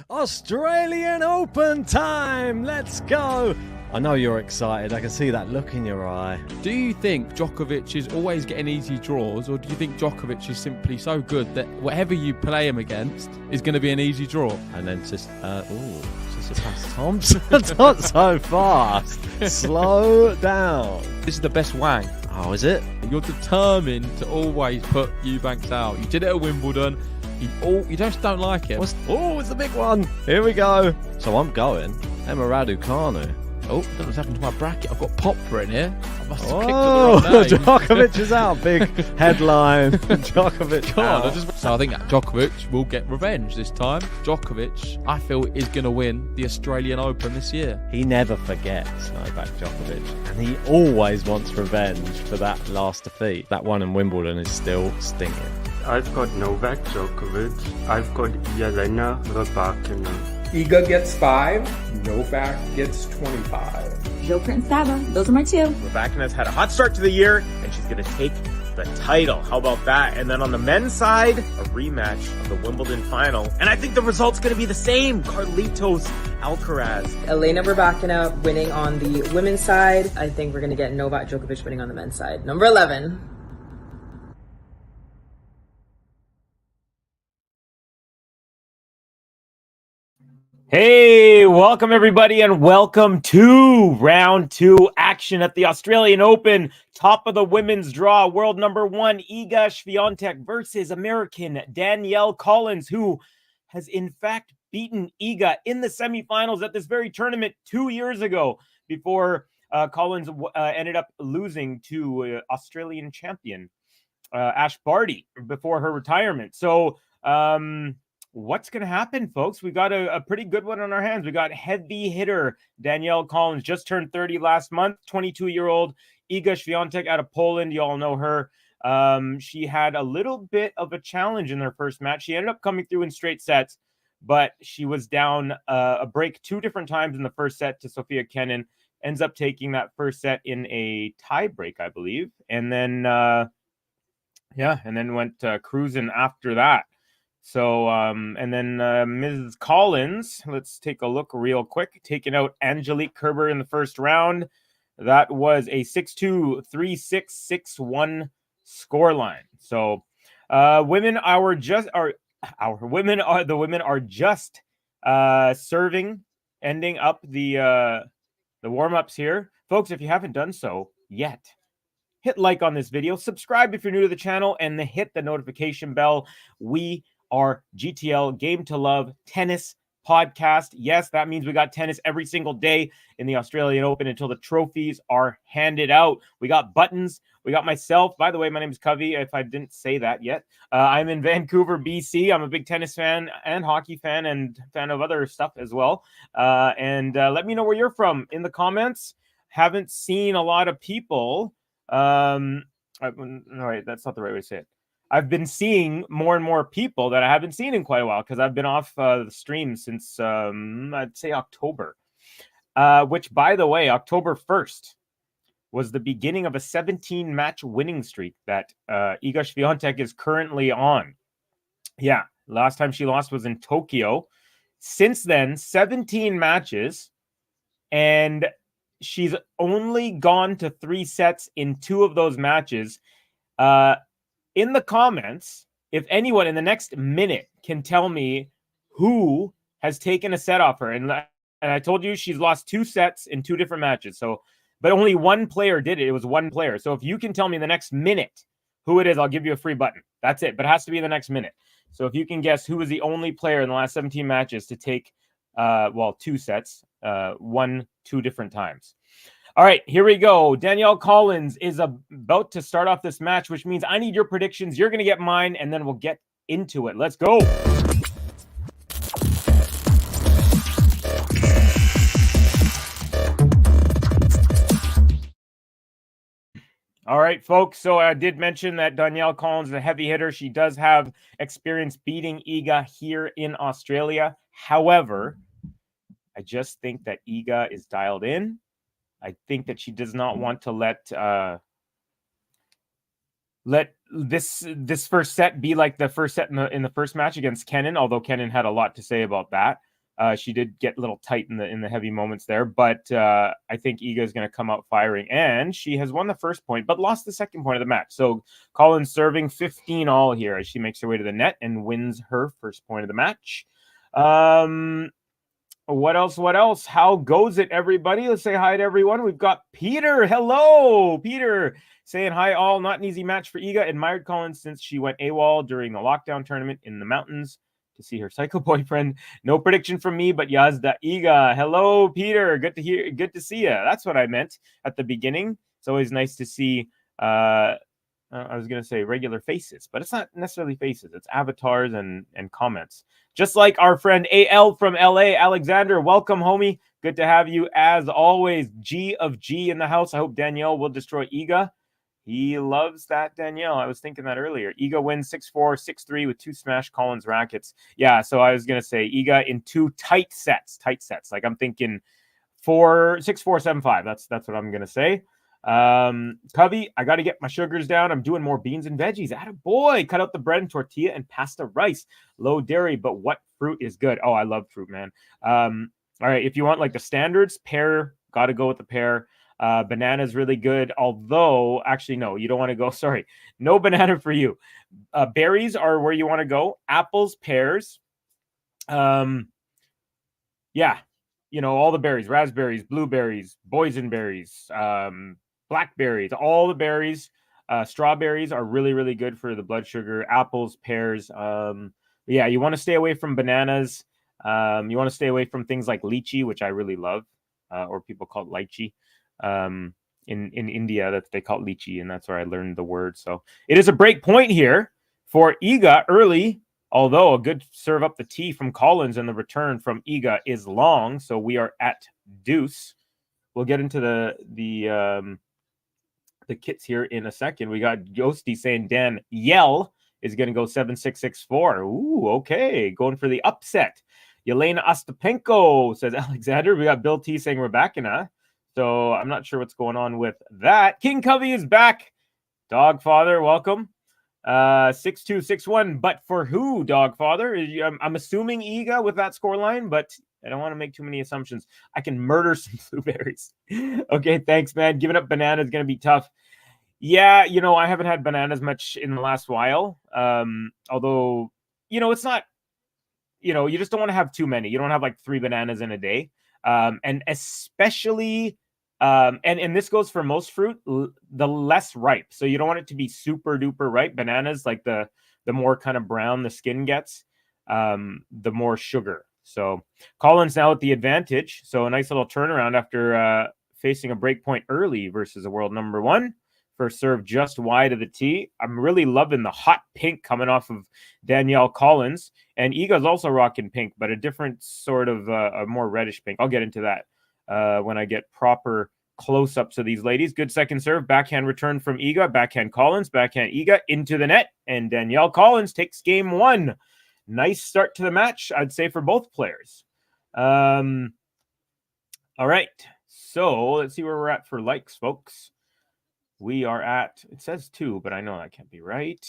Australian Open time. Let's go. I know you're excited. I can see that look in your eye. Do you think Djokovic is always getting easy draws, or do you think Djokovic is simply so good that whatever you play him against is going to be an easy draw? And then just, Tsitsipas Thompson. Not so fast. Slow down. This is the best Wang. Oh, is it? You're determined to always put Eubanks out. You did it at Wimbledon. You just don't like it. It's the big one. Here we go. So I'm going. Emma Raducanu. Oh, don't know what's happened to my bracket. I've got Popper in here. I must have clicked on the wrong name. Djokovic is out. Big headline. Djokovic out. So I think that Djokovic will get revenge this time. Djokovic, I feel, is going to win the Australian Open this year. He never forgets, Novak Djokovic. And he always wants revenge for that last defeat. That one in Wimbledon is still stinging. I've got Novak Djokovic. I've got Jelena Rybakina. Iga gets 5, Novak gets 25. Joker and Sava, those are my two. Rybakina's had a hot start to the year, and she's going to take the title. How about that? And then on the men's side, a rematch of the Wimbledon final. And I think the result's going to be the same. Carlitos Alcaraz. Elena Rybakina winning on the women's side. I think we're going to get Novak Djokovic winning on the men's side. Number 11. Hey, welcome everybody, and welcome to round 2 action at the Australian Open. Top of the women's draw, world number 1, Iga SWIATEK versus American Danielle Collins, who has in fact beaten Iga in the semifinals at this very tournament 2 years ago, before Collins ended up losing to Australian champion Ash Barty before her retirement. So, what's going to happen, folks? We got a pretty good one on our hands. We got heavy hitter Danielle Collins, just turned 30 last month, 22-year-old Iga SWIATEK out of Poland. You all know her. She had a little bit of a challenge in their first match. She ended up coming through in straight sets, but she was down a break 2 different times in the first set to Sofia Kenin. Ends up taking that first set in a tie break, I believe. And then, went cruising after that. So, and then Ms. Collins, let's take a look real quick, taking out Angelique Kerber in the first round. That was a 6-2, 3-6, 6-1 scoreline. So, the women are just serving, ending up the warm-ups here. Folks, if you haven't done so yet, hit like on this video, subscribe if you're new to the channel, and hit the notification bell. We our GTL Game to Love Tennis podcast. Yes, that means we got tennis every single day in the Australian Open until the trophies are handed out. We got buttons. We got myself. By the way, my name is Covey, if I didn't say that yet. I'm in Vancouver, BC. I'm a big tennis fan and hockey fan and fan of other stuff as well. And let me know where you're from in the comments. Haven't seen a lot of people. All right, that's not the right way to say it. I've been seeing more and more people that I haven't seen in quite a while because I've been off the stream since, I'd say, October. Which, by the way, October 1st was the beginning of a 17-match winning streak that Iga SWIATEK is currently on. Yeah, last time she lost was in Tokyo. Since then, 17 matches, and she's only gone to 3 sets in 2 of those matches. In the comments, if anyone in the next minute can tell me who has taken a set off her, and I told you she's lost 2 sets in 2 different matches. So, but only one player did it. It was one player. So if you can tell me in the next minute who it is, I'll give you a free button. That's it. But it has to be in the next minute. So if you can guess who is the only player in the last 17 matches to take, 2 sets, 2 different times. All right, here we go. Danielle Collins is about to start off this match, which means I need your predictions. You're going to get mine, and then we'll get into it. Let's go. All right, folks. So I did mention that Danielle Collins is a heavy hitter. She does have experience beating Iga here in Australia. However, I just think that Iga is dialed in. I think that she does not want to let this first set be like the first set in the first match against Kenin, although Kenin had a lot to say about that. She did get a little tight in the heavy moments there, but I think Iga is going to come out firing, and she has won the first point, but lost the second point of the match. So Collins serving 15-all here as she makes her way to the net and wins her first point of the match. What else? What else? How goes it, everybody? Let's say hi to everyone. We've got Peter. Hello, Peter. Saying hi all. Not an easy match for Iga. Admired Collins since she went AWOL during the lockdown tournament in the mountains to see her psycho boyfriend. No prediction from me, but Yazda Iga. Hello, Peter. Good to hear. Good to see you. That's what I meant at the beginning. It's always nice to see. I was going to say regular faces, but it's not necessarily faces. It's avatars and comments. Just like our friend AL from LA, Alexander. Welcome, homie. Good to have you as always. G of G in the house. I hope Danielle will destroy Iga. He loves that, Danielle. I was thinking that earlier. Iga wins 6-4, 6-3 with 2 smash Collins rackets. Yeah, so I was going to say Iga in 2 tight sets. Like I'm thinking 6-4, 7-5. That's what I'm going to say. Covey, I got to get my sugars down. I'm doing more beans and veggies. Attaboy. Cut out the bread and tortilla and pasta rice. Low dairy, but what fruit is good? Oh, I love fruit, man. All right, if you want like the standards, pear, got to go with the pear. Banana is really good, although actually no, you don't want to go. Sorry, no banana for you. Berries are where you want to go. Apples, pears. Yeah, you know, all the berries, raspberries, blueberries, boysenberries, blackberries, all the berries. Strawberries are really, really good for the blood sugar. Apples, pears. Yeah, you want to stay away from bananas. You want to stay away from things like lychee, which I really love, or people call it lychee. In India, that they call it lychee, and that's where I learned the word. So it is a break point here for Iga early, although a good serve up the tee from Collins and the return from Iga is long. So we are at deuce. We'll get into the kits here in a second. We got Ghosty saying Danielle is going to go 7-6-6-4. Ooh, okay. Going for the upset. Yelena Ostapenko, says Alexander. We got Bill T saying Rebecca. So I'm not sure what's going on with that. King Covey is back. Dogfather, welcome. 6-2-6-1. But for who, Dogfather? I'm assuming Iga with that scoreline, but I don't want to make too many assumptions. I can murder some blueberries. Okay, thanks, man. Giving up banana is going to be tough. Yeah, you know, I haven't had bananas much in the last while. Although, you know, it's not, you know, you just don't want to have too many. You don't have like 3 bananas in a day. And especially, and this goes for most fruit, the less ripe. So you don't want it to be super duper ripe. Bananas, like the more kind of brown the skin gets, the more sugar. So Collins now at the advantage. So a nice little turnaround after facing a break point early versus a world number 1. First serve just wide of the tee. I'm really loving the hot pink coming off of Danielle Collins. And Iga's also rocking pink, but a different sort of a more reddish pink. I'll get into that when I get proper close-ups of these ladies. Good second serve. Backhand return from Iga. Backhand Collins. Backhand Iga into the net. And Danielle Collins takes game 1. Nice start to the match, I'd say, for both players. All right. So let's see where we're at for likes, folks. We are at, it says 2, but I know that can't be right.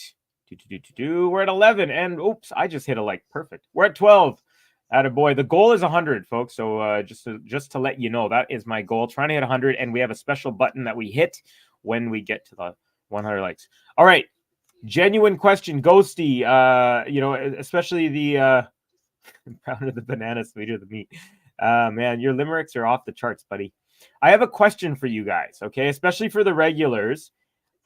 We're at 11, and oops, I just hit a like. Perfect. We're at 12. Attaboy. The goal is 100, folks. So just to let you know, that is my goal. Trying to hit 100, and we have a special button that we hit when we get to the 100 likes. All right. Genuine question, Ghosty. You know, especially the brown of the banana, sweeter the meat. Man, your limericks are off the charts, buddy. I have a question for you guys, okay? Especially for the regulars.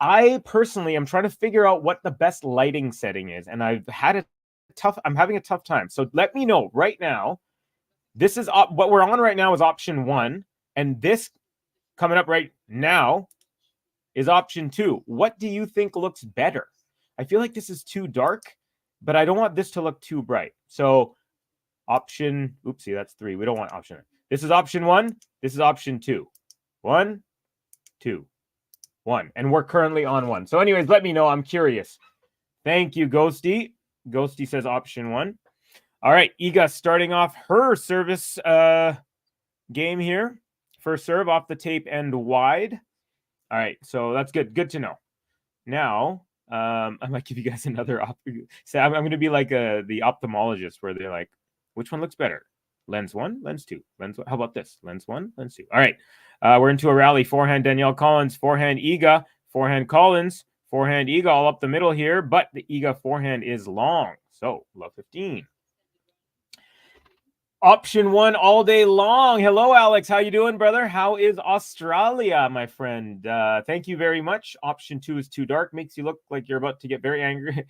I personally am trying to figure out what the best lighting setting is, and I'm having a tough time. So let me know right now. This is what we're on right now is option 1, and this coming up right now is option 2. What do you think looks better? I feel like this is too dark, but I don't want this to look too bright. So option, oopsie, that's 3. We don't want option. This is option 1. This is option 2. 1, 2, 1. And we're currently on 1. So anyways, let me know. I'm curious. Thank you, Ghosty. Ghosty says option 1. All right, Iga starting off her service game here. First serve off the tape and wide. All right, so that's good. Good to know. Now, I might give you guys another. So I'm going to be like the ophthalmologist where they're like, which one looks better? Lens 1, Lens 2, Lens 1. How about this? Lens 1, Lens 2. All right. We're into a rally. Forehand Danielle Collins, forehand Iga, forehand Collins, forehand Iga all up the middle here, but the Iga forehand is long. So, love 15. Option 1 all day long. Hello, Alex. How you doing, brother? How is Australia, my friend? Thank you very much. Option 2 is too dark. Makes you look like you're about to get very angry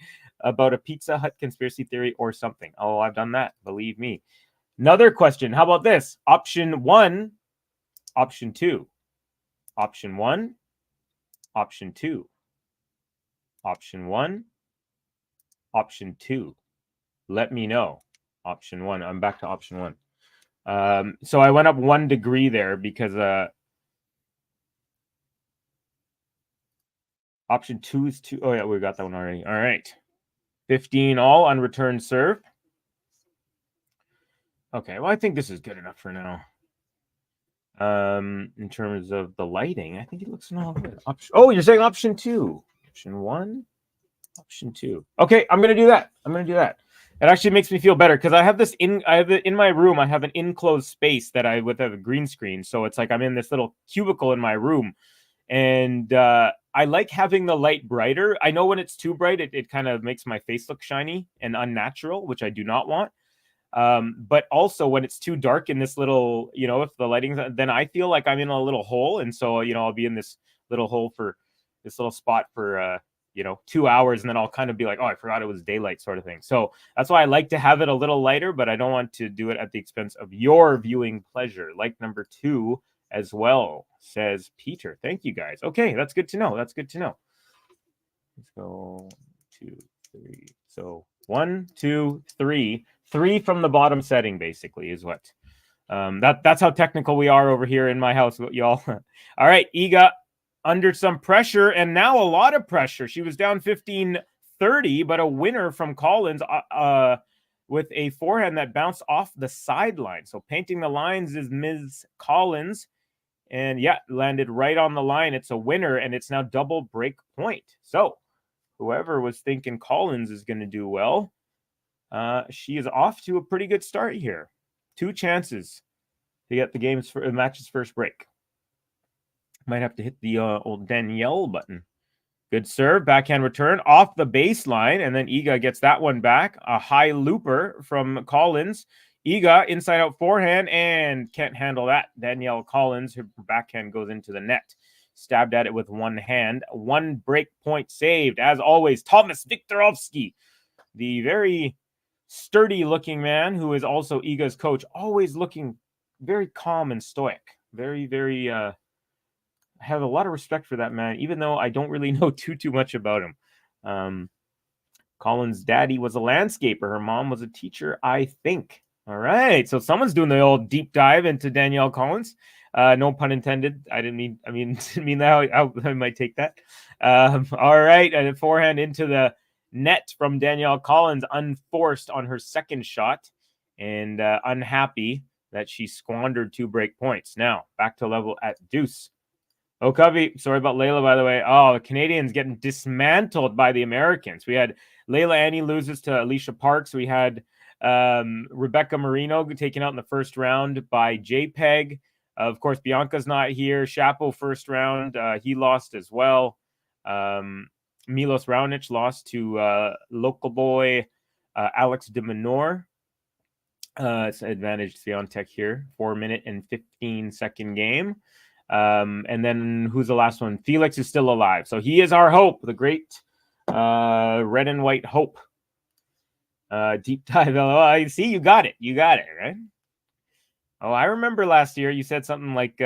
about a Pizza Hut conspiracy theory or something. Oh, I've done that. Believe me. Another question. How about this? Option 1, option 2. Option 1, option 2. Option 1, option 2. Let me know. Option 1. I'm back to option 1. So I went up 1 degree there because option 2 is 2. Oh, yeah, we got that one already. All right. 15 all on return serve. Okay, well, I think this is good enough for now. In terms of the lighting, I think it looks all good. Oh, you're saying option 2. Option 1, option 2. Okay, I'm going to do that. It actually makes me feel better because I have this in my room. I have an enclosed space that I with a green screen. So it's like I'm in this little cubicle in my room. And I like having the light brighter. I know when it's too bright, it kind of makes my face look shiny and unnatural, which I do not want. But also when it's too dark in this little, if the lighting's, then I feel like I'm in a little hole. And so, I'll be in this little hole for this little spot for, 2 hours. And then I'll kind of be like, oh, I forgot it was daylight sort of thing. So that's why I like to have it a little lighter, but I don't want to do it at the expense of your viewing pleasure. Like number 2 as well, says Peter. Thank you guys. Okay. That's good to know. Let's go 2, 3. So 1, 2, 3. 3 from the bottom setting, basically, is what. That's how technical we are over here in my house, y'all. All right, Iga under some pressure, and now a lot of pressure. She was down 15-30, but a winner from Collins with a forehand that bounced off the sideline. So painting the lines is Ms. Collins, and yeah, landed right on the line. It's a winner, and it's now double break point. So whoever was thinking Collins is going to do well, she is off to a pretty good start here. 2 chances to get the match's first break. Might have to hit the old Danielle button. Good serve, backhand return off the baseline, and then Iga gets that one back. A high looper from Collins. Iga inside out forehand and can't handle that. Danielle Collins, her backhand goes into the net. Stabbed at it with one hand. 1 break point saved. As always, Thomas Viktorovski, the very sturdy looking man who is also Iga's coach, always looking very calm and stoic. Very, very, I have a lot of respect for that man, even though I don't really know too much about him. Collins' daddy was a landscaper. Her mom was a teacher, I think. All right. So someone's doing the old deep dive into Danielle Collins. No pun intended. Didn't mean that how I might take that. All right. And a forehand into the net from Danielle Collins, unforced on her second shot, and unhappy that she squandered 2 break points. Now back to level at deuce. Oh, Covey, sorry about Layla, by the way. Oh, the Canadians getting dismantled by the Americans. We had Layla Annie loses to Alicia Parks. We had Rebecca Marino taken out in the first round by JPEG. Of course, Bianca's not here. Shapo first round. He lost as well. Milos Raonic lost to local boy Alex de Menor. It's an advantage to Swiatek here. 4-minute and 15-second game. And then who's the last one? Felix is still alive. So he is our hope, the great red and white hope. Deep dive. Oh, I see you got it. You got it, right? Oh, I remember last year you said something like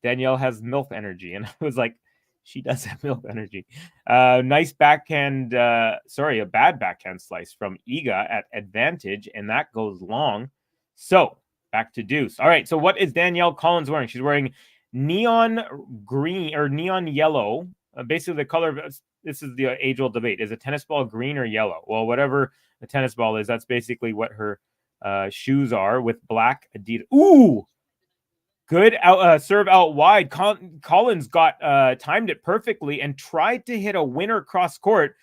Danielle has MILF energy. And I was like, she does have MILF energy. Nice backhand. A bad backhand slice from Iga at advantage. And that goes long. So back to deuce. All right. So what is Danielle Collins wearing? She's wearing neon green or neon yellow. Basically the color of this is the age-old debate. Is a tennis ball green or yellow? Well, whatever the tennis ball is, that's basically what her shoes are, with black Adidas. Ooh, good serve out wide. Collins got timed it perfectly and tried to hit a winner cross court.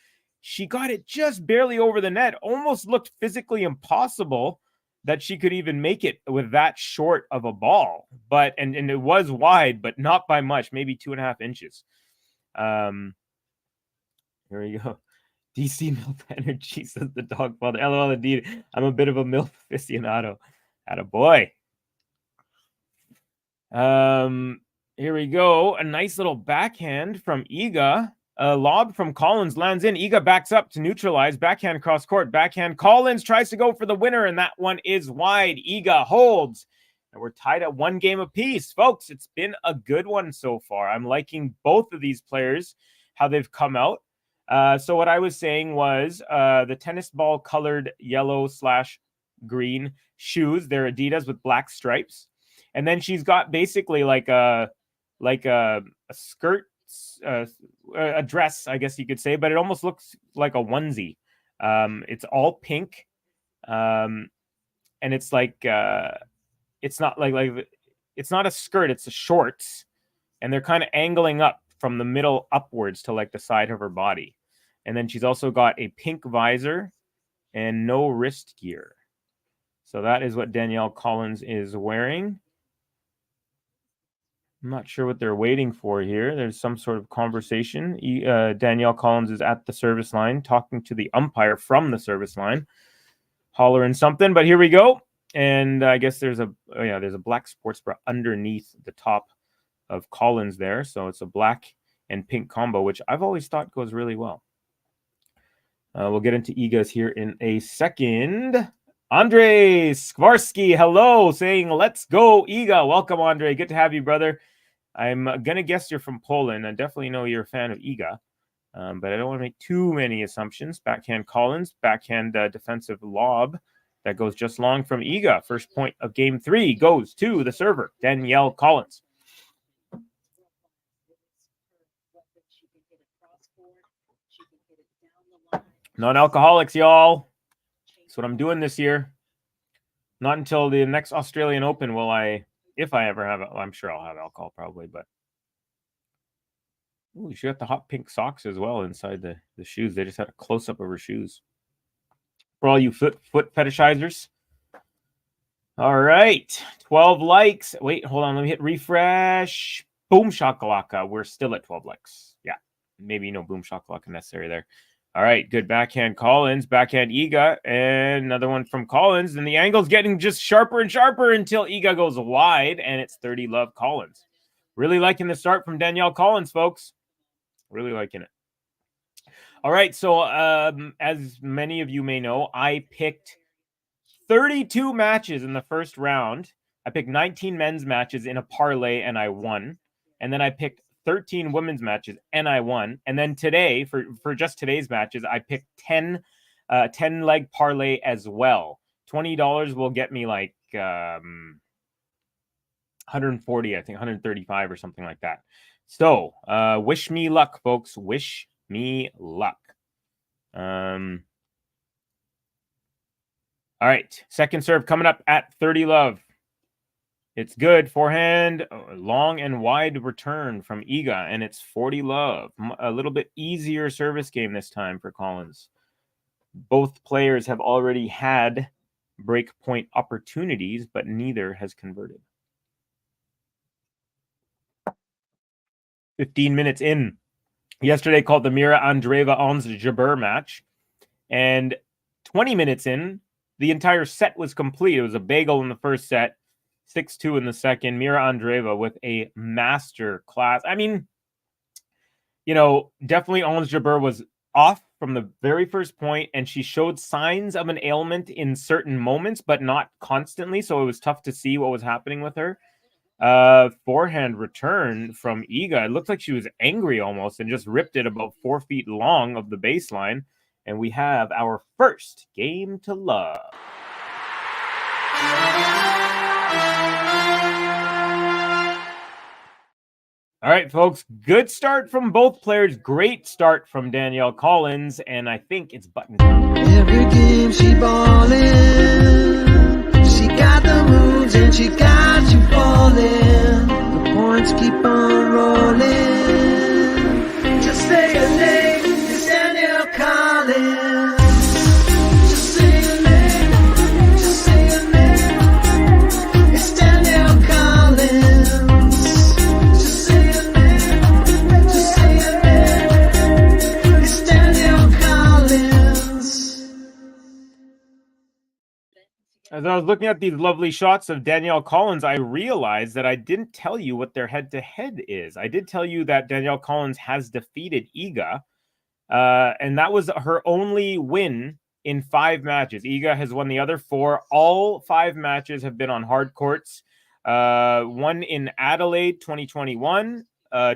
She got it just barely over the net. Almost looked physically impossible. that she could even make it with that short of a ball. But and it was wide, but not by much, maybe 2.5 inches. Here we go. DC MILF Energy, says the dog father. LOL, indeed. I'm a bit of a MILF aficionado. Attaboy. Here we go. A nice little backhand from Iga. A lob from Collins lands in. Iga backs up to neutralize. Backhand cross court. Backhand. Collins tries to go for the winner, and that one is wide. Iga holds. And we're tied at 1 game apiece. Folks, it's been a good one so far. I'm liking both of these players, how they've come out. So what I was saying was the tennis ball colored yellow/green shoes. They're Adidas with black stripes. And then she's got basically like a skirt, a dress, I guess you could say, but it almost looks like a onesie. It's all pink. And it's like it's not like it's not a skirt, it's a shorts. And they're kind of angling up from the middle upwards to like the side of her body. And then she's also got a pink visor and no wrist gear. So that is what Danielle Collins is wearing. I'm not sure what they're waiting for here. There's some sort of conversation. Danielle Collins is at the service line talking to the umpire from the service line, hollering something. But here we go. And I guess there's a black sports bra underneath the top of Collins there. So it's a black and pink combo, which I've always thought goes really well. We'll get into Iga's here in a second. Andre Skvarsky, hello, saying let's go, Iga. Welcome, Andre. Good to have you, brother. I'm going to guess you're from Poland. I definitely know you're a fan of Iga, but I don't want to make too many assumptions. Backhand Collins, backhand defensive lob that goes just long from Iga. First point of game 3 goes to the server, Danielle Collins. Non-alcoholics, y'all. That's what I'm doing this year. Not until the next Australian Open will I, if I ever have it. Well, I'm sure I'll have alcohol probably, but ooh, she got the hot pink socks as well inside the shoes. They just had a close-up of her shoes. For all you foot fetishizers. All right. 12 likes. Wait, hold on. Let me hit refresh. Boom shakalaka. We're still at 12 likes. Yeah. Maybe no boom shakalaka necessary there. All right, good backhand Collins, backhand Iga, and another one from Collins. And the angle's getting just sharper and sharper until Iga goes wide, and it's 30-love Collins. Really liking the start from Danielle Collins, folks. Really liking it. All right, so as many of you may know, I picked 32 matches in the first round. I picked 19 men's matches in a parlay, and I won. And then I picked 13 women's matches, and I won. And then today, for just today's matches, I picked 10 leg parlay as well. $20 will get me like 140, I think 135 or something like that. So wish me luck, folks. Wish me luck. All right, second serve coming up at 30 love. It's good. Forehand, long and wide return from Iga, and it's 40 love. A little bit easier service game this time for Collins. Both players have already had break point opportunities, but neither has converted. 15 minutes in. Yesterday called the Mira Andreeva Ons Jabeur match, and 20 minutes in, the entire set was complete. It was a bagel in the first set. 6-2 in the second. Mira Andreeva with a master class. I mean, you know, definitely Ons Jabeur was off from the very first point, and she showed signs of an ailment in certain moments, but not constantly. So it was tough to see what was happening with her. Forehand return from Iga. It looked like she was angry almost and just ripped it about 4 feet long of the baseline. And we have our first game to love. All right, folks, good start from both players. Great start from Danielle Collins, and I think it's button time. Every game she ballin', she got the moves and she got you falling. The points keep on rolling. Just say her name, it's Danielle Collins. Just say her name, just say her name. As I was looking at these lovely shots of Danielle Collins, I realized that I didn't tell you what their head-to-head is. I did tell you that Danielle Collins has defeated Iga, and that was her only win in 5 matches. Iga has won the other 4. All 5 matches have been on hard courts. One in Adelaide 2021,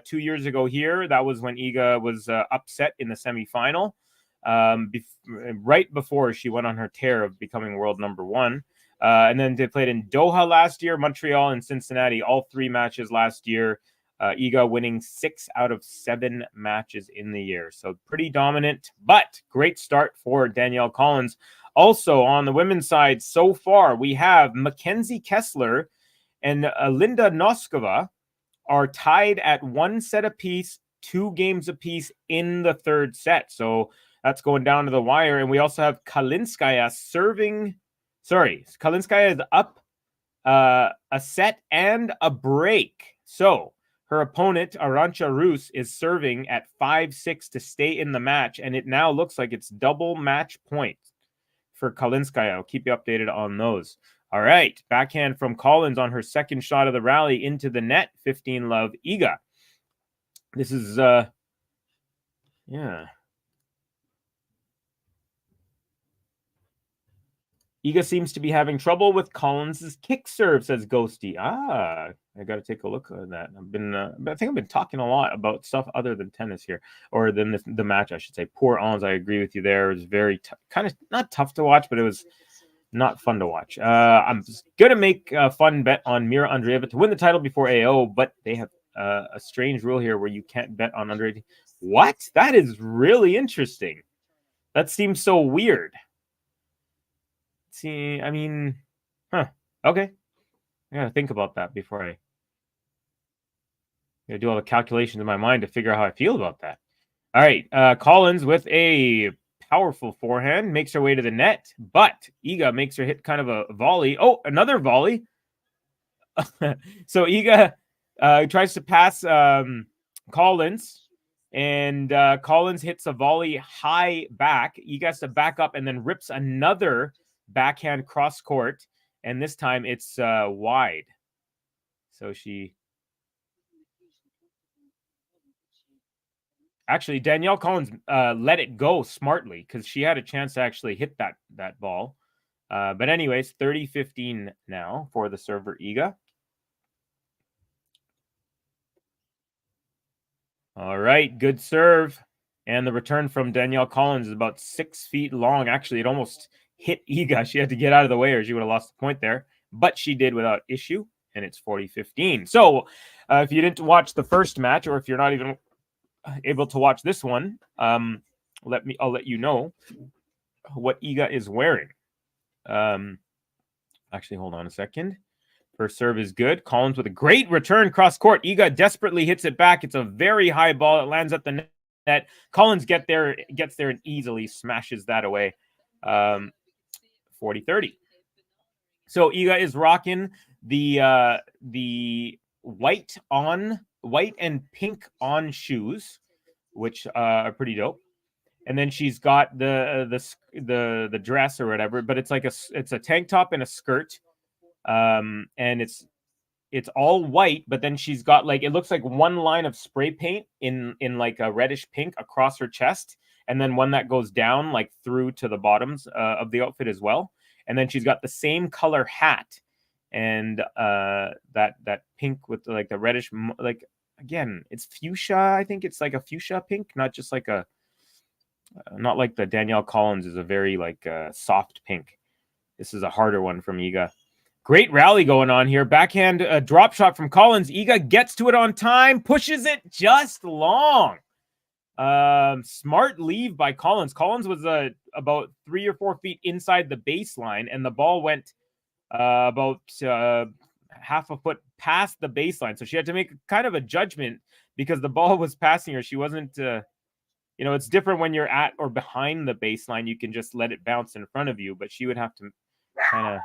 2 years ago here. That was when Iga was upset in the semifinal. Right before she went on her tear of becoming world number 1. And then they played in Doha last year, Montreal, and Cincinnati, all 3 matches last year. Iga winning 6 out of 7 matches in the year. So pretty dominant, but great start for Danielle Collins. Also on the women's side so far, we have Mackenzie Kessler and Linda Noskova are tied at 1 set apiece, 2 games apiece in the 3rd set. So that's going down to the wire. And we also have Kalinskaya serving. Sorry, Kalinskaya is up a set and a break. So her opponent, Arantxa Rus, is serving at 5-6 to stay in the match. And it now looks like it's double match point for Kalinskaya. I'll keep you updated on those. All right, backhand from Collins on her 2nd shot of the rally into the net. 15-love Iga. This is, yeah. Iga seems to be having trouble with Collins' kick serve, says Ghosty. I got to take a look at that. I think I've been talking a lot about stuff other than tennis here, or than the match, I should say. Poor Ons, I agree with you there. It was very kind of not tough to watch, but it was not fun to watch. I'm going to make a fun bet on Mira Andreeva to win the title before AO, but they have a strange rule here where you can't bet on Andreeva. What? That is really interesting. That seems so weird. See, I mean, okay. I gotta think about that before I do all the calculations in my mind to figure out how I feel about that. All right, Collins with a powerful forehand makes her way to the net, but Iga makes her hit kind of a volley. Oh, another volley. So Iga tries to pass Collins, and Collins hits a volley high back. Iga has to back up and then rips another backhand cross court, and this time it's wide. So she actually, Danielle Collins let it go smartly because she had a chance to actually hit that ball. But anyways, 30-15 now for the server Iga. All right, good serve. And the return from Danielle Collins is about 6 feet long. Actually, it almost hit Iga. She had to get out of the way or she would have lost the point there. But she did without issue, and it's 40-15. So if you didn't watch the first match, or if you're not even able to watch this one, I'll let you know what Iga is wearing. Actually, hold on a second. First serve is good. Collins with a great return cross court. Iga desperately hits it back. It's a very high ball. It lands at the net. Collins gets there and easily smashes that away. 40-30. So Iga is rocking the white and pink on shoes, which are pretty dope. And then she's got the dress or whatever, but it's like it's a tank top and a skirt. And it's all white, but then she's got like, it looks like one line of spray paint in like a reddish pink across her chest, and then one that goes down like through to the bottoms of the outfit as well. And then she's got the same color hat, and that pink with like the reddish, like, again, it's fuchsia. I think it's like a fuchsia pink, not just like not like the Danielle Collins is a very like soft pink. This is a harder one from Iga. Great rally going on here. Backhand drop shot from Collins. Iga gets to it on time, pushes it just long. Smart leave by Collins. Collins was about 3 or 4 feet inside the baseline, and the ball went about half a foot past the baseline. So she had to make kind of a judgment because the ball was passing her. She wasn't, it's different when you're at or behind the baseline. You can just let it bounce in front of you, but she would have to kind of...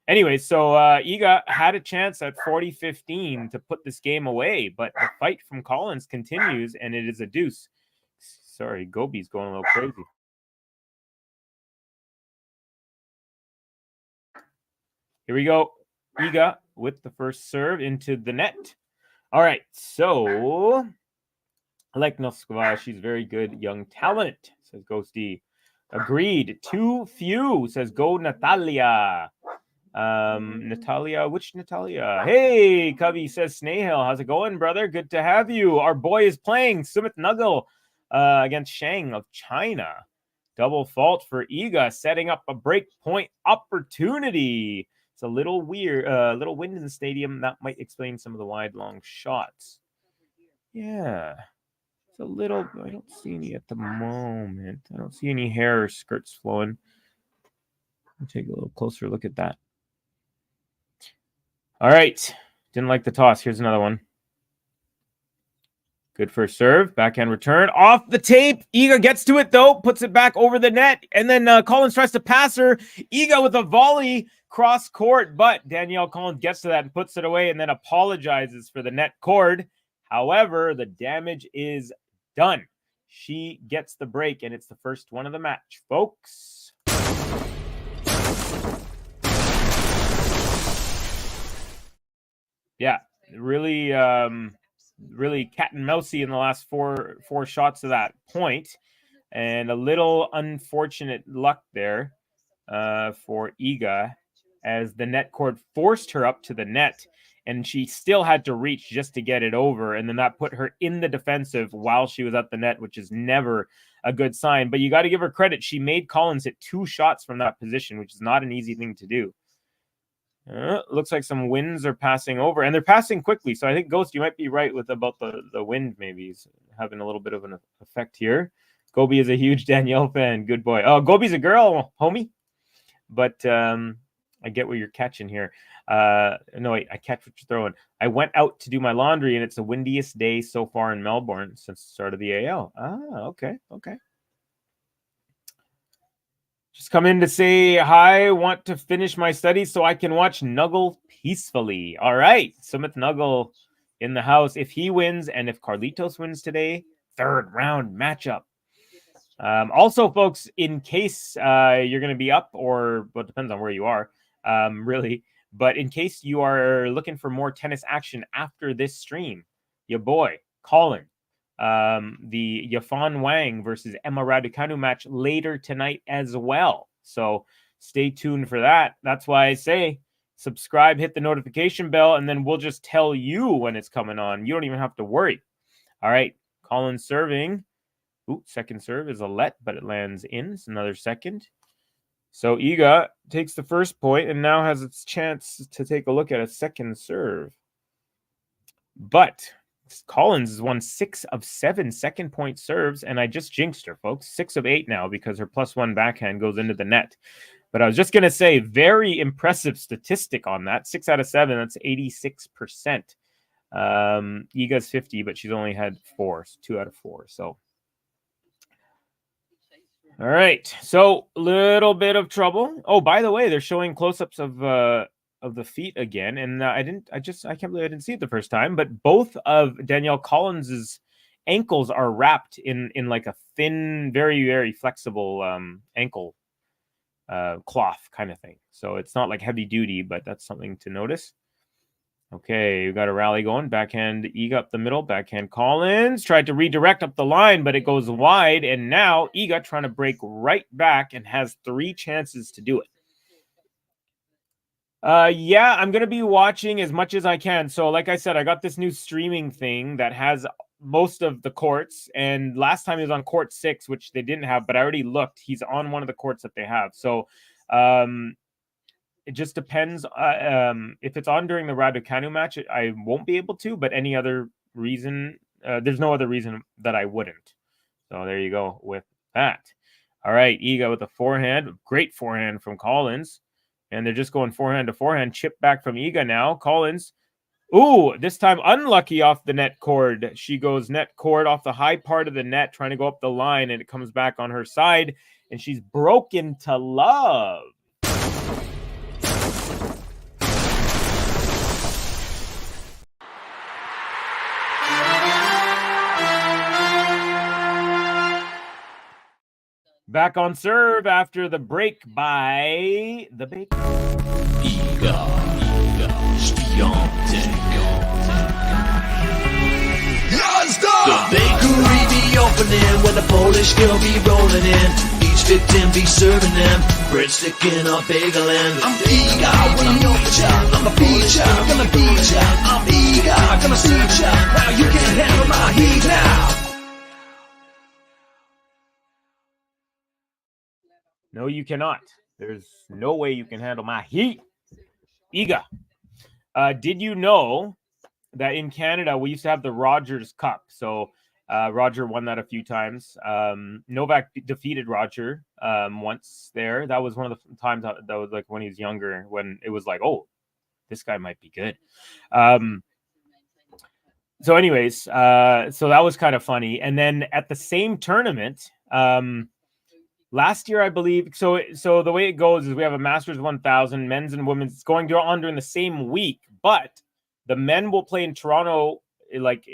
Anyway, so Iga had a chance at 40-15 to put this game away, but the fight from Collins continues, and it is a deuce. Sorry, Gobi's going a little crazy. Here we go. Iga with the first serve into the net. All right, so I like Noskova. She's very good young talent, says Ghosty. Agreed. Too few, says Go Natalia. Natalia, which Natalia? Hey, Cubby, says Snail. How's it going, brother? Good to have you. Our boy is playing Sumit Nagal against Shang of China. Double fault for Iga, setting up a break point opportunity. It's a little weird, little wind in the stadium. That might explain some of the wide, long shots. Yeah. It's a little, I don't see any at the moment. I don't see any hair or skirts flowing. I'll take a little closer look at that. All right. Didn't like the toss. Here's another one. Good first serve. Backhand return. Off the tape. Iga gets to it, though. Puts it back over the net. And then Collins tries to pass her. Iga with a volley cross court. But Danielle Collins gets to that and puts it away and then apologizes for the net cord. However, the damage is done. She gets the break, and it's the first one of the match, folks. Yeah, really, really cat and mousey in the last four shots to that point, and a little unfortunate luck there for Iga, as the net cord forced her up to the net, and she still had to reach just to get it over, and then that put her in the defensive while she was at the net, which is never a good sign. But you got to give her credit; she made Collins hit 2 shots from that position, which is not an easy thing to do. Looks like some winds are passing over, and they're passing quickly. So I think, Ghost, you might be right with about the wind. Maybe he's having a little bit of an effect here. Gobi is a huge Danielle fan. Good boy. Oh, Gobi's a girl, homie. But I get what you're catching here. No, wait, I catch what you're throwing. I went out to do my laundry, and it's the windiest day so far in Melbourne since the start of the AL. Okay. Just come in to say hi. Want to finish my studies so I can watch Nuggle peacefully. All right. Sumit Nuggle in the house. If he wins and if Carlitos wins today, 3rd round matchup. Also, folks, in case you're going to be up, or well, it depends on where you are, really. But in case you are looking for more tennis action after this stream, your boy, Colin, the Yafan Wang versus Emma Raducanu match later tonight as well. So stay tuned for that. That's why I say subscribe, hit the notification bell, and then we'll just tell you when it's coming on. You don't even have to worry. All right, Colin serving. Ooh, second serve is a let, but it lands in. It's another second. So Iga takes the first point and now has its chance to take a look at a second serve. But Collins has won 6 of 7 second point serves, and I just jinxed her, folks. 6 of 8 now because her +1 backhand goes into the net. But I was just going to say, very impressive statistic on that. 6 out of 7, that's 86%. Iga's 50, but she's only had 4, so 2 out of 4. So, all right. So, little bit of trouble. Oh, by the way, they're showing close-ups of the feet again, and I can't believe I didn't see it the first time. But both of Danielle Collins's ankles are wrapped in like a thin, very, very flexible ankle cloth kind of thing. So it's not like heavy duty, but that's something to notice. Okay, we got a rally going. Backhand Iga up the middle. Backhand Collins tried to redirect up the line, but it goes wide. And now Iga trying to break right back and has 3 chances to do it. Yeah, I'm going to be watching as much as I can. So like I said, I got this new streaming thing that has most of the courts. And last time he was on court 6, which they didn't have, but I already looked. He's on one of the courts that they have. So it just depends. If it's on during the Raducanu match, I won't be able to, but any other reason, there's no other reason that I wouldn't. So there you go with that. All right, Iga with a forehand. Great forehand from Collins. And they're just going forehand to forehand. Chip back from Iga now. Collins. Ooh, this time unlucky off the net cord. She goes net cord off the high part of the net, trying to go up the line, and it comes back on her side, and she's broken to love. Back on serve after the break by the Baker. Iga SWIATEK. The bakery be opening when the Polish girl be rolling in. Each victim be serving them breadstick in a bagel and I'm eager when I'm your child. I'm a feature, gonna beat ya. I'm eager, gonna see ya. Now you can't handle my heat now. No, you cannot. There's no way you can handle my heat. Iga, did you know that in Canada we used to have the Rogers Cup? So Roger won that a few times. Novak defeated Roger once there. That was one of the times that was like when he was younger, when it was like, oh, this guy might be good. So anyways, so that was kind of funny. And then at the same tournament, last year, I believe, so the way it goes is we have a Masters 1000, men's and women's. It's going on during the same week, but the men will play in Toronto like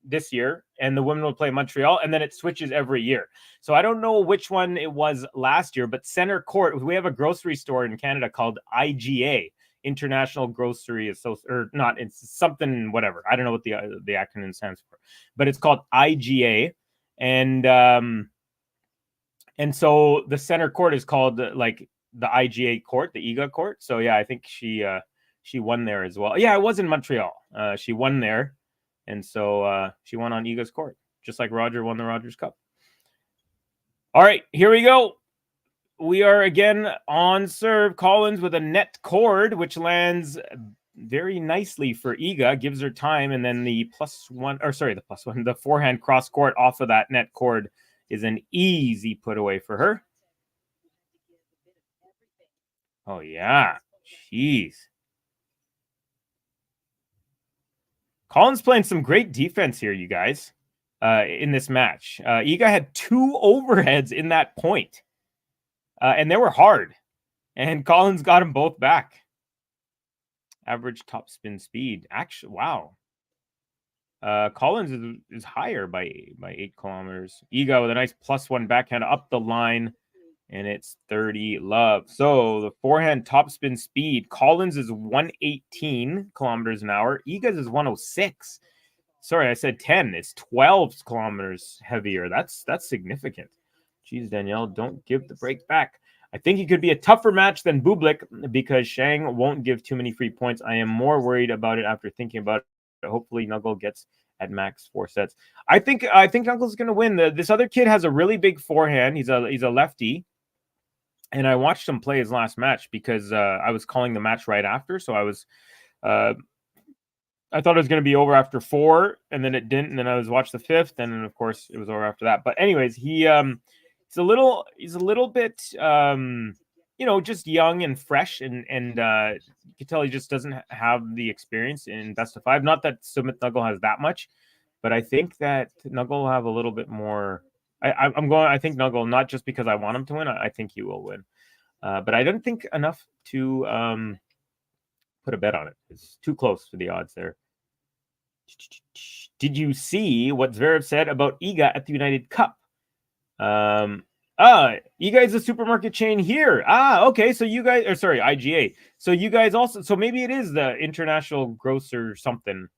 this year, and the women will play in Montreal, and then it switches every year. So I don't know which one it was last year, but Center Court, we have a grocery store in Canada called IGA, International Grocery Association, or not, it's something, whatever. I don't know what the acronym stands for, but it's called IGA, and so the Center Court is called like the IGA court, the Iga court. So yeah, I think she won there as well. Yeah, it was in Montreal. She won there, and so she won on Iga's court, just like Roger won the Rogers Cup. All right, here we go. We are again on serve. Collins with a net cord, which lands very nicely for Iga, gives her time, and then the forehand cross court off of that net cord is an easy put away for her. Oh, yeah. Jeez. Collins playing some great defense here, you guys, in this match. Iga had 2 overheads in that point, and they were hard, and Collins got them both back. Average top spin speed. Actually, wow. Collins is higher by 8 kilometers. Iga with a nice +1 backhand up the line, and it's 30 love. So the forehand top spin speed, Collins is 118 kilometers an hour. Iga's is 106. Sorry, I said 10. It's 12 kilometers heavier. That's significant. Jeez, Danielle, don't give the break back. I think it could be a tougher match than Bublik because Shang won't give too many free points. I am more worried about it after thinking about it. Hopefully Knuckle gets at max 4 sets. I think Knuckle's going to win. This other kid has a really big forehand. He's a lefty, and I watched him play his last match because I was calling the match right after. So I was, I thought it was going to be over after 4, and then it didn't. And then I was watched the 5th, and then of course it was over after that. But anyways, he's a little bit just young and fresh, and you can tell he just doesn't have the experience in best of 5. Not that Sumit Knuckle has that much, but I think that Knuckle will have a little bit more. I think Knuckle, not just because I want him to win, I think he will win, but I don't think enough to put a bet on it. It's too close to the odds there. Did you see what Zverev said about Iga at the United Cup? Iga is a supermarket chain here. Okay. So you guys, IGA. So you guys also, so maybe it is the International Grocer something.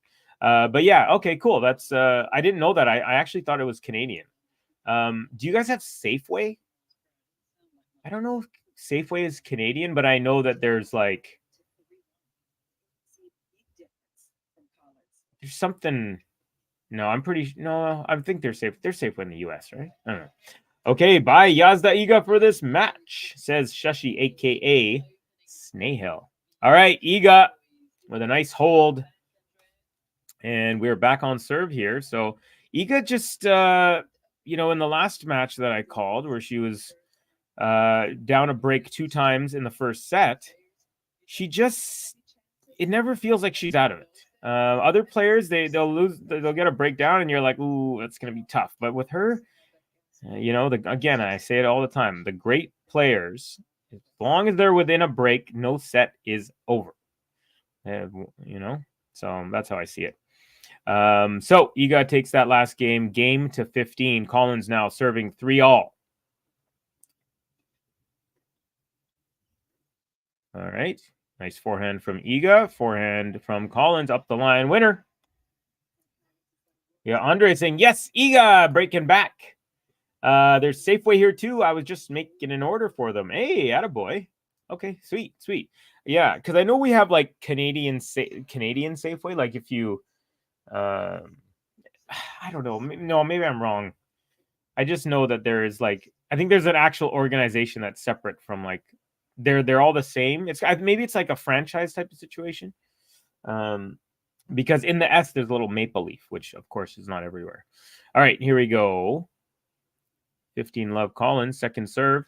But yeah, okay, cool. That's, I didn't know that. I actually thought it was Canadian. Do you guys have Safeway? I don't know if Safeway is Canadian, but I know that there's like, there's something. No, I think they're safe. They're Safeway in the US, right? I don't know. Okay, bye Yazda Iga for this match, says Shashi, aka Snahill. All right, Iga with a nice hold. And we're back on serve here. So Iga just, in the last match that I called, where she was down a break 2 times in the first set, it never feels like she's out of it. Other players, they'll lose, they'll get a breakdown, and you're like, ooh, that's going to be tough. But with her, again, I say it all the time, the great players, as long as they're within a break, no set is over. So that's how I see it. So Iga takes that last game to 15. Collins now serving 3-all. All right. Nice forehand from Iga. Forehand from Collins. Up the line. Winner. Yeah, Andre saying, yes, Iga breaking back. There's Safeway here too. I was just making an order for them. Hey, attaboy. Okay, sweet. Yeah, because I know we have like Canadian Safeway. Like if you, I don't know. No, maybe I'm wrong. I just know that there is like, I think there's an actual organization that's separate from like, they're all the same. Maybe it's like a franchise type of situation. Because in the S there's a little maple leaf, which of course is not everywhere. All right, here we go. 15 love Collins, second serve.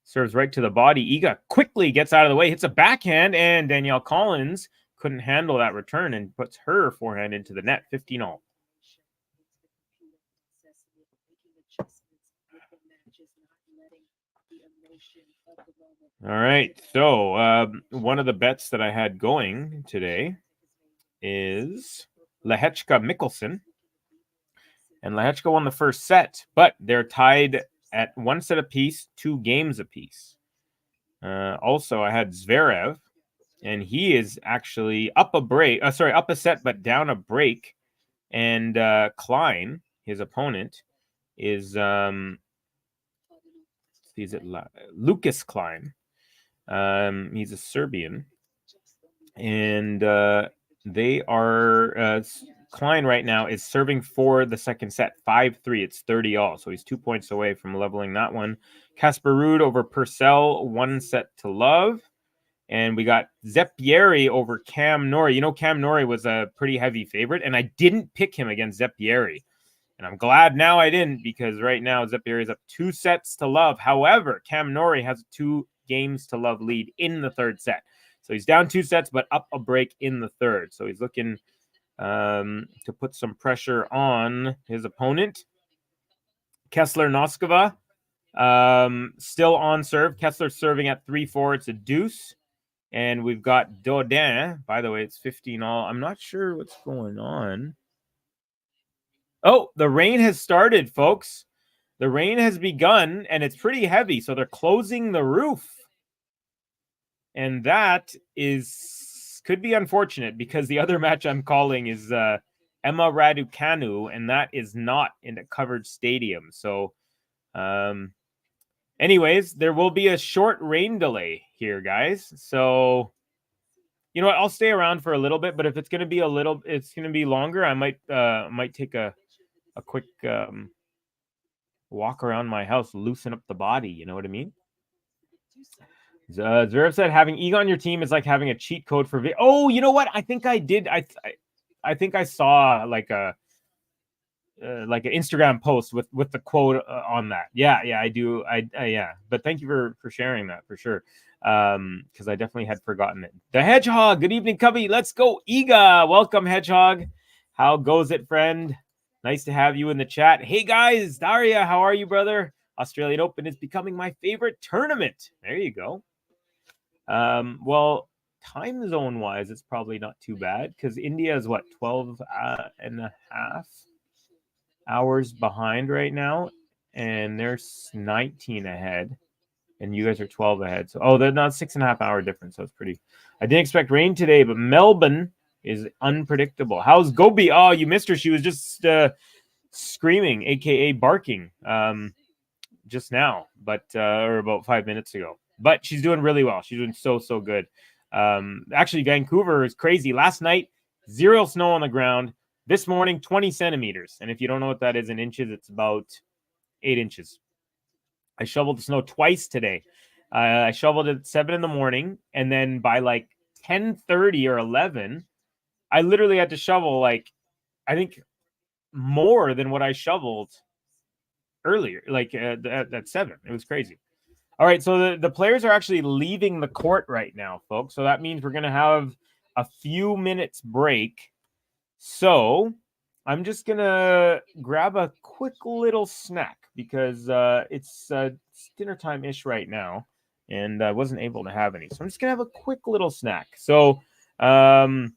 Serves right to the body. Iga quickly gets out of the way, hits a backhand, and Danielle Collins couldn't handle that return and puts her forehand into the net. 15-all. All right, so one of the bets that I had going today is Lehechka Mikkelsen. And Lehechka won the first set, but they're tied at 1 set apiece, 2 games apiece. Also, I had Zverev, and he is actually up a set, but down a break. And Klein, his opponent, is Lucas Klein. He's a Serbian, and they are Klein right now is serving for the second set, 5-3. It's 30-all, so he's 2 points away from leveling that one. Casper Ruud over Purcell, 1 set to love. And we got Zeppieri over Cam Norrie. You know, Cam Norrie was a pretty heavy favorite, and I didn't pick him against Zeppieri. And I'm glad now I didn't, because right now Zeppieri is up 2 sets to love. However, Cam Norrie has a 2 games to love lead in the third set. So he's down 2 sets, but up a break in the third. So he's looking to put some pressure on his opponent. Kessler Noskova still on serve. Kessler serving at 3-4. It's a deuce. And we've got Dodin. By the way, it's 15-all. I'm not sure what's going on. Oh, the rain has started, folks. The rain has begun, and it's pretty heavy. So they're closing the roof. And that could be unfortunate, because the other match I'm calling is Emma Raducanu, and that is not in a covered stadium. So anyways, there will be a short rain delay here, guys. So you know what? I'll stay around for a little bit, but if it's going to be it's going to be longer, I might take a quick walk around my house, loosen up the body. You know what I mean? Zverev said having Iga on your team is like having a cheat code for oh, you know what? I think I did. I think I saw like an Instagram post with the quote on that. Yeah, I do. Yeah. But thank you for sharing that for sure. Because I definitely had forgotten it. The Hedgehog. Good evening, Cubby. Let's go, Iga. Welcome, Hedgehog. How goes it, friend? Nice to have you in the chat. Hey guys, Daria, how are you, brother? Australian Open is becoming my favorite tournament. There you go. Well, time zone wise, it's probably not too bad, because India is what, 12 and a half hours behind right now, and they're 19 ahead, and you guys are 12 ahead. So they're not 6.5 hour difference. So it's pretty. I didn't expect rain today, but Melbourne is unpredictable. How's Gobi? Oh, you missed her. She was just screaming, aka barking, just now, but or about 5 minutes ago. But she's doing really well. She's doing so good. Actually, Vancouver is crazy. Last night, 0 snow on the ground. This morning, 20 centimeters. And if you don't know what that is in inches, it's about 8 inches. I shoveled the snow twice today. I shoveled it at 7 in the morning, and then by like 10:30 or 11, I literally had to shovel like, I think, more than what I shoveled earlier, like at 7. It was crazy. All right, so the players are actually leaving the court right now, folks. So that means we're going to have a few minutes break. So I'm just going to grab a quick little snack, because it's dinner time-ish right now, and I wasn't able to have any. So I'm just going to have a quick little snack. So 4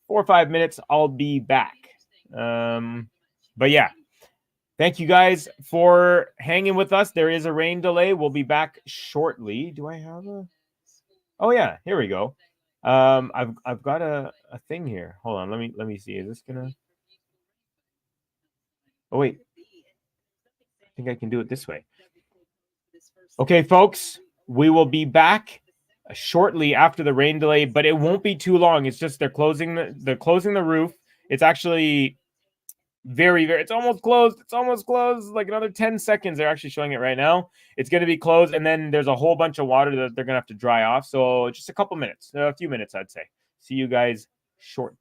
or 5 minutes, I'll be back. But yeah. Thank you guys for hanging with us. There is a rain delay. We'll be back shortly. Do I have a... Oh yeah, here we go. I've got a thing here. Hold on, let me see. Is this gonna? Oh wait, I think I can do it this way. Okay, folks, we will be back shortly after the rain delay, but it won't be too long. It's just they're closing the roof. It's actually very, it's almost closed. It's almost closed. Like another 10 seconds. They're actually showing it right now. It's going to be closed, and then there's a whole bunch of water that they're going to have to dry off. So just a couple minutes, a few minutes, I'd say. See you guys shortly.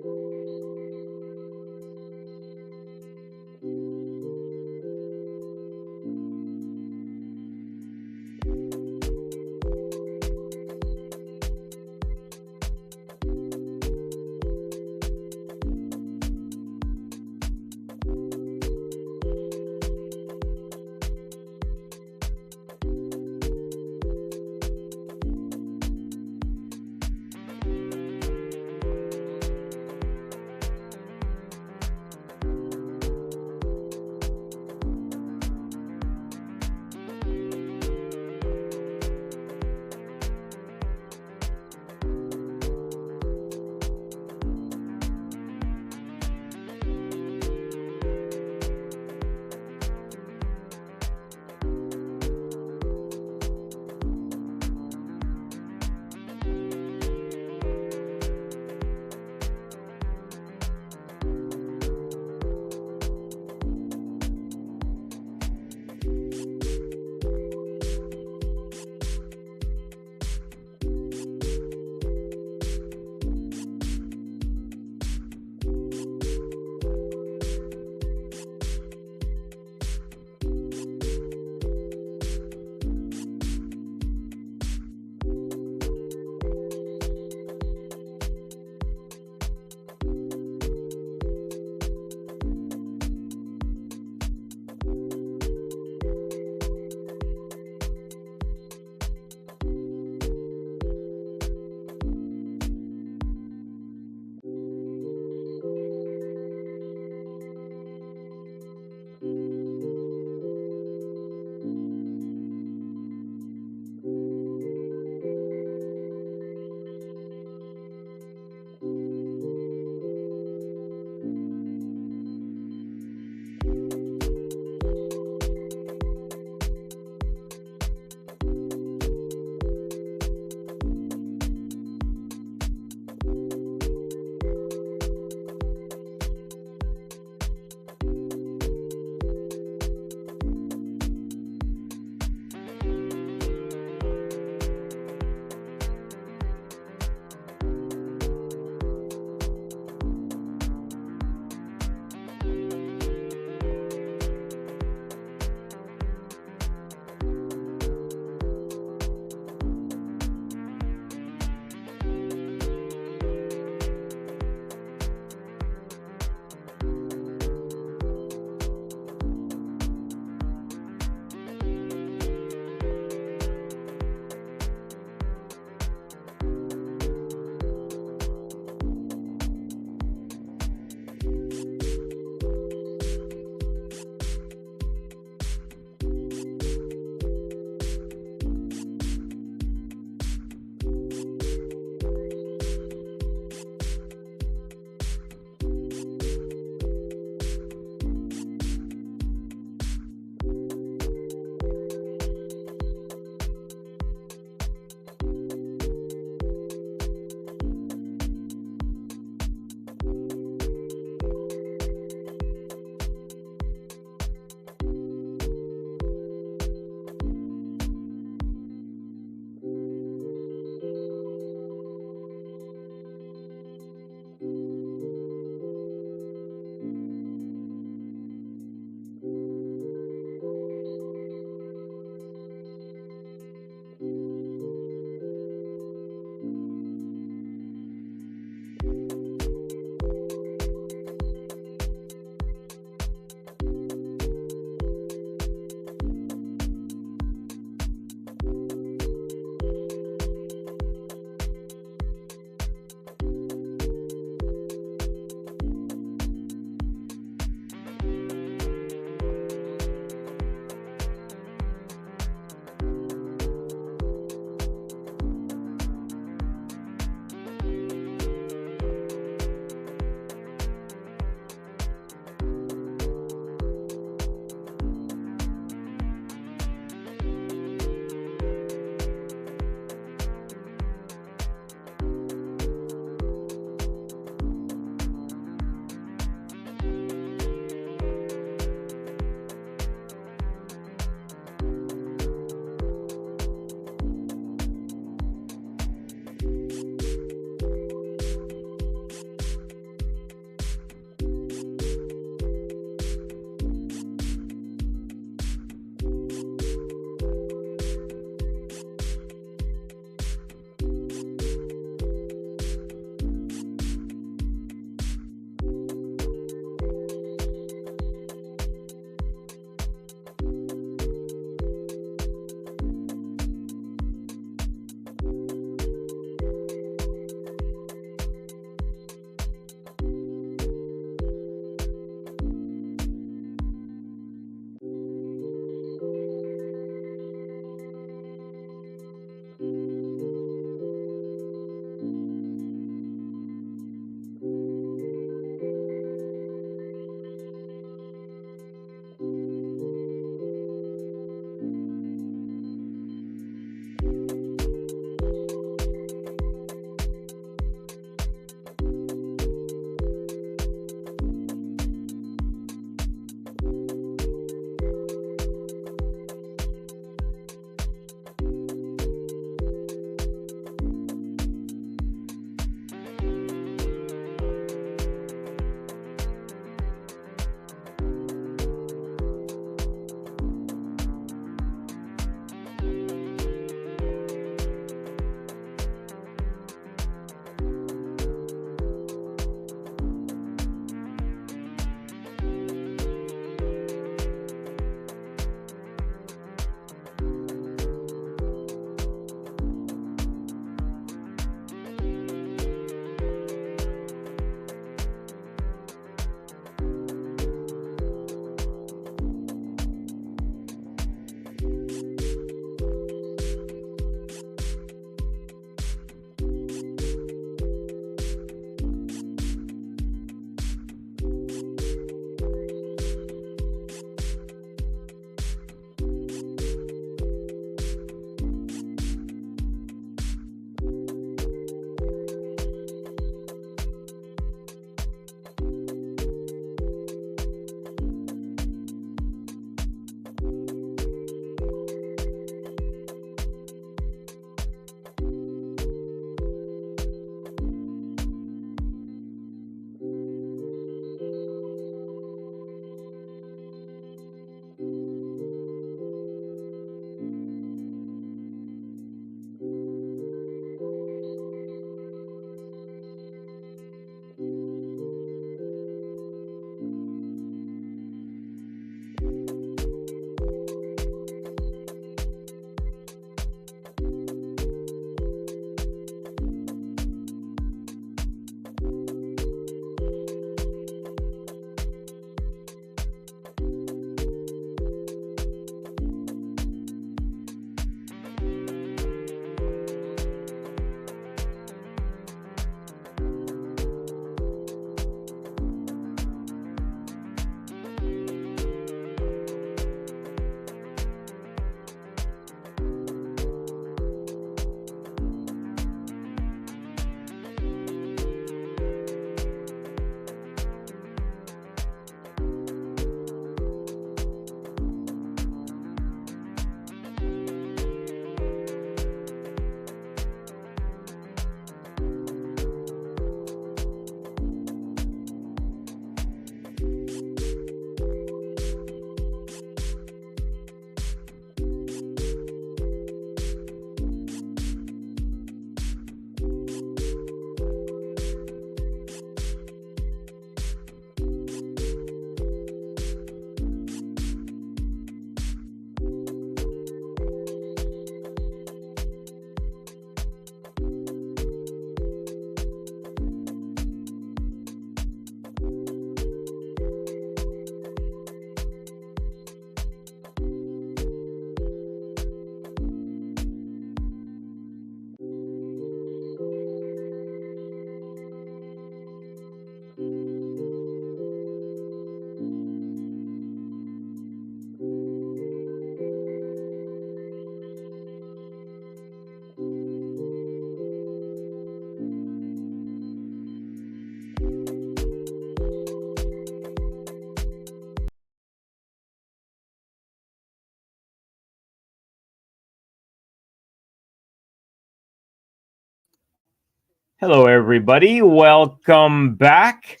Hello, everybody. Welcome back.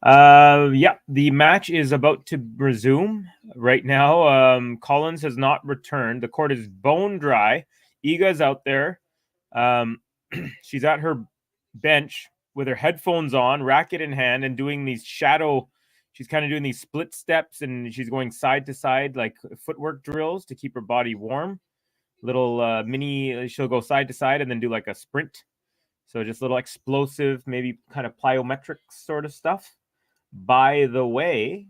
The match is about to resume right now. Collins has not returned. The court is bone dry. Iga's out there. She's at her bench with her headphones on, racket in hand, and doing these shadow. She's kind of doing these split steps, and she's going side to side like footwork drills to keep her body warm. Little mini. She'll go side to side and then do like a sprint. So just little explosive, maybe kind of plyometric sort of stuff. By the way,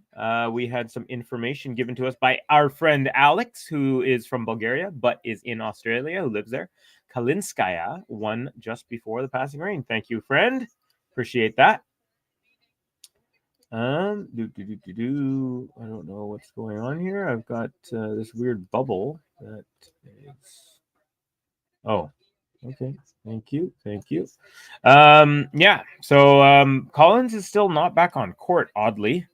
we had some information given to us by our friend Alex, who is from Bulgaria, but is in Australia, who lives there. Kalinskaya won just before the passing rain. Thank you, friend. Appreciate that. I don't know what's going on here. I've got this weird bubble that is... Oh, okay. Thank you. So Collins is still not back on court, oddly.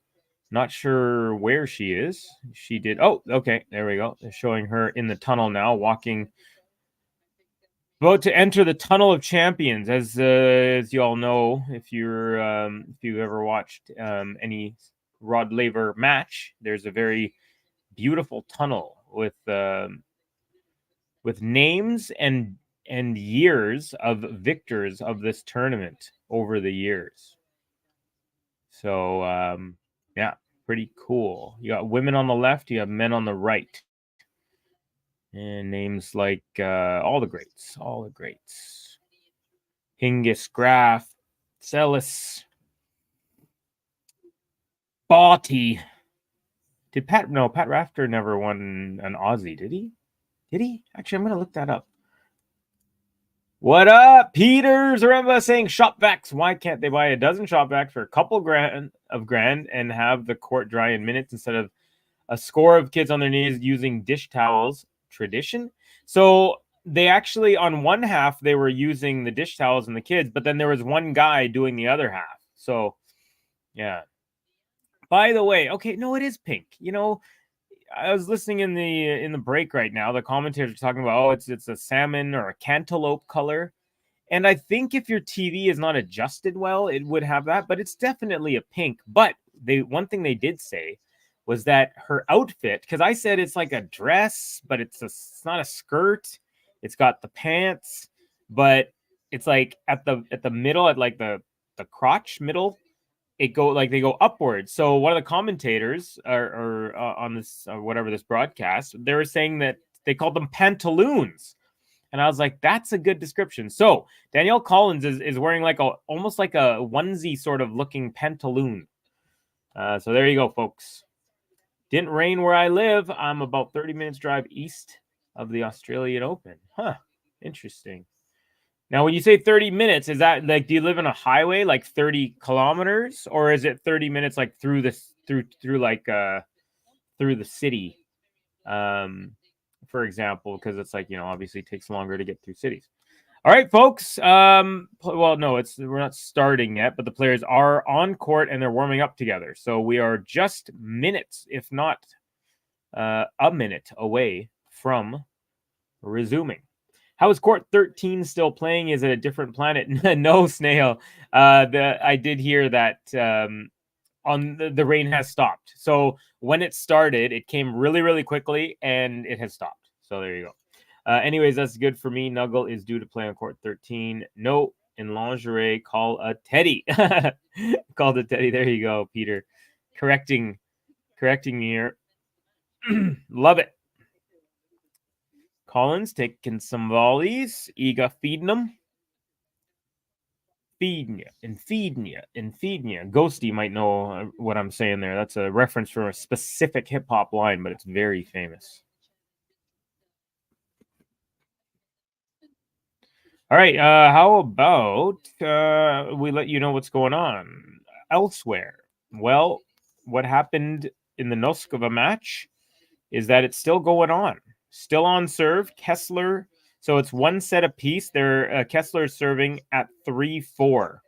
Not sure where she is. She did... Oh, okay. There we go. They're showing her in the tunnel now, walking... About to enter the Tunnel of Champions. As you all know, if you've ever watched any Rod Laver match, there's a very beautiful tunnel with names and years of victors of this tournament over the years. So pretty cool. You got women on the left, you have men on the right. And names like all the greats. Hingis, Graf, Celis, Botti. Pat Rafter never won an Aussie, did he? Actually, I'm going to look that up. What up, Peters? Remember saying shop vacs. Why can't they buy a dozen shop vacs for a couple grand and have the court dry in minutes instead of a score of kids on their knees using dish towels? Tradition. So they actually, on one half, they were using the dish towels and the kids, but then there was one guy doing the other half. So, yeah. By the way, okay, no, it is pink. You know, I was listening in the break right now. The commentators are talking about, it's a salmon or a cantaloupe color. And I think if your TV is not adjusted well, it would have that, but it's definitely a pink. But one thing they did say was that her outfit, because I said it's like a dress, but it's not a skirt. It's got the pants, but it's like at the middle, at like the crotch middle, they go upwards. So one of the commentators or on this whatever this broadcast, they were saying that they called them pantaloons. And I was like, that's a good description. So Danielle Collins is wearing almost like a onesie sort of looking pantaloon. So there you go, folks. Didn't rain where I live. I'm about 30 minutes drive east of the Australian Open. Huh. Interesting. Now, when you say 30 minutes, is that like, do you live in a highway like 30 kilometers, or is it 30 minutes like through the city? For example, because it's like, obviously it takes longer to get through cities. All right, folks. Well, no, we're not starting yet, but the players are on court and they're warming up together. So we are just minutes, if not a minute away from resuming. How is court 13 still playing? Is it a different planet? No, Snail. I did hear that on the rain has stopped. So when it started, it came really, really quickly and it has stopped. So there you go. Anyways, that's good for me. Nuggle is due to play on court 13. No, in lingerie, call a Teddy. Called a Teddy. There you go, Peter. Correcting me here. Love it. Collins taking some volleys. Iga feeding them. Feeding you. Ghosty might know what I'm saying there. That's a reference from a specific hip-hop line, but it's very famous. All right, how about we let you know what's going on elsewhere? Well, what happened in the Noskova match is that it's still going on. Still on serve. Kessler, so it's one set apiece. Kessler serving at 3-4.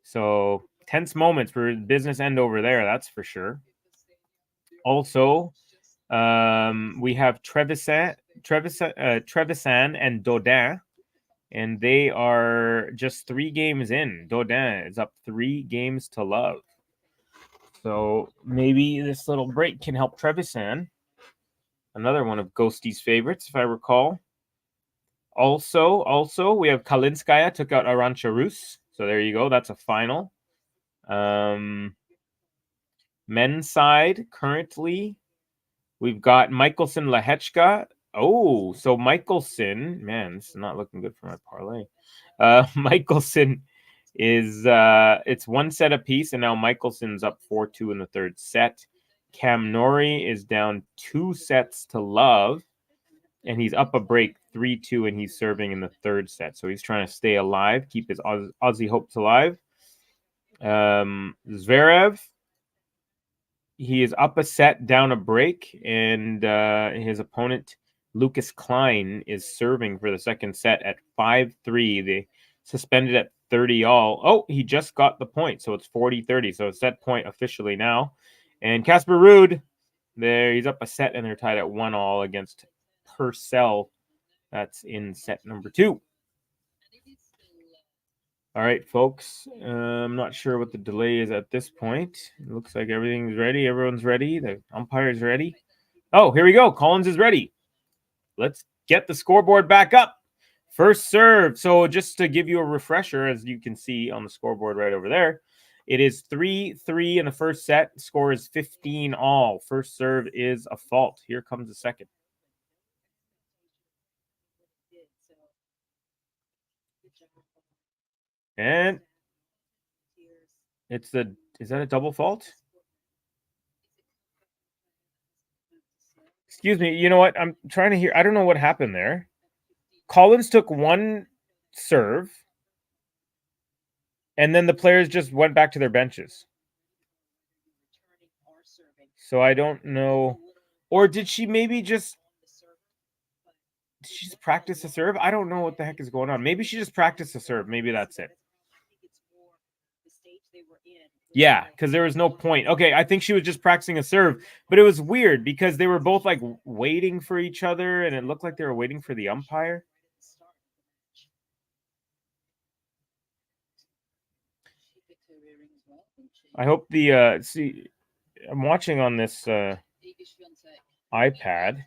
So tense moments for business end over there, that's for sure. Also, we have Trevisan and Dodin And they are just 3 games in. Dodin is up 3 games to love. So maybe this little break can help Trevisan. Another one of Ghosty's favorites, if I recall. Also, we have Kalinskaya took out Arantxa Rus. So there you go. That's a final. Men's side, currently, we've got Michelson Lehechka. Oh, so Michelson, man, this is not looking good for my parlay. Michelson is it's 1 set apiece, and now Michelson's up 4-2 in the 3rd set. Cam Norrie is down 2 sets to love, and he's up a break 3-2, and he's serving in the 3rd set. So he's trying to stay alive, keep his Aussie hopes alive. Zverev, he is up a set, down a break, and his opponent, Lucas Klein, is serving for the 2nd set at 5-3. They suspended at 30 all. Oh, he just got the point, so it's 40-30. So it's set point officially now. And Casper Ruud, there, he's up a set, and they're tied at 1 all against Purcell. That's in set number 2. All right, folks. I'm not sure what the delay is at this point. It looks like everything's ready. Everyone's ready. The umpire's ready. Oh, here we go. Collins is ready. Let's get the scoreboard back up. First serve. So just to give you a refresher, as you can see on the scoreboard right over there, it is 3-3 in the first set. Score is 15 all. First serve is a fault. Here comes the second. And is that a double fault? Excuse me. You know what? I'm trying to hear. I don't know what happened there. Collins took 1 serve, and then the players just went back to their benches. So I don't know. Or did she maybe just practice a serve? I don't know what the heck is going on. Maybe she just practiced a serve. Maybe that's it. Yeah, because there was no point. Okay, I think she was just practicing a serve, but it was weird because they were both like waiting for each other, and it looked like they were waiting for the umpire. I hope the see, I'm watching on this iPad,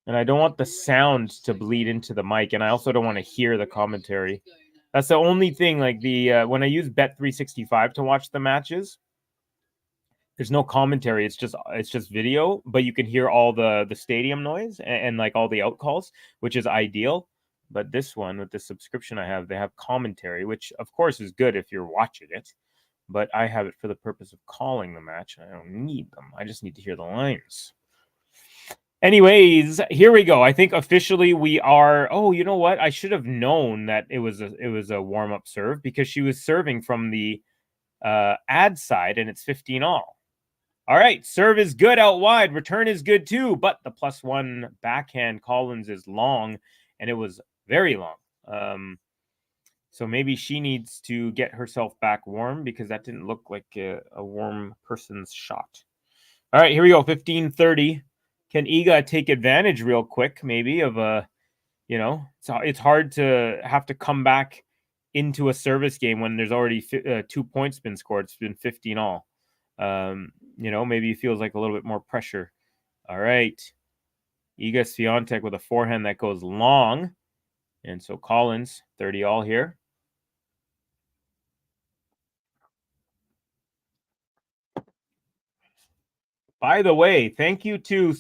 and I don't want the sound to bleed into the mic, and I also don't want to hear the commentary. That's the only thing. Like the when I use Bet365 to watch the matches, there's no commentary. It's just video, but you can hear all the stadium noise and like all the out calls, which is ideal. But this one, with the subscription I have, they have commentary, which of course is good if you're watching it. But I have it for the purpose of calling the match. I don't need them. I just need to hear the lines. Anyways, here we go. I think officially we are. Oh, you know what? I should have known that it was a warm-up serve because she was serving from the ad side, and it's 15 all. All right, serve is good out wide. Return is good too, but the +1 backhand Collins is long, and it was very long. So maybe she needs to get herself back warm because that didn't look like a warm person's shot. All right, here we go. 15-30. Can Iga take advantage real quick, maybe, of a, it's hard to have to come back into a service game when there's already 2 points been scored. It's been 15 all. Maybe it feels like a little bit more pressure. All right. Iga SWIATEK with a forehand that goes long. And so Collins, 30 all here. By the way, thank you to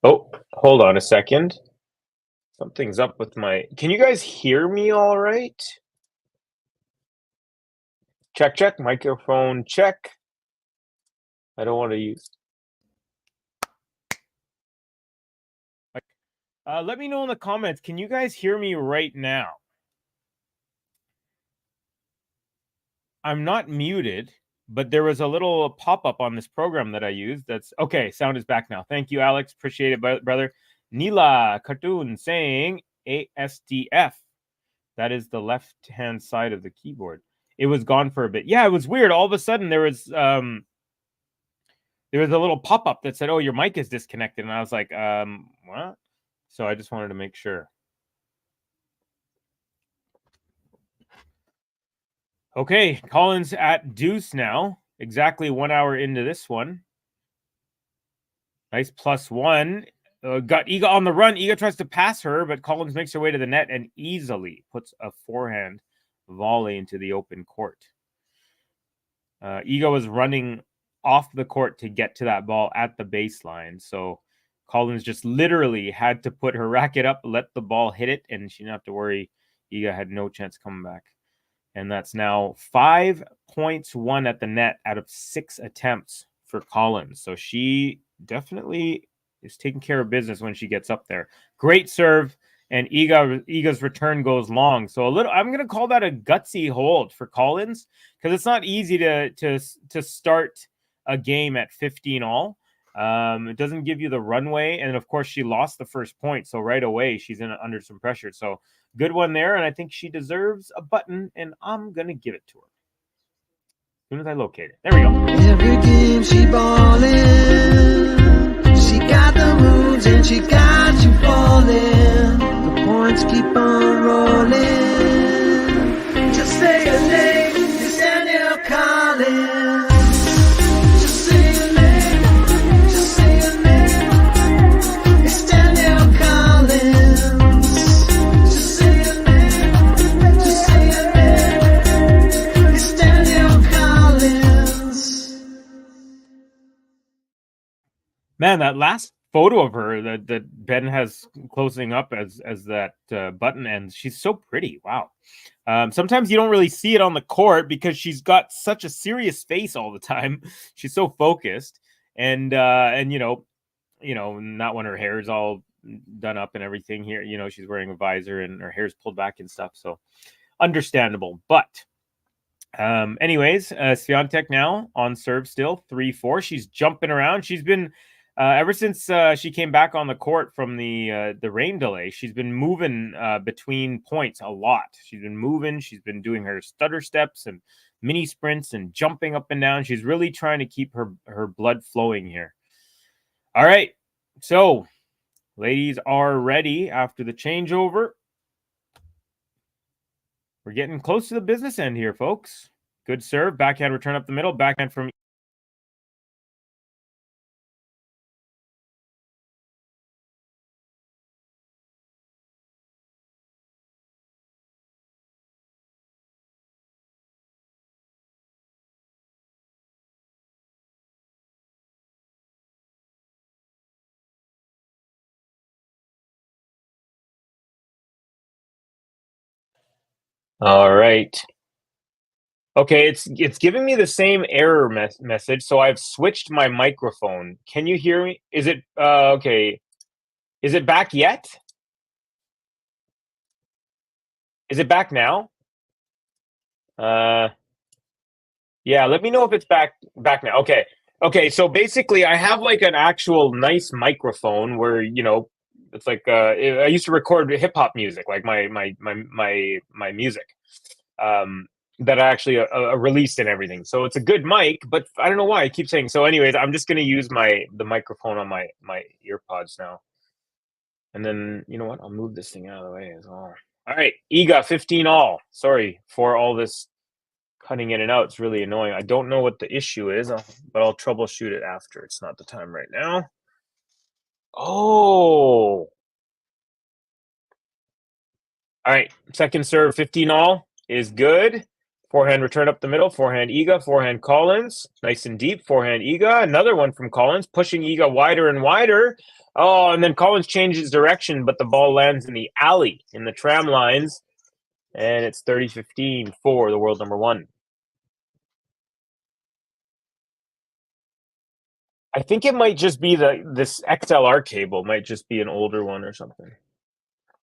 Oh, hold on a second. Something's up with my... Can you guys hear me all right? Check, microphone check. I don't want to use. Let me know in the comments. Can you guys hear me right now? I'm not muted, but there was a little pop-up on this program that I used. That's okay. Sound is back now. Thank you, Alex. Appreciate it, brother. Neela Cartoon saying ASDF. That is the left-hand side of the keyboard. It was gone for a bit. Yeah, it was weird. All of a sudden, there was a little pop-up that said, "Oh, your mic is disconnected," and I was like, what? So I just wanted to make sure. Okay, Collins at deuce now. Exactly 1 hour into this one. Nice +1. Got Iga on the run. Iga tries to pass her, but Collins makes her way to the net and easily puts a forehand volley into the open court. Iga was running off the court to get to that ball at the baseline. So Collins just literally had to put her racket up, let the ball hit it, and she didn't have to worry. Iga had no chance coming back. And that's now 5 points won at the net out of 6 attempts for Collins. So she definitely is taking care of business when she gets up there. Great serve, and Iga's return goes long. So I'm going to call that a gutsy hold for Collins, because it's not easy to start a game at 15 all. It doesn't give you the runway, and of course she lost the first point, so right away she's under some pressure. So good one there, and I think she deserves a button, and I'm gonna give it to her as soon as I locate it. There we go. Every game she ballin', she got the moves and she got you falling. The points keep on rolling. Just say her name, it's Danielle Collins. Just say her name, just say her name. It's Danielle Collins. Just say her name, just say her name. It's Danielle Collins. Man, that last photo of her that Ben has closing up as that button ends, she's so pretty. Wow. Sometimes you don't really see it on the court because she's got such a serious face all the time. She's so focused, and not when her hair's all done up and everything here. She's wearing a visor and her hair's pulled back and stuff. So understandable. But anyways, SWIATEK now on serve still 3-4. She's jumping around. She's been ever since she came back on the court from the rain delay, she's been moving between points a lot. She's been moving. She's been doing her stutter steps and mini sprints and jumping up and down. She's really trying to keep her blood flowing here. All right. So ladies are ready after the changeover. We're getting close to the business end here, folks. Good serve. Backhand return up the middle. Backhand from all right. Okay, it's giving me the same error message, so I've switched my microphone. Can you hear me? Is it okay? Is it back yet? Is it back now? Yeah, let me know if it's back now. Okay, so basically I have like an actual nice microphone where, it's like I used to record hip hop music, like my music. That I actually released and everything. So it's a good mic, but I don't know why I keep saying so. Anyways, I'm just gonna use the microphone on my earpods now. And then you know what? I'll move this thing out of the way as well. All right, Iga 15 all. Sorry for all this cutting in and out. It's really annoying. I don't know what the issue is, but I'll troubleshoot it after. It's not the time right now. Oh. All right, second serve 15 all is good. Forehand return up the middle. Forehand Iga. Forehand Collins. Nice and deep. Forehand Iga. Another one from Collins. Pushing Iga wider and wider. Oh, and then Collins changes direction, but the ball lands in the alley, in the tram lines. And it's 30-15 for the world number one. I think it might just be this XLR cable might just be an older one or something.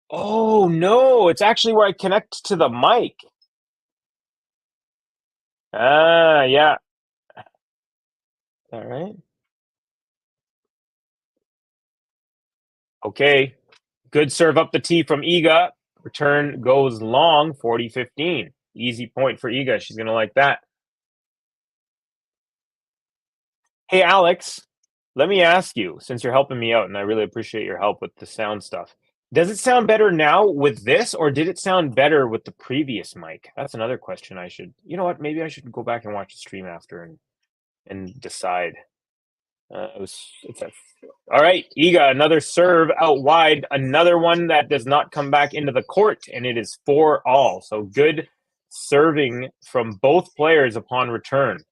Oh no, it's actually where I connect to the mic. Ah, yeah. All right. Okay. Good serve up the tee from Iga. Return goes long, 40-15. Easy point for Iga. She's going to like that. Hey, Alex, let me ask you, since you're helping me out, and I really appreciate your help with the sound stuff. Does it sound better now with this, or did it sound better with the previous mic? That's another question I should... You know what? Maybe I should go back and watch the stream after and decide. All right, Iga, another serve out wide, another one that does not come back into the court, and it is 4-all. So good serving from both players upon return.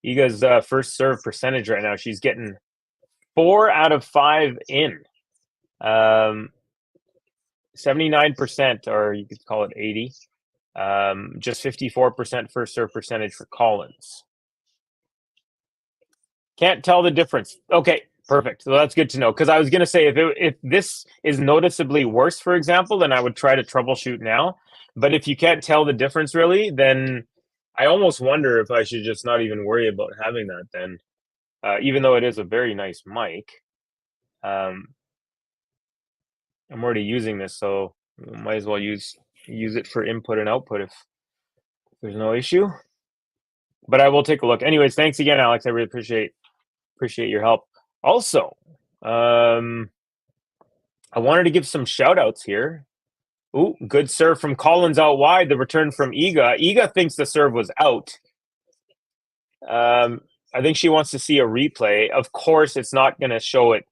Iga's first serve percentage right now, she's getting 4 out of 5 in. 79%, or you could call it 80. Just 54% first serve percentage for Collins. Can't tell the difference. Okay, perfect. So that's good to know. Because I was going to say, if this is noticeably worse, for example, then I would try to troubleshoot now. But if you can't tell the difference really, then I almost wonder if I should just not even worry about having that then. Even though it is a very nice mic. I'm already using this, so might as well use it for input and output if there's no issue. But I will take a look. Anyways, thanks again, Alex. I really appreciate your help. Also, I wanted to give some shout outs here. Ooh, good serve from Collins out wide. The return from Iga. Iga thinks the serve was out. I think she wants to see a replay. Of course, it's not going to show it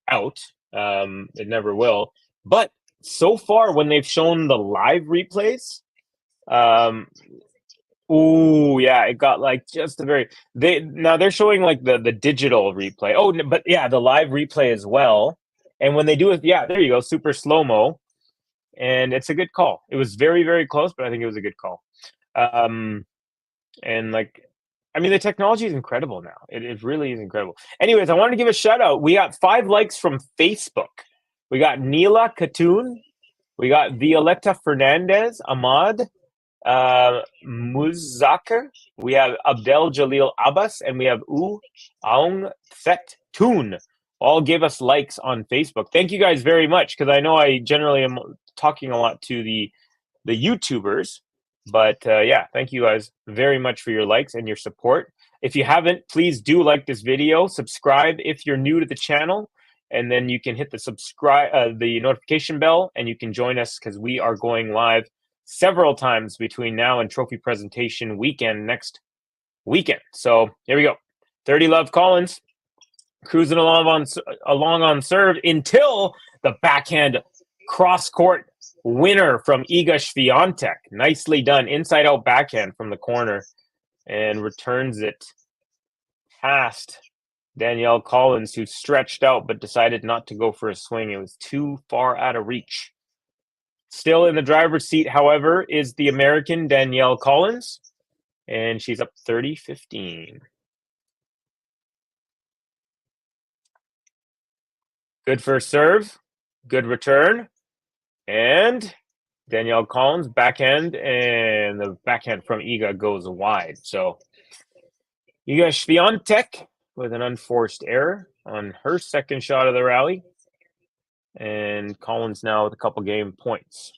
out. It never will. But so far, when they've shown the live replays, ooh, yeah, it got like just a very... Now they're showing like the digital replay. Oh, but yeah, the live replay as well. And when they do it, yeah, there you go, super slow-mo. And it's a good call. It was very, very close, but I think it was a good call. And like, I mean, the technology is incredible now. It really is incredible. Anyways, I wanted to give a shout out. We got 5 likes from Facebook. We got Neela Khatun. We got Violetta Fernandez, Ahmad, Muzakir. We have Abdel Jalil Abbas, and we have Aung Thet Toon. All give us likes on Facebook. Thank you guys very much, because I know I generally am talking a lot to the YouTubers. But yeah, thank you guys very much for your likes and your support. If you haven't, please do like this video. Subscribe if you're new to the channel. And then you can hit the notification bell, and you can join us because we are going live several times between now and trophy presentation weekend next weekend. So here we go. 30 Love Collins cruising along on serve until the backhand cross-court winner from Iga SWIATEK. Nicely done. Inside-out backhand from the corner, and returns it past Danielle Collins, who stretched out but decided not to go for a swing. It was too far out of reach. Still in the driver's seat, however, is the American Danielle Collins, and she's up 30-15. Good first serve, good return, and Danielle Collins backhand, and the backhand from Iga goes wide. So Iga SWIATEK with an unforced error on her second shot of the rally. And Collins now with a couple game points.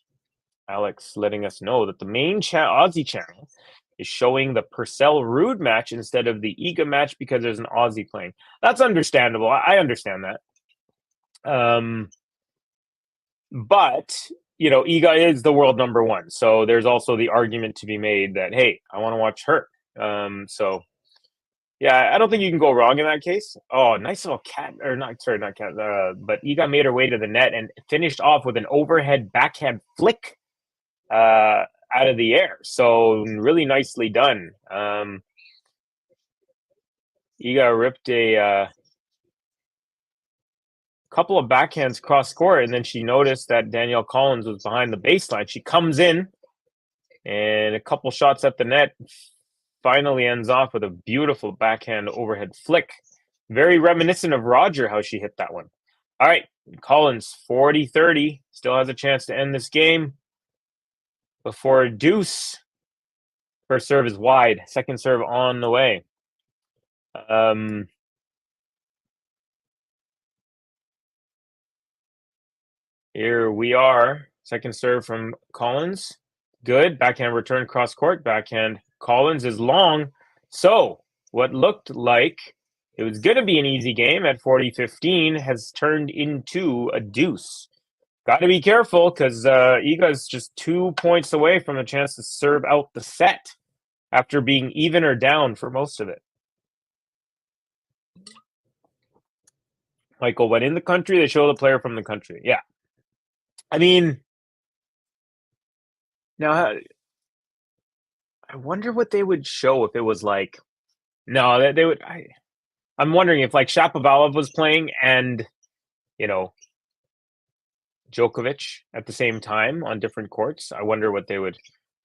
Alex letting us know that the main Aussie channel is showing the Purcell Rude match instead of the Iga match because there's an Aussie playing. That's understandable. I understand that. But, you know, Iga is the world number 1. So there's also the argument to be made that, hey, I want to watch her. So... yeah, I don't think you can go wrong in that case. Oh, nice little not cat. But Iga made her way to the net and finished off with an overhead backhand flick out of the air. So really nicely done. Iga ripped a couple of backhands cross court, and then she noticed that Danielle Collins was behind the baseline. She comes in, and a couple shots at the net. Finally ends off with a beautiful backhand overhead flick Very reminiscent of Roger, how she hit that one. All right, Collins, 40-30. Still has a chance to end this game before deuce. First serve is wide. Second serve on the way. Here we are. Second serve from Collins. Good. Backhand return cross court. Backhand Collins is long. So what looked like it was going to be an easy game at 40-15 has turned into a deuce. Got to be careful because Iga is just 2 points away from a chance to serve out the set after being even or down for most of it. Michael, when in the country, they show the player from the country. Yeah. I mean, now I wonder what they would show if it was like, no, they would. I'm wondering if like Shapovalov was playing and, you know, Djokovic at the same time on different courts. I wonder what they would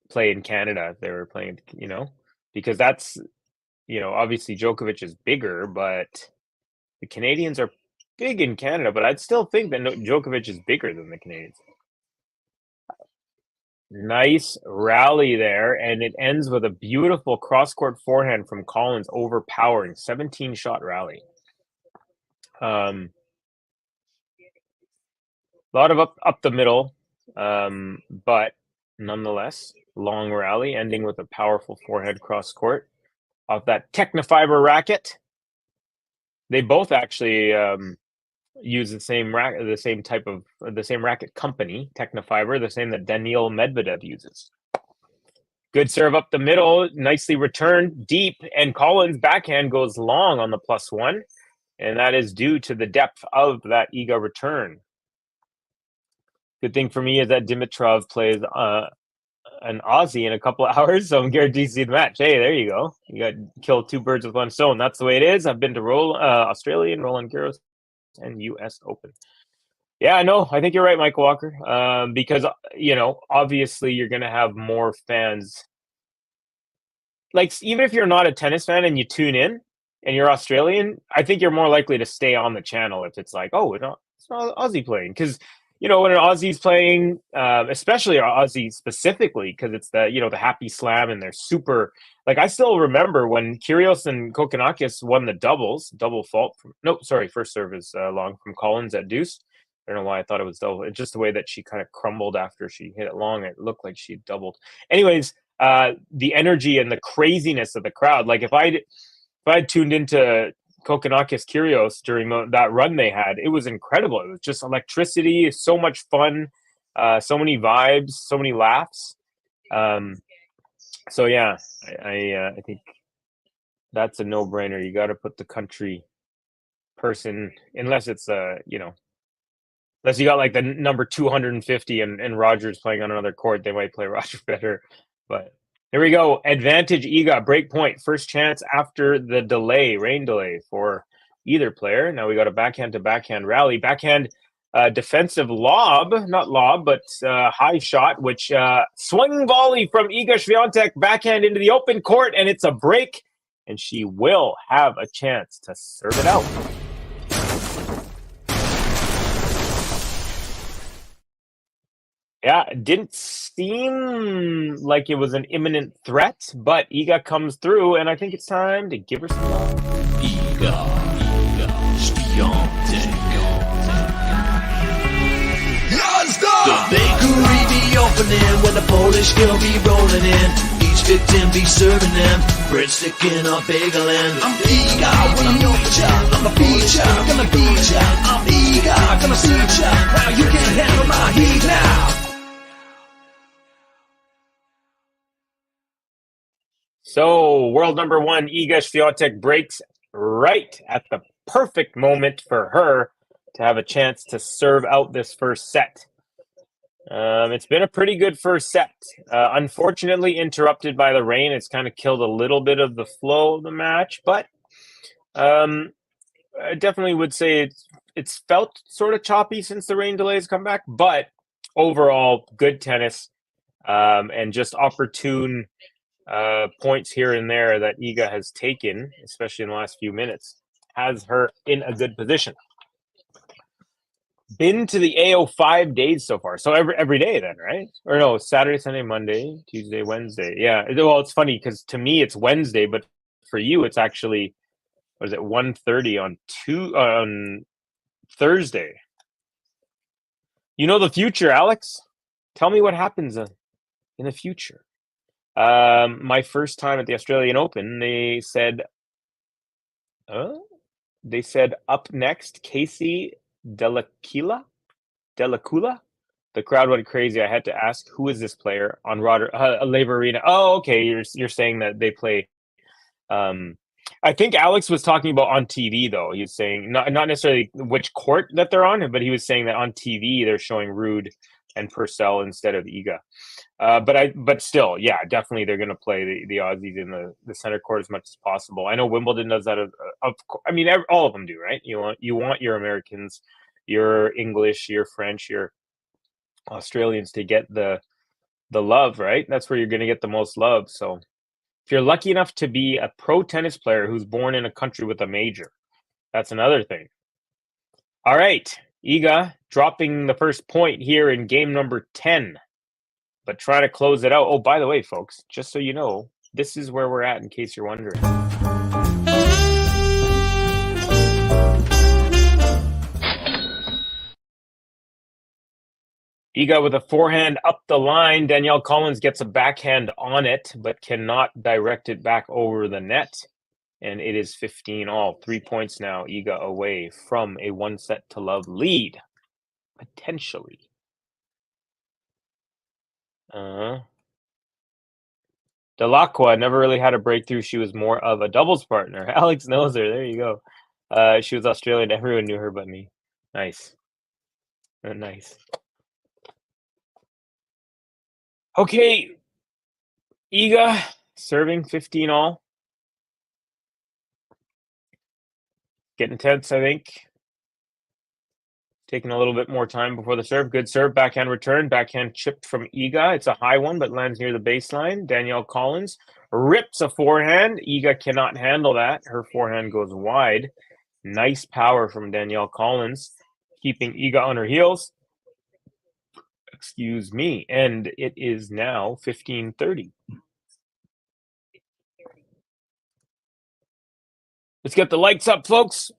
play in Canada if they were playing, you know, because that's, you know, obviously Djokovic is bigger, but the Canadians are big in Canada, but I'd still think that Djokovic is bigger than the Canadians. Nice rally there, and it ends with a beautiful cross-court forehand from Collins, overpowering 17-shot rally. A lot of up the middle, but nonetheless, long rally, ending with a powerful forehand cross-court off that Technofiber racket. They both actually use the same racket company, Technofiber, the same that Danielle Medvedev uses. Good serve up the middle, nicely returned, deep, and Collins' backhand goes long on the +1, and that is due to the depth of that Iga return. Good thing for me is that Dimitrov plays an Aussie in a couple of hours, so I'm guaranteed to see the match. Hey, there you go. You got killed two birds with one stone. That's the way it is. I've been to Australian, Roland Garros, and U.S. Open. Yeah, no, I think you're right, Michael Walker, because, you know, obviously you're going to have more fans. Like, even if you're not a tennis fan and you tune in and you're Australian, I think you're more likely to stay on the channel if it's like, oh, it's not Aussie playing. Because, you know, when an Aussie's playing, especially an Aussie specifically, because it's the, you know, the happy slam and they're super, like, I still remember when Kyrgios and Kokkinakis won the double fault from, first serve is long from Collins at deuce. I don't know why I thought it was double. It's just the way that she kind of crumbled after she hit it long. It looked like she doubled. Anyways, the energy and the craziness of the crowd. Like if I'd tuned into Kokkinakis Kyrgios during that run they had, it was incredible. It was just electricity, so much fun, so many vibes, so many laughs. So yeah, I think that's a no-brainer. You got to put the country person, unless it's you know, unless you got like the number 250 and Roger's playing on another court, they might play Roger better. But here we go. Advantage Iga, break point. First chance after the delay, rain delay for either player. Now we got a backhand to backhand rally. Backhand defensive lob, not lob, but high shot, which swing volley from Iga SWIATEK, backhand into the open court, and it's a break, and she will have a chance to serve it out. Yeah, it didn't seem like it was an imminent threat, but Iga comes through, and I think it's time to give her some love. Iga SWIATEK. The bakery be opening when the Polish girl be rolling in. Each victim be serving them breadstick in a bagel and I'm Iga when I'm your child. I'm a feature, gonna beat ya. I'm Iga, gonna see ya. Now you can't handle my heat now. So, world number one, Iga SWIATEK breaks right at the perfect moment for her to have a chance to serve out this first set. It's been a pretty good first set. Unfortunately, interrupted by the rain. It's kind of killed a little bit of the flow of the match, but I definitely would say it's felt sort of choppy since the rain delays come back, but overall, good tennis and just opportune points here and there that Iga has taken, especially in the last few minutes. has her in a good position. Been to the AO 5 days so far. So every day then, right? Or no, Saturday, Sunday, Monday, Tuesday, Wednesday. Yeah. Well, it's funny because to me it's Wednesday, but for you it's actually, what is it, 1:30 on Thursday. You know the future, Alex? Tell me what happens in the future. My first time at the Australian Open, they said up next, Casey Delacula. The crowd went crazy. I had to ask, who is this player on Laver Arena? Oh, okay. You're saying that they play. I think Alex was talking about on TV though. He was saying not necessarily which court that they're on, but he was saying that on TV they're showing Ruud and Purcell instead of Iga. But still, yeah, definitely they're going to play the Aussies in the center court as much as possible. I know Wimbledon does that. I mean, all of them do, right? You want your Americans, your English, your French, your Australians to get the love, right? That's where you're going to get the most love. So if you're lucky enough to be a pro tennis player who's born in a country with a major, that's another thing. All right, Iga dropping the first point here in game number 10, but try to close it out. Oh, by the way, folks, just so you know, this is where we're at in case you're wondering. Iga with a forehand up the line. Danielle Collins gets a backhand on it, but cannot direct it back over the net. And it is 15-all. 3 points now, Iga away from a 1-set-to-love lead. Potentially. Delacqua never really had a breakthrough. She was more of a doubles partner. Alex knows her. There you go. She was Australian. Everyone knew her but me. Nice. Nice. Okay, Iga serving 15-all. Getting tense, I think. Taking a little bit more time before the serve. Good serve, backhand return, backhand chipped from Iga. It's a high one, but lands near the baseline. Danielle Collins rips a forehand. Iga cannot handle that. Her forehand goes wide. Nice power from Danielle Collins, keeping Iga on her heels. Excuse me. And it is now 15:30. Let's get the likes up, folks.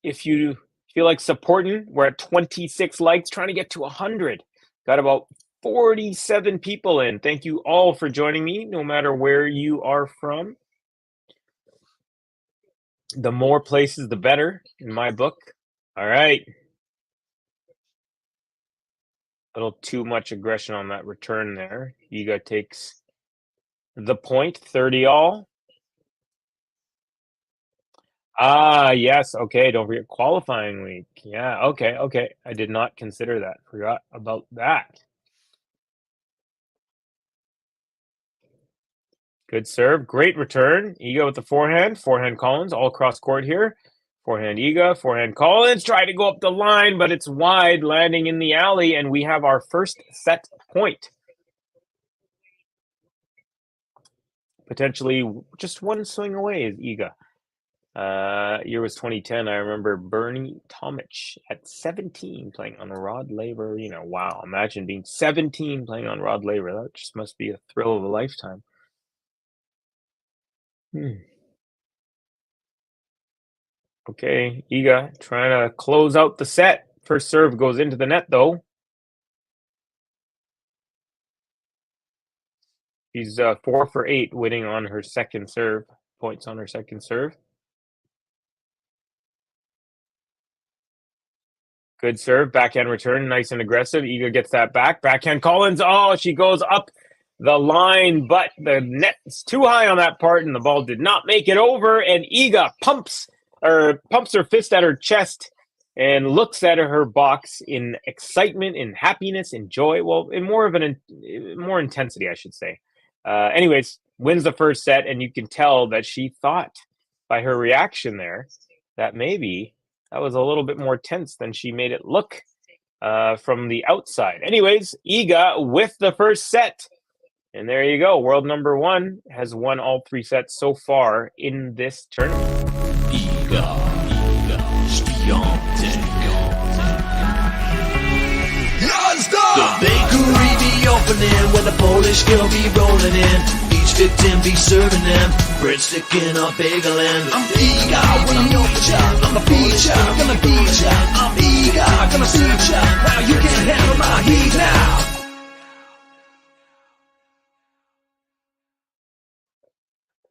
If you feel like supporting, we're at 26 likes, trying to get to 100. Got about 47 people in. Thank you all for joining me, no matter where you are from. The more places, the better, in my book. All right. A little too much aggression on that return there. Iga takes the point, 30-all. Ah, yes. Okay, don't forget qualifying week. Yeah, okay. I did not consider that. Forgot about that. Good serve. Great return. Iga with the forehand. Forehand Collins all across court here. Forehand Iga. Forehand Collins. Try to go up the line, but it's wide, landing in the alley, and we have our first set point. Potentially just one swing away is Iga. Year was 2010. I remember Bernie Tomic at 17 playing on the Rod Laver Arena. Wow, imagine being 17 playing on Rod Laver. That just must be a thrill of a lifetime. Okay, Iga trying to close out the set. First serve goes into the net, though. She's 4 for 8, winning on her second serve. Points on her second serve. Good serve, backhand return, nice and aggressive. Iga gets that back. Backhand Collins. Oh, she goes up the line, but the net's too high on that part, and the ball did not make it over. And Iga pumps her fist at her chest and looks at her box in excitement, in happiness, in joy. Well, in more intensity, I should say. Anyways, wins the first set, and you can tell that she thought by her reaction there that maybe that was a little bit more tense than she made it look from the outside. Anyways, Iga with the first set. And there you go. World number 1 has won all 3 sets so far in this tournament. Iga SWIATEK. The bakery be opening when the Polish girl be rolling in. Each victim be serving them breadstick in a bagel and I'm Iga when I'm your child. I'm a beat ya, gonna beat ya. I'm Iga, gonna beat ya. Now you can't handle my heat now.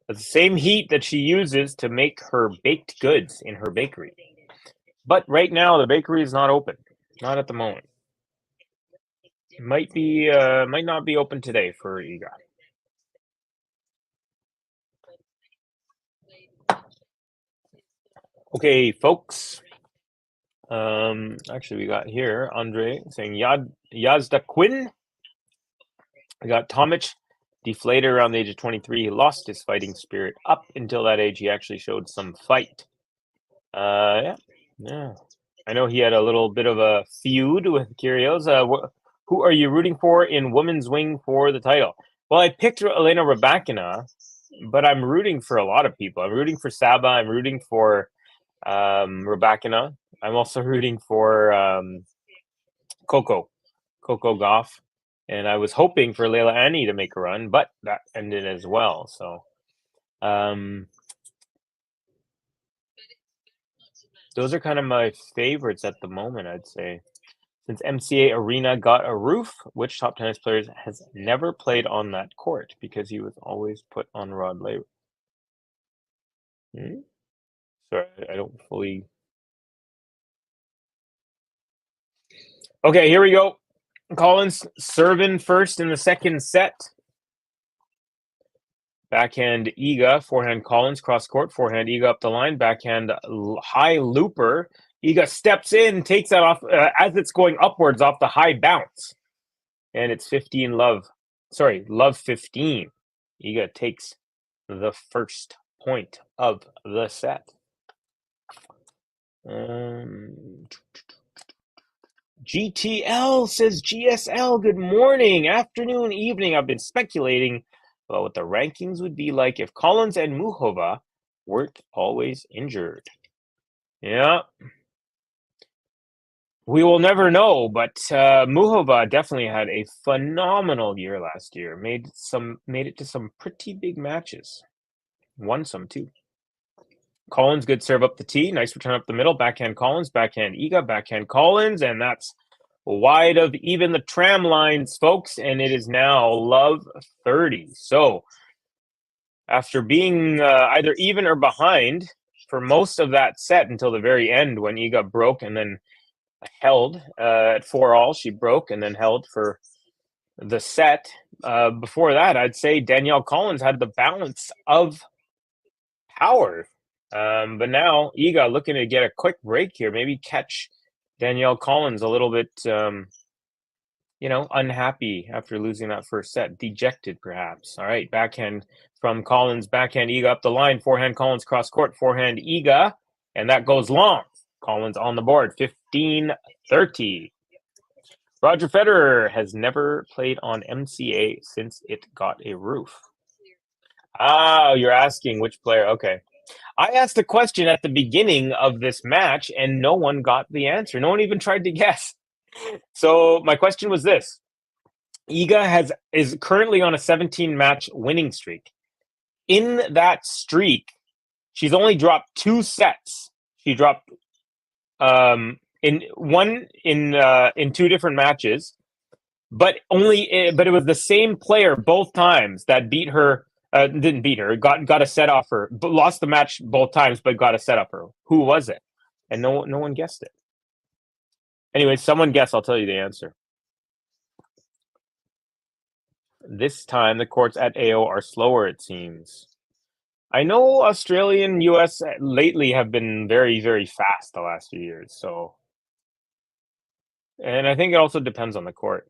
The same heat that she uses to make her baked goods in her bakery. But right now, the bakery is not open. Not at the moment. It might not be open today for Iga. Okay, folks. Actually, we got here Andre saying Yazda Quinn. We got Tomic, deflated around the age of 23. He lost his fighting spirit. Up until that age, he actually showed some fight. Yeah. I know he had a little bit of a feud with Kyrgios. Who are you rooting for in women's wing for the title? Well, I picked Elena Rybakina, but I'm rooting for a lot of people. I'm rooting for Saba. I'm rooting for Rybakina. I'm also rooting for Coco Gauff. And I was hoping for Leila Annie to make a run, but that ended as well. So those are kind of my favorites at the moment, I'd say. Since MCA Arena got a roof, which top tennis players has never played on that court because he was always put on Rod Laver? Sorry, I don't fully... Okay, here we go. Collins serving first in the second set. Backhand Iga, forehand Collins, cross court, forehand Iga up the line, backhand high looper. Iga steps in, takes that off as it's going upwards off the high bounce. And it's 15-love. Sorry, love 15. Iga takes the first point of the set. GTL says GSL, good morning, afternoon, evening. I've been speculating about what the rankings would be like if Collins and Muchova weren't always injured. Yeah. We will never know, but Muchova definitely had a phenomenal year last year. Made it to some pretty big matches. Won some too. Collins, good serve up the tee. Nice return up the middle. Backhand Collins, backhand Iga, backhand Collins, and that's wide of even the tram lines, folks, and it is now love 30. So after being either even or behind for most of that set until the very end when Iga broke and then held at 4-all, she broke and then held for the set. Before that, I'd say Danielle Collins had the balance of power. But now Iga looking to get a quick break here, maybe catch Danielle Collins a little bit, unhappy after losing that first set, dejected perhaps. All right, backhand from Collins, backhand Iga up the line, forehand Collins cross court, forehand Iga, and that goes long. Collins on the board, 15-30. Roger Federer has never played on MCA since it got a roof. Ah, you're asking which player. Okay. I asked a question at the beginning of this match, and no one got the answer. No one even tried to guess. So my question was this. Iga is currently on a 17-match winning streak. In that streak, she's only dropped 2 sets. She dropped in 2 different matches, but it was the same player both times that beat her. Didn't beat her. Got a set off her. But lost the match both times, but got a set off her. Who was it? And no one guessed it. Anyway, someone guess. I'll tell you the answer. This time, the courts at AO are slower, it seems. I know Australia and US lately have been very, very fast the last few years. So, and I think it also depends on the court.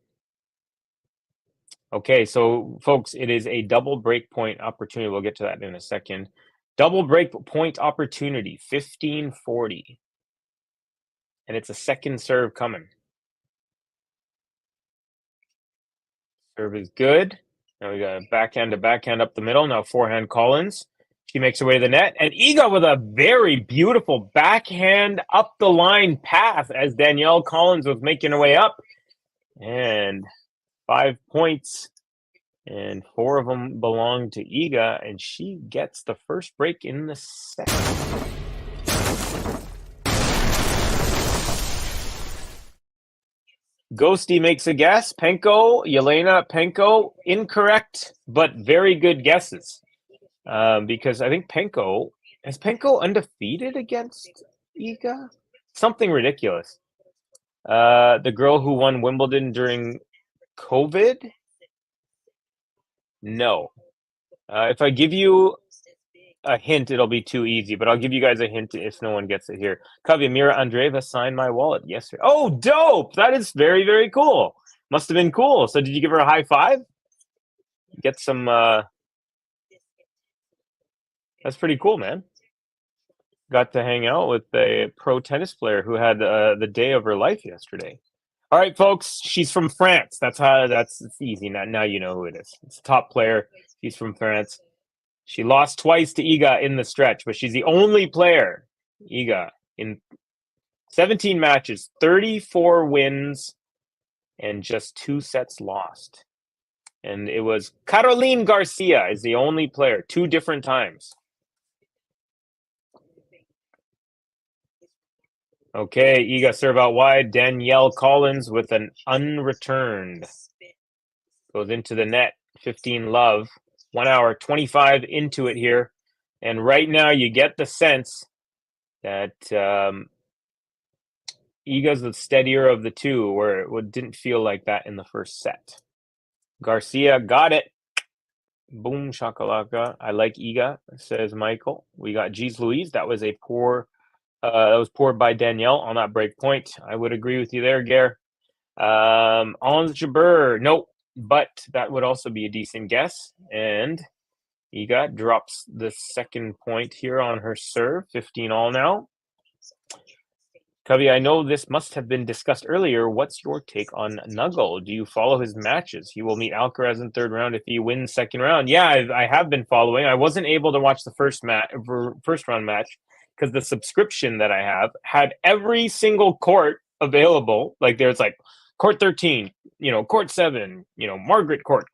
Okay, so folks, it is a double break point opportunity. We'll get to that in a second. Double break point opportunity, 15-40. And it's a second serve coming. Serve is good. Now we got a backhand to backhand up the middle. Now forehand Collins. She makes her way to the net, and Iga with a very beautiful backhand up the line pass as Danielle Collins was making her way up. And 5 points, and 4 of them belong to Iga, and she gets the first break in the set. Ghosty makes a guess. Yelena Penko, incorrect, but very good guesses. Because I think is Penko undefeated against Iga? Something ridiculous. The girl who won Wimbledon during COVID? No. If I give you a hint, it'll be too easy, but I'll give you guys a hint if no one gets it here. Mira Andreeva signed my wallet yesterday. Oh, dope! That is very, very cool. Must have been cool. So did you give her a high five? Get some... That's pretty cool, man. Got to hang out with a pro tennis player who had the day of her life yesterday. All right, folks. She's from France. It's easy. Now you know who it is. It's a top player. She's from France. She lost twice to Iga in the stretch, but she's the only player, Iga, in 17 matches, 34 wins, and just 2 sets lost. And it was Caroline Garcia is the only player, 2 different times. Okay, Iga serve out wide. Danielle Collins with an unreturned. Goes into the net. 15 love. 1 hour 25 into it here. And right now you get the sense that Iga's the steadier of the two, where it didn't feel like that in the first set. Garcia got it. Boom shakalaka. I like Iga, says Michael. We got Jeez Louise. That was poor by Danielle on that break point. I would agree with you there, Gare. Ons Jabeur, nope, but that would also be a decent guess. And Iga drops the second point here on her serve. 15 all now. Covey, I know this must have been discussed earlier. What's your take on Nuggle? Do you follow his matches? He will meet Alcaraz in third round if he wins second round. Yeah, I have been following. I wasn't able to watch the first round match because the subscription that I have had every single court available. Like there's like court 13, court 7, Margaret Court,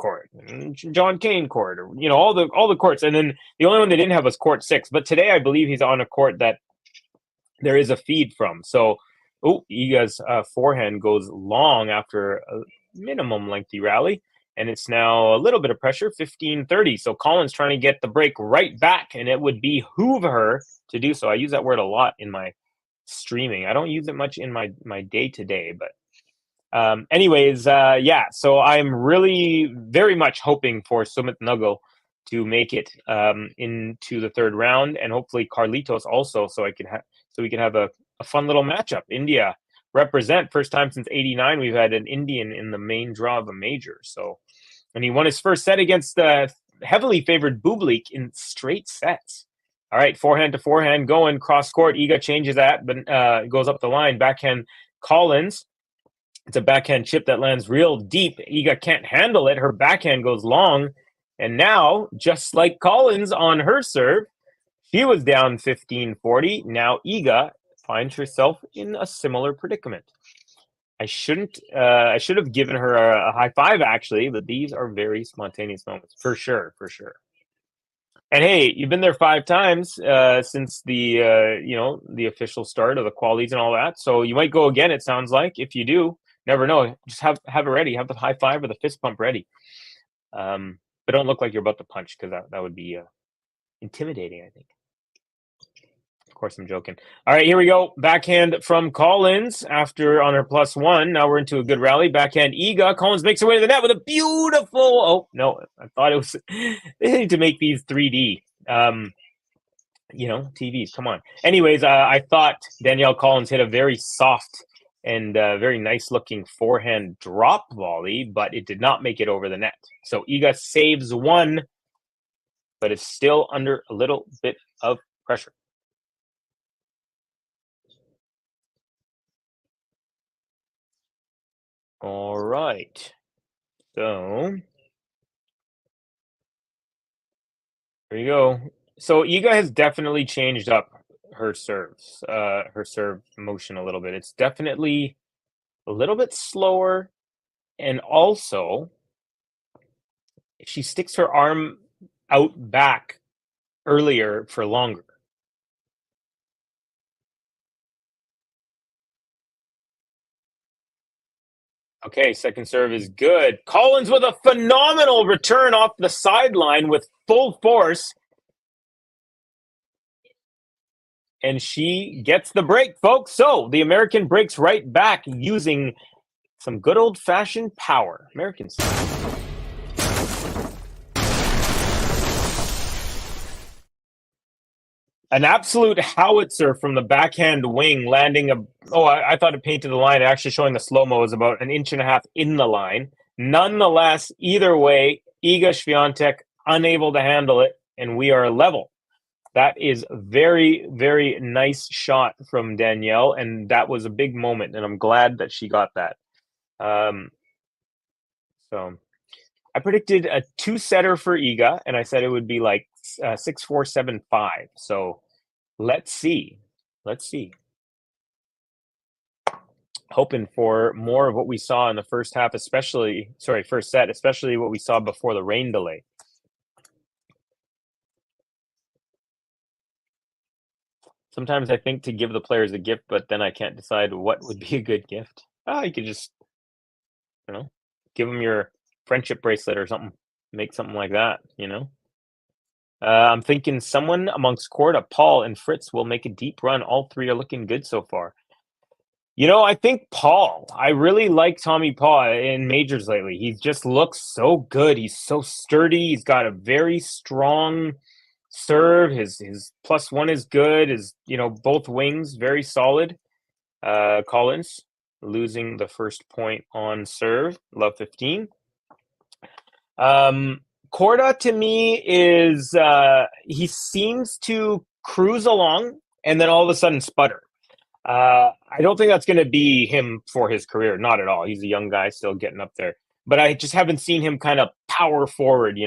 John Kane Court, or all the courts. And then the only one they didn't have was court 6. But today I believe he's on a court that there is a feed from. So, Iga's forehand goes long after a minimum lengthy rally, and it's now a little bit of pressure, 15-30. So Collins trying to get the break right back, and it would behoove her to do so. I use that word a lot in my streaming. I don't use it much in my day-to-day, but anyways, yeah. So I'm really very much hoping for Sumit Nuggle to make it into the third round, and hopefully Carlitos also, so we can have a fun little matchup. India represent, first time since '89 we've had an Indian in the main draw of a major. So, and he won his first set against the heavily favored Bublik in straight sets. All right, forehand to forehand going cross court. Iga changes that, but goes up the line. Backhand Collins. It's a backhand chip that lands real deep. Iga can't handle it. Her backhand goes long. And now, just like Collins on her serve, she was down 15-40. Now Iga finds herself in a similar predicament. I should have given her a high five, actually, but these are very spontaneous moments, for sure. And hey, you've been there 5 times since the official start of the qualies and all that. So you might go again, it sounds like. If you do, never know. Just have it ready. Have the high five or the fist pump ready. But don't look like you're about to punch, because that would be intimidating, I think. Of course, I'm joking. All right, here we go. Backhand from Collins after on her +1. Now we're into a good rally. Backhand Iga. Collins makes her way to the net with a beautiful... Oh, no. I thought it was... They need to make these 3D. TVs. Come on. Anyways, I thought Danielle Collins hit a very soft and very nice-looking forehand drop volley, but it did not make it over the net. So Iga saves 1, but it's still under a little bit of pressure. All right. So here you go. So Iga has definitely changed up her serves, her serve motion a little bit. It's definitely a little bit slower, and also she sticks her arm out back earlier for longer. Okay, second serve is good. Collins with a phenomenal return off the sideline with full force. And she gets the break, folks. So the American breaks right back using some good old-fashioned power. American style. An absolute howitzer from the backhand wing, landing a... Oh, I thought it painted the line. Actually showing the slow-mo is about 1.5 inches in the line. Nonetheless, either way, Iga Swiatek unable to handle it, and we are level. That is very, very nice shot from Danielle, and that was a big moment, and I'm glad that she got that. So I predicted a 2-setter for Iga, and I said it would be like 6-4, 7-5. So let's see. Let's see. Hoping for more of what we saw in the first half, first set, especially what we saw before the rain delay. Sometimes I think to give the players a gift, but then I can't decide what would be a good gift. You could just, give them your friendship bracelet or something. Make something like that, I'm thinking someone amongst Korda, Paul, and Fritz will make a deep run. All three are looking good so far. I think Paul. I really like Tommy Paul in majors lately. He just looks so good. He's so sturdy. He's got a very strong serve. His +1 is good. His both wings very solid. Collins losing the first point on serve. Love 15. Korda to me is he seems to cruise along and then all of a sudden sputter. I don't think that's going to be him for his career. Not at all. He's a young guy still getting up there. But I just haven't seen him kind of power forward,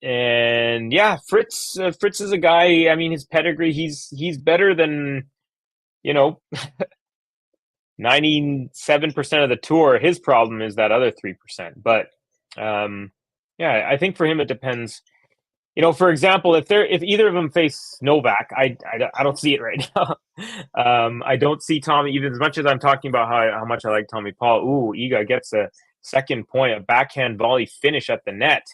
And yeah, Fritz is a guy, I mean, his pedigree, he's better than, 97% of the tour. His problem is that other 3%. But yeah, I think for him it depends. For example, if either of them face Novak, I don't see it right now. I don't see Tommy, even as much as I'm talking about how much I like Tommy Paul. Ooh, Iga gets a second point, a backhand volley finish at the net.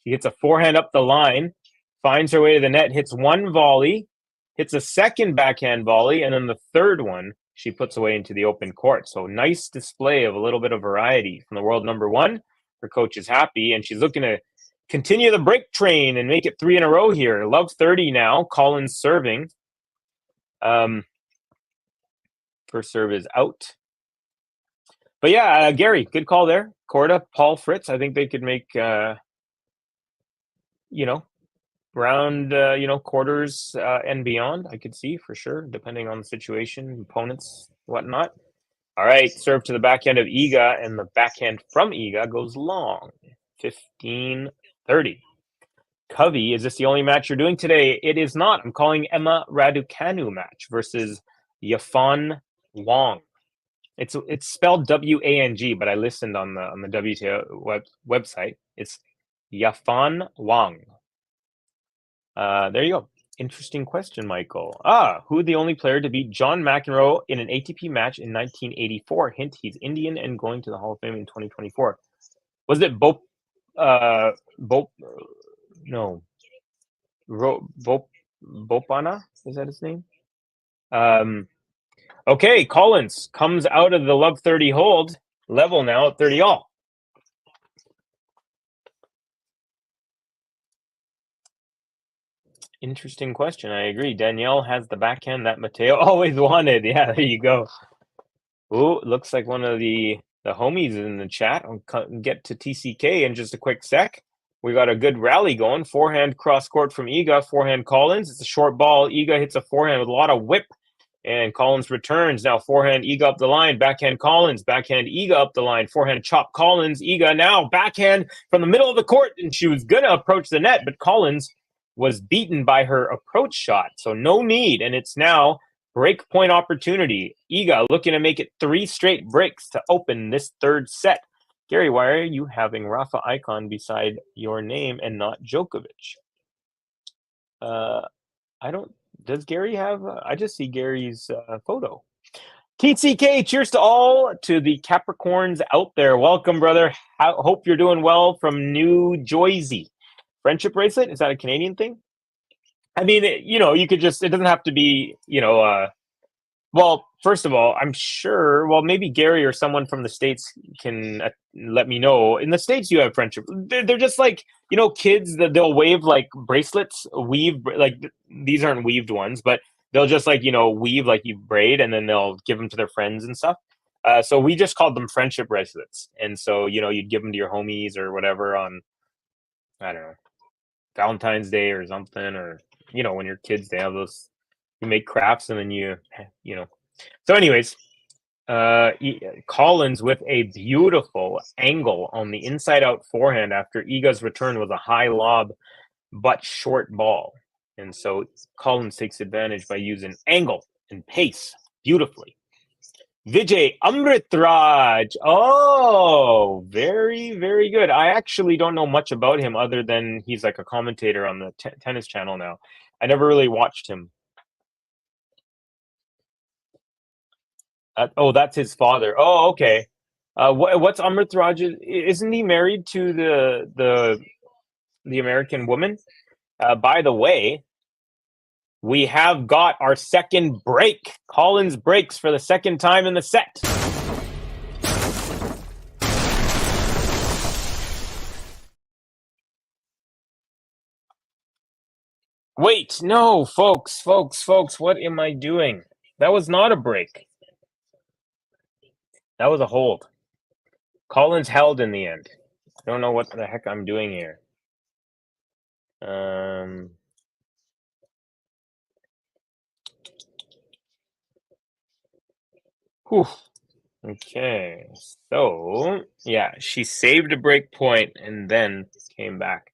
She hits a forehand up the line, finds her way to the net, hits one volley, hits a second backhand volley, and then the third one she puts away into the open court. So nice display of a little bit of variety from the world number one. Her coach is happy, and she's looking to continue the break train and make it 3 in a row here. Love 30 now. Collins serving. First serve is out. But yeah, Gary, good call there. Korda, Paul, Fritz. I think they could make, round, quarters and beyond. I could see for sure, depending on the situation, opponents, whatnot. All right, serve to the backhand of Iga, and the backhand from Iga goes long. 15-30. Covey, is this the only match you're doing today? It is not. I'm calling Emma Raducanu match versus Yafan Wang. It's spelled W-A-N-G, but I listened on the WTA website. It's Yafan Wang. There you go. Interesting question, Michael. Who the only player to beat John McEnroe in an ATP match in 1984? Hint, he's Indian and going to the Hall of Fame in 2024. Was it Bopana? Is that his name? Okay, Collins comes out of the Love 30 hold. Level now at 30 all. Interesting question. I agree. Danielle has the backhand that Mateo always wanted. Yeah, there you go. Ooh, looks like one of the homies in the chat. I'll get to TCK in just a quick sec. We got a good rally going. Forehand cross court from Iga. Forehand Collins. It's a short ball. Iga hits a forehand with a lot of whip. And Collins returns. Now forehand Iga up the line. Backhand Collins. Backhand Iga up the line. Forehand chop Collins. Iga now backhand from the middle of the court. And she was going to approach the net, but Collins was beaten by her approach shot. So no need. And it's now break point opportunity. Iga looking to make it 3 straight breaks to open this third set. Gary, why are you having Rafa icon beside your name and not Djokovic? I don't. Does Gary have? I just see Gary's photo. TCK, cheers to all, to the Capricorns out there. Welcome, brother. Hope you're doing well from New Jersey. Friendship bracelet, is that a Canadian thing? I mean, you could just, it doesn't have to be, well, first of all, I'm sure, well, maybe Gary or someone from the States can let me know. In the States, you have friendship. They're just like, kids that they'll wave like bracelets, weave, like these aren't weaved ones, but they'll just like, weave like you braid and then they'll give them to their friends and stuff. So we just called them friendship bracelets. And so, you'd give them to your homies or whatever on, I don't know, Valentine's Day or something, or, when you're kids, they have those. You make crafts and then you. So anyways, Collins with a beautiful angle on the inside out forehand after Iga's return was a high lob but short ball. And so Collins takes advantage by using angle and pace beautifully. Vijay Amritraj. Oh, very, very good. I actually don't know much about him other than he's like a commentator on the tennis channel now. I never really watched him. That's his father. Oh, okay. What's Amritraj? Isn't he married to the American woman? By the way, we have got our second break. Collins breaks for the second time in the set. Wait, no, folks, what am I doing? That was not a break. That was a hold. Collins held in the end. I don't know what the heck I'm doing here. Whew. Okay, so yeah, she saved a break point and then came back.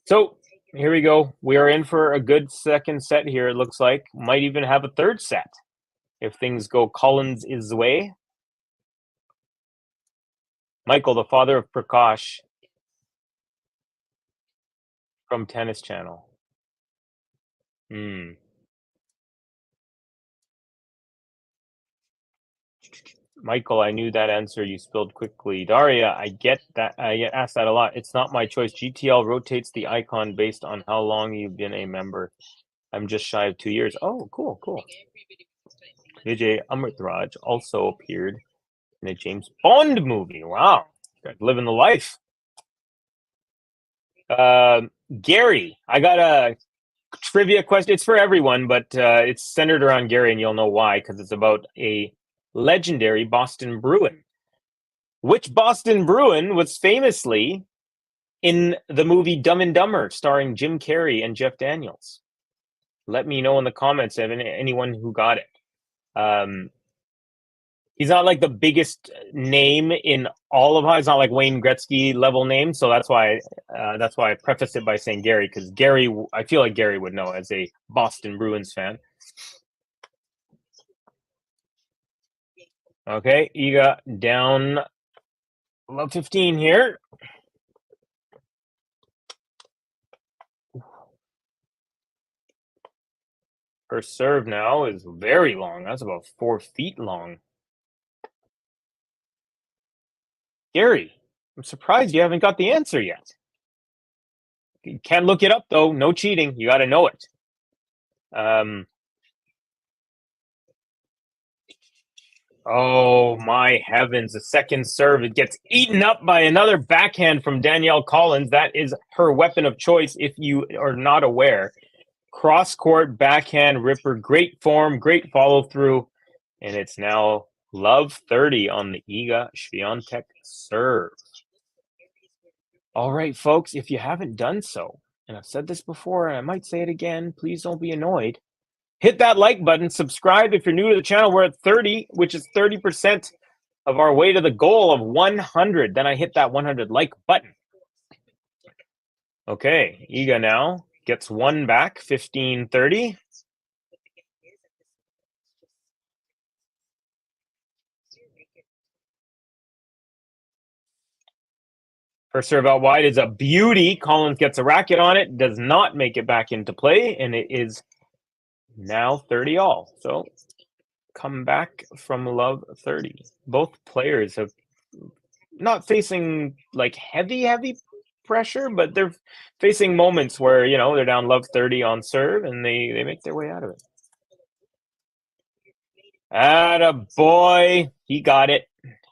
So here we go. We are in for a good second set here, it looks like. Might even have a third set if things go Collins' way. Michael, the father of Prakash from Tennis Channel. Michael, I knew that answer you spilled quickly. Daria, I get that. I get asked that a lot. It's not my choice. GTL rotates the icon based on how long you've been a member. I'm just shy of 2 years. Oh, cool. Vijay Amritraj also appeared in a James Bond movie. Wow. Living the life. Gary, I got a trivia question. It's for everyone, but it's centered around Gary, and you'll know why, because it's about a legendary Boston Bruin. Which Boston Bruin was famously in the movie Dumb and Dumber, starring Jim Carrey and Jeff Daniels? Let me know in the comments of anyone who got it. He's not like the biggest name in all of. It's not like Wayne Gretzky level name, so that's why I prefaced it by saying Gary, because Gary, I feel like Gary would know as a Boston Bruins fan. Okay, Iga down about 15 here. Her serve now is very long. That's about 4 feet long. Gary, I'm surprised you haven't got the answer yet. You can't look it up, though. No cheating. You got to know it. Oh, my heavens. The second serve, it gets eaten up by another backhand from Danielle Collins. That is her weapon of choice, if you are not aware. Cross-court backhand ripper. Great form, great follow-through. And it's now love 30 on the Iga SWIATEK serve. All right, folks, if you haven't done so, and I've said this before, and I might say it again, please don't be annoyed. hit that like button. Subscribe if you're new to the channel. We're at 30, which is 30% of our way to the goal of 100. Then I hit that 100 like button. Okay, Iga now gets one back, 15-30. First serve out wide is a beauty. Collins gets a racket on it, does not make it back into play, and it is now 30 all. So come back from love 30. Both players have not facing like heavy pressure, but they're facing moments where, you know, they're down love 30 on serve and they make their way out of it. Atta boy, he got it.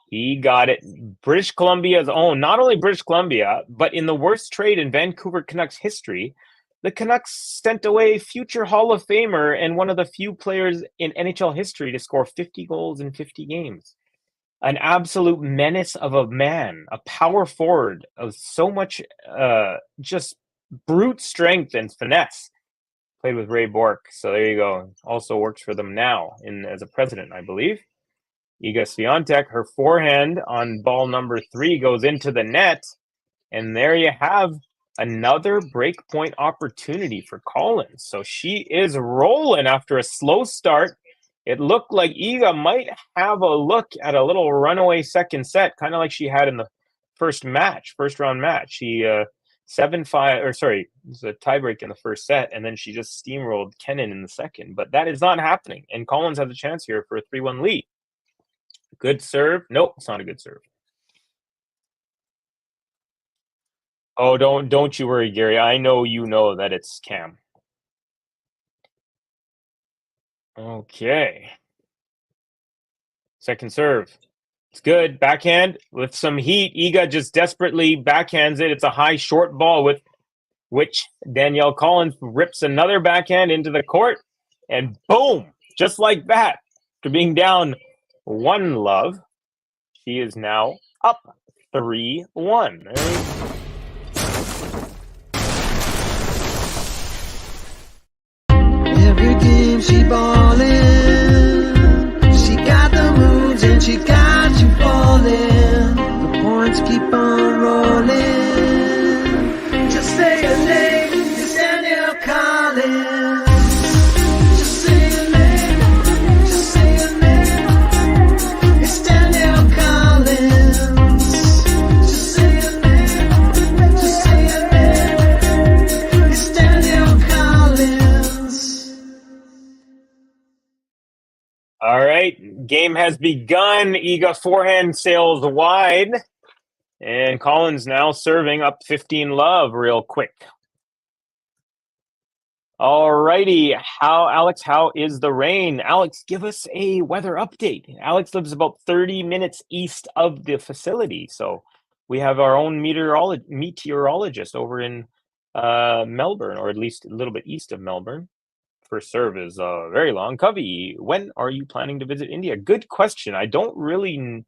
He got it. British Columbia's own, not only British Columbia, but in the worst trade in Vancouver Canucks history, the Canucks sent away future Hall of Famer and one of the few players in NHL history to score 50 goals in 50 games. An absolute menace of a man, a power forward of so much just brute strength and finesse. Played with Ray Bourque, so there you go. Also works for them now as a president, I believe. Iga SWIATEK, her forehand on ball number 3 goes into the net. And there you have another breakpoint opportunity for Collins. So she is rolling after a slow start. It looked like Iga might have a look at a little runaway second set, kind of like she had in the first round match. She 7-5, or sorry, it was a tiebreak in the first set, and then she just steamrolled Kenin in the second. But that is not happening, and Collins has a chance here for a 3-1 lead. Good serve. Nope, it's not a good serve. Oh, don't you worry, Gary. I know you know that it's Cam. Okay. Second serve. It's good. Backhand with some heat. Iga just desperately backhands it. It's a high short ball with which Danielle Collins rips another backhand into the court. And boom, just like that, after being down 1 love, she is now up 3-1. There we go. Every game she ballin', she got the moves and she got you falling. The points keep on rolling. Just say her name, it's Danielle Collins. Just say her name, just say her name. It's Danielle Collins. Just say her name, just say her name. It's Danielle Collins. All right, game has begun. Iga forehand sails wide. And Collins now serving up 15 love real quick. All righty, Alex, how is the rain? Alex, give us a weather update. Alex lives about 30 minutes east of the facility. So we have our own meteorologist over in Melbourne, or at least a little bit east of Melbourne. First serve is very long. Covey, when are you planning to visit India? Good question. I don't really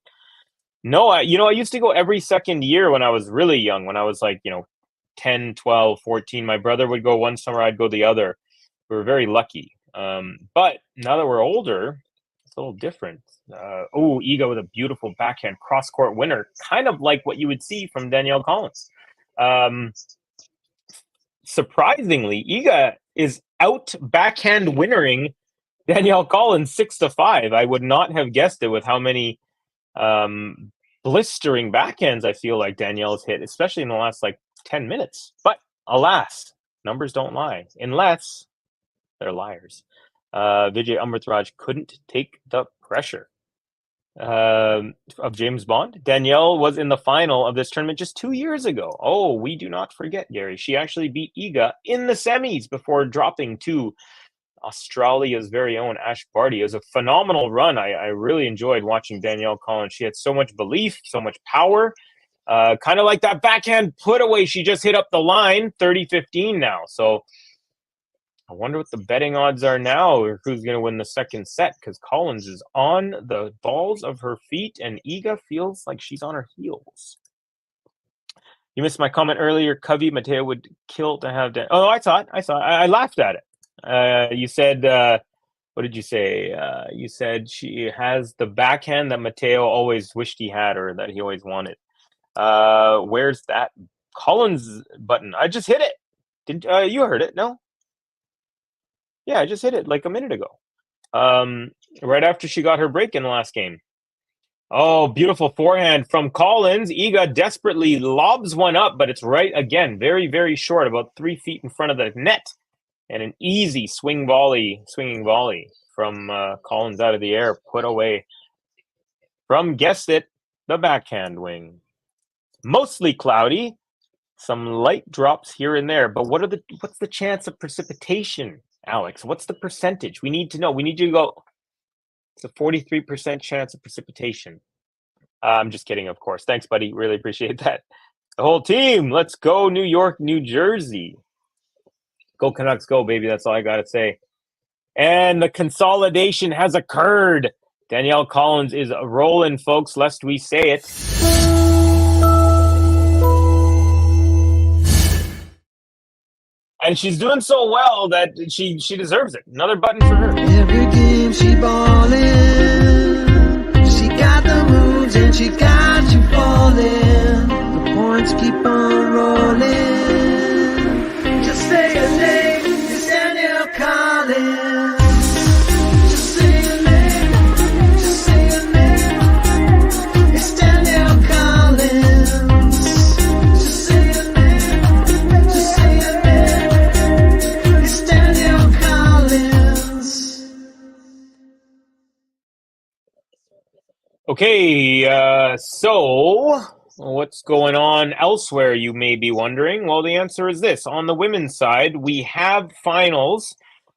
know. I used to go every second year when I was really young, when I was like, 10, 12, 14. My brother would go one summer, I'd go the other. We were very lucky. But now that we're older, it's a little different. Iga with a beautiful backhand cross-court winner, kind of like what you would see from Danielle Collins. Surprisingly, Iga is out backhand winnering Danielle Collins 6-5. I would not have guessed it with how many blistering backhands I feel like Danielle's hit, especially in the last 10 minutes. But alas, numbers don't lie, unless they're liars. Vijay Amritraj couldn't take the pressure of James Bond. Danielle was in the final of this tournament just 2 years ago. Oh, we do not forget, Gary. She actually beat Iga in the semis before dropping to Australia's very own Ash Barty. It was a phenomenal run. I really enjoyed watching Danielle Collins. She had so much belief, so much power. Kind of like that backhand put away she just hit up the line, 30-15 now. So I wonder what the betting odds are now, or who's going to win the second set, because Collins is on the balls of her feet and Iga feels like she's on her heels. You missed my comment earlier. Covey, Mateo would kill to have that. Oh, I saw it. I laughed at it. You said What did you say? You said she has the backhand that Mateo always wished he had, or that he always wanted. Where's that Collins button? I just hit it. Did you heard it? No? Yeah, I just hit it like a minute ago. Right after she got her break in the last game. Oh, beautiful forehand from Collins. Iga desperately lobs one up, but it's right again. Very, very short, about 3 feet in front of the net. And an easy swinging volley from Collins out of the air, put away from, guessed it, the backhand wing. Mostly cloudy, some light drops here and there. But what's the chance of precipitation, Alex? What's the percentage? We need to know. We need you to go. It's a 43% chance of precipitation. I'm just kidding, of course. Thanks, buddy. Really appreciate that. The whole team, let's go New York, New Jersey. Go Canucks, go, baby. That's all I got to say. And the consolidation has occurred. Danielle Collins is rolling, folks, lest we say it. And she's doing so well that she deserves it. Another button for her. Every game she ballin', she got the moves and she got you falling. The points keep on rolling. Just say her name, it's Danielle Collins. Just say her name, just say her name. It's Danielle Collins. Just say her name, just say her name. It's Danielle Collins. Okay, so what's going on elsewhere, you may be wondering? Well, the answer is this. On the women's side, we have finals.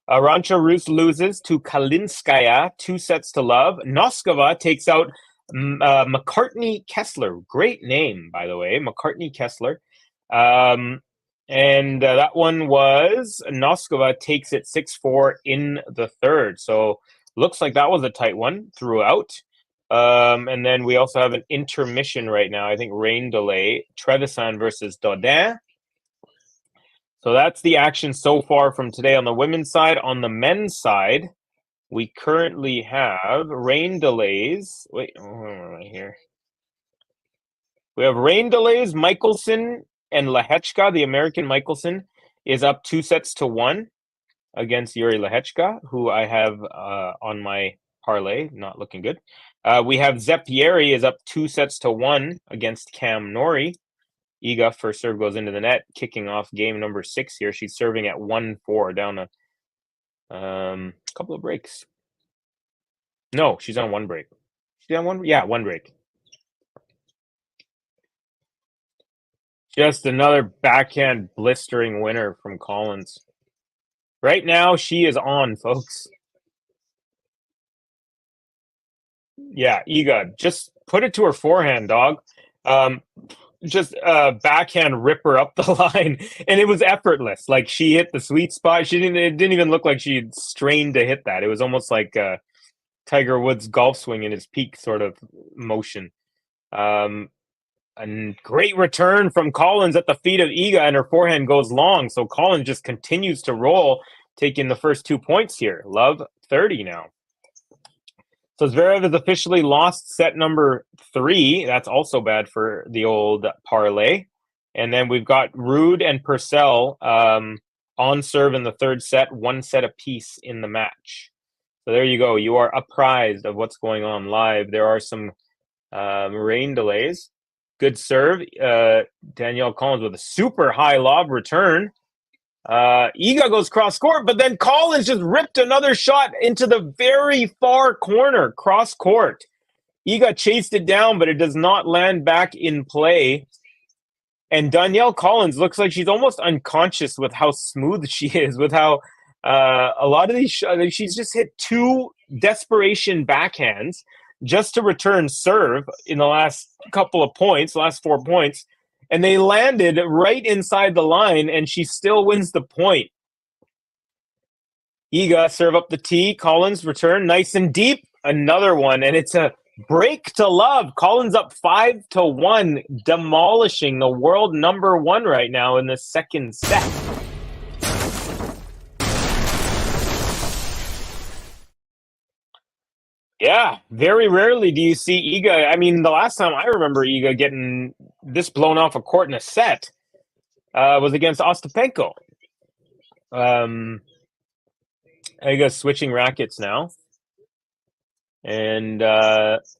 Rancha Rus loses to Kalinskaya, 2-0. Noskova takes out McCartney Kessler. Great name, by the way, McCartney Kessler. And that one was Noskova takes it 6-4 in the third. So looks like that was a tight one throughout. And then we also have an intermission right now. I think rain delay. Trevisan versus Dodin. So that's the action so far from today on the women's side. On the men's side, we currently have rain delays. Wait, where am I here? We have rain delays. Michelson and Lehechka, the American Michelson, is up 2-1 against Yuri Lehechka, who I have on my parlay. Not looking good. We have Zepieri is up 2-1 against Cam Norrie. Iga first serve goes into the net, kicking off game number 6 here. She's serving at 1-4, down a couple of breaks. No, she's on one break. She's on one? Yeah, one break. Just another backhand blistering winner from Collins. Right now, she is on, folks. Yeah, Iga, just put it to her forehand, dog. Just backhand rip her up the line, and it was effortless. Like, she hit the sweet spot. It didn't even look like she had strained to hit that. It was almost like Tiger Woods' golf swing in his peak sort of motion. A great return from Collins at the feet of Iga, and her forehand goes long. So Collins just continues to roll, taking the first 2 points here. Love 30 now. So Zverev has officially lost set number 3. That's also bad for the old parlay. And then we've got Rude and Purcell on serve in the third set, 1 set apiece in the match. So there you go. You are apprised of what's going on live. There are some rain delays. Good serve. Danielle Collins with a super high lob return. Iga goes cross court, but then Collins just ripped another shot into the very far corner, cross court. Iga chased it down, but it does not land back in play. And Danielle Collins looks like she's almost unconscious with how smooth she is, with how a lot of these she's just hit 2 desperation backhands just to return serve in the last couple of points, last 4 points. And they landed right inside the line, and she still wins the point. Iga serve up the tee. Collins return nice and deep. Another one, and it's a break to love. Collins up 5-1, demolishing the world number 1 right now in the second set. Yeah, very rarely do you see Iga. I mean, the last time I remember Iga getting this blown off a court in a set was against Ostapenko. Iga's switching rackets now. And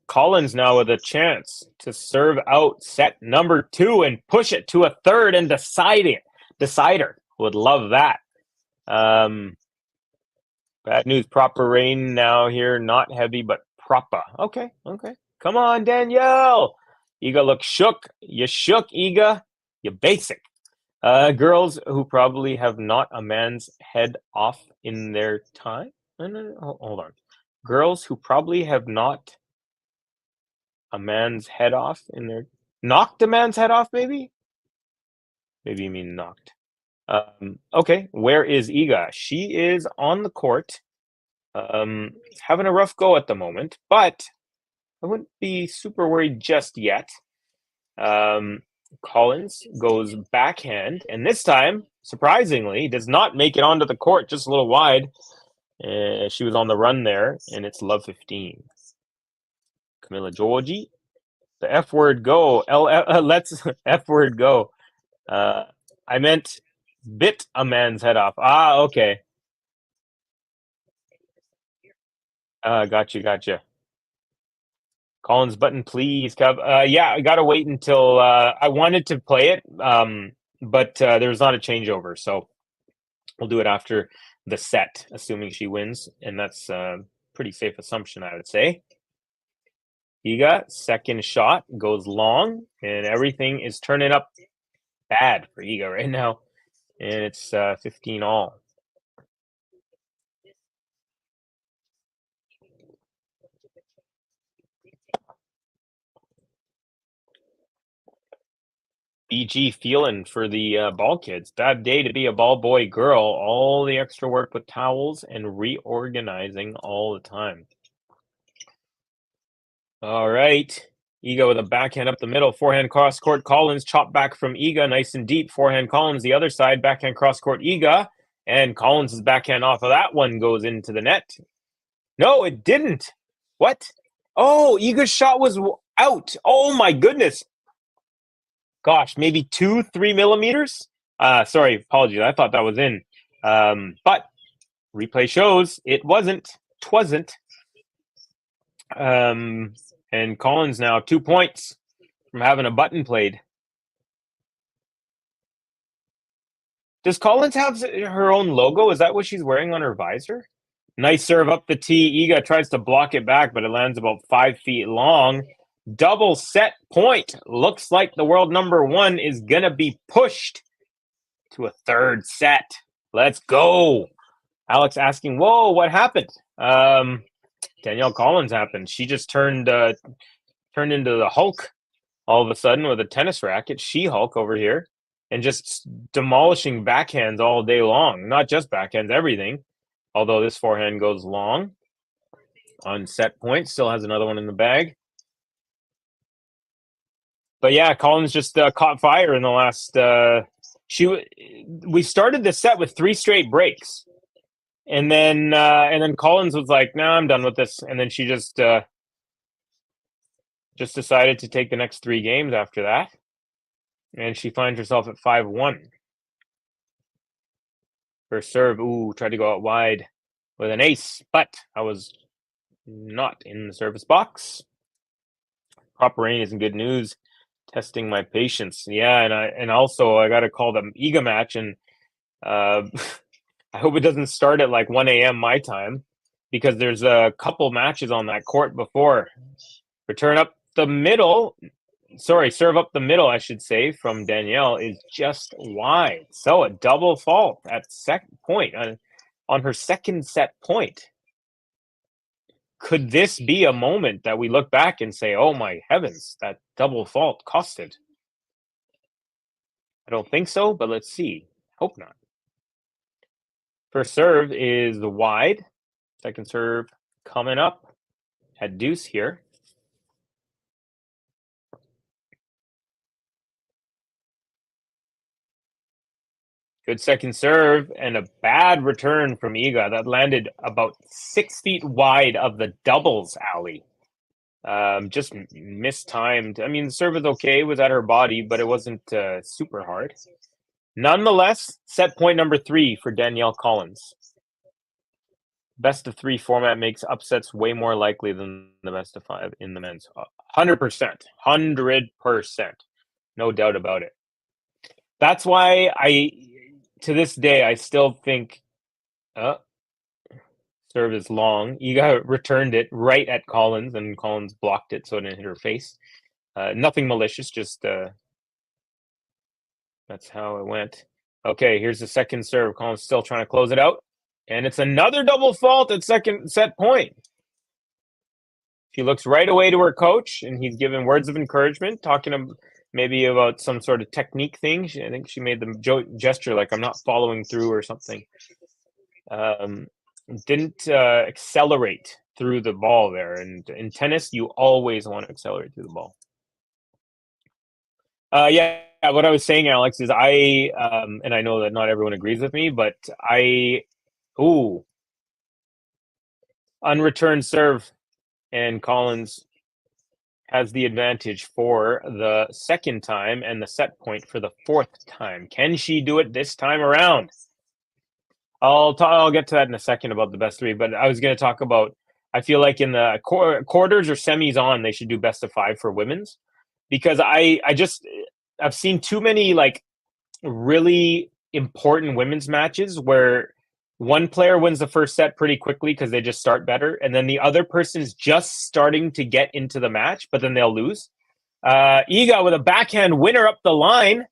Collins now with a chance to serve out set number 2 and push it to a third and decider. Would love that. Bad news, proper rain now here. Not heavy, but proper. Okay. Come on, Danielle. Iga looks shook. You shook, Iga. You basic. Girls who probably have not a man's head off in their time. No, hold on. Girls who probably have not a man's head off in their knocked a man's head off, maybe you mean knocked. Okay, where is Iga? She is on the court, having a rough go at the moment, but I wouldn't be super worried just yet. Collins goes backhand, and this time, surprisingly, does not make it onto the court, just a little wide. She was on the run there, and it's love 15. Camilla Giorgi, the F word go. Let's F word go. I meant bit a man's head off. Okay. Gotcha. Collins button, please, Kev. Yeah, I gotta wait until I wanted to play it, but there's not a changeover, so we'll do it after the set, assuming she wins, and that's a pretty safe assumption, I would say. Iga, second shot goes long, and everything is turning up bad for Iga right now, and it's 15 all. BG feeling for the ball kids. Bad day to be a ball boy girl. All the extra work with towels and reorganizing all the time. All right. Iga with a backhand up the middle. Forehand cross court. Collins chopped back from Iga. Nice and deep. Forehand Collins the other side. Backhand cross court Iga. And Collins' backhand off of that one goes into the net. No, it didn't. What? Oh, Iga's shot was out. Oh my goodness. Gosh, maybe 2-3 millimeters. Sorry, apologies. I thought that was in. But replay shows it wasn't. Twasn't. And Collins now 2 points from having a button played. Does Collins have her own logo? Is that what she's wearing on her visor? Nice serve up the tee. Iga tries to block it back, but it lands about 5 feet long. Double set point. Looks like the world number 1 is going to be pushed to a third set. Let's go. Alex asking, whoa, what happened? Danielle Collins happened. She just turned into the Hulk all of a sudden with a tennis racket. She-Hulk over here. And just demolishing backhands all day long. Not just backhands, everything. Although this forehand goes long. On set point. Still has another one in the bag. But yeah, Collins just caught fire in the last. We started the set with 3 straight breaks, and then Collins was like, "No, I'm done with this." And then she just decided to take the next 3 games after that, and she finds herself at 5-1. First serve, tried to go out wide with an ace, but I was not in the service box. Proper rain isn't good news. Testing my patience. Yeah, and also I got to call the Iga match, and I hope it doesn't start at like 1 a.m. my time, because there's a couple matches on that court before. Serve up the middle, I should say, from Danielle is just wide. So a double fault at second point on her second set point. Could this be a moment that we look back and say, oh my heavens, that double fault costed? I don't think so, but let's see. Hope not. First serve is wide. Second serve coming up at deuce here. Good second serve and a bad return from Iga that landed about 6 feet wide of the doubles alley. Just mistimed. I mean, the serve was okay, was at her body, but it wasn't super hard. Nonetheless, set point number 3 for Danielle Collins. Best of 3 format makes upsets way more likely than the best of 5 in the men's. 100%. 100%. No doubt about it. That's why to this day, I still think serve is long. Iga returned it right at Collins, and Collins blocked it so it didn't hit her face. Nothing malicious, just that's how it went. Okay, here's the second serve. Collins still trying to close it out. And it's another double fault at second set point. She looks right away to her coach, and he's giving words of encouragement, talking maybe about some sort of technique thing. I think she made the gesture like, I'm not following through or something. Didn't accelerate through the ball there. And in tennis, you always want to accelerate through the ball. Yeah, what I was saying, Alex, is and I know that not everyone agrees with me, but unreturned serve, and Collins has the advantage for the second time and the set point for the fourth time. Can she do it this time around? I'll get to that in a second about the best 3, but I was going to talk about, I feel like in the quarters or semis on, they should do best of 5 for women's, because I've seen too many like really important women's matches where one player wins the first set pretty quickly because they just start better, and then the other person is just starting to get into the match, but then they'll lose. Iga with a backhand winner up the line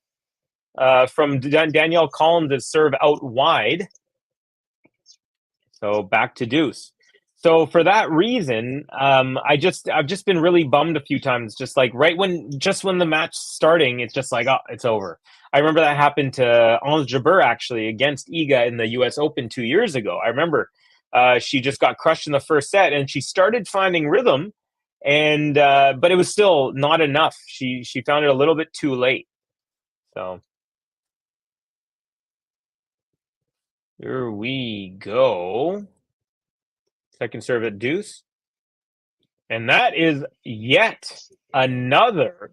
from Danielle Collins' serve out wide. So back to deuce. So for that reason, I've just been really bummed a few times. Just like when the match starting, it's just like, oh, it's over. I remember that happened to Ons Jabeur actually against Iga in the U.S. Open 2 years ago. I remember she just got crushed in the first set, and she started finding rhythm, and but it was still not enough. She found it a little bit too late. So here we go. Second serve at deuce. And that is yet another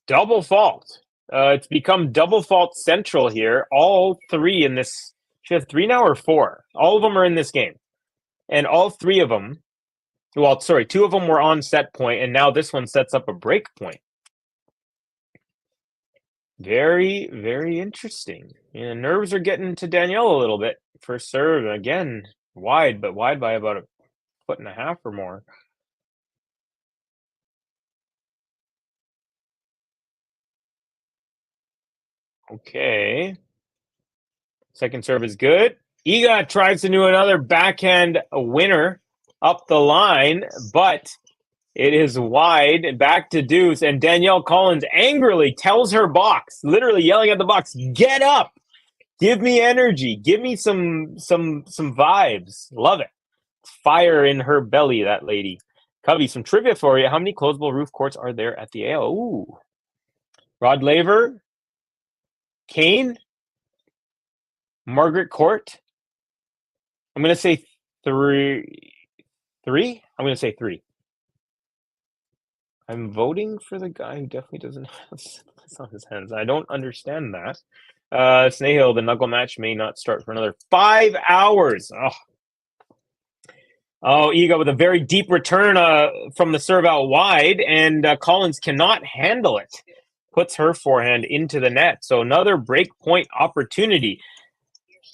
double fault. It's become double fault central here. All 3 in this. She has 3 now or 4? All of them are in this game. And all 3 of them, 2 of them were on set point, and now this one sets up a break point. Very, very interesting. Nerves are getting to Danielle a little bit. First serve, again, wide, but wide by about 1.5 feet or more. Okay. Second serve is good. Iga tries to do another backhand winner up the line, but it is wide. Back to deuce, and Danielle Collins angrily tells her box, literally yelling at the box, "Get up! Give me energy. Give me some vibes." Love it. Fire in her belly, that lady. Cubby, some trivia for you. How many closable roof courts are there at the AO? Ooh. Rod Laver, Kane, Margaret Court. I'm going to say 3. 3? I'm going to say 3. I'm voting for the guy who definitely doesn't have this on his hands. I don't understand that. Snahill, the knuckle match may not start for another 5 hours. Oh, Iga with a very deep return from the serve out wide, and Collins cannot handle it. Puts her forehand into the net. So another break point opportunity.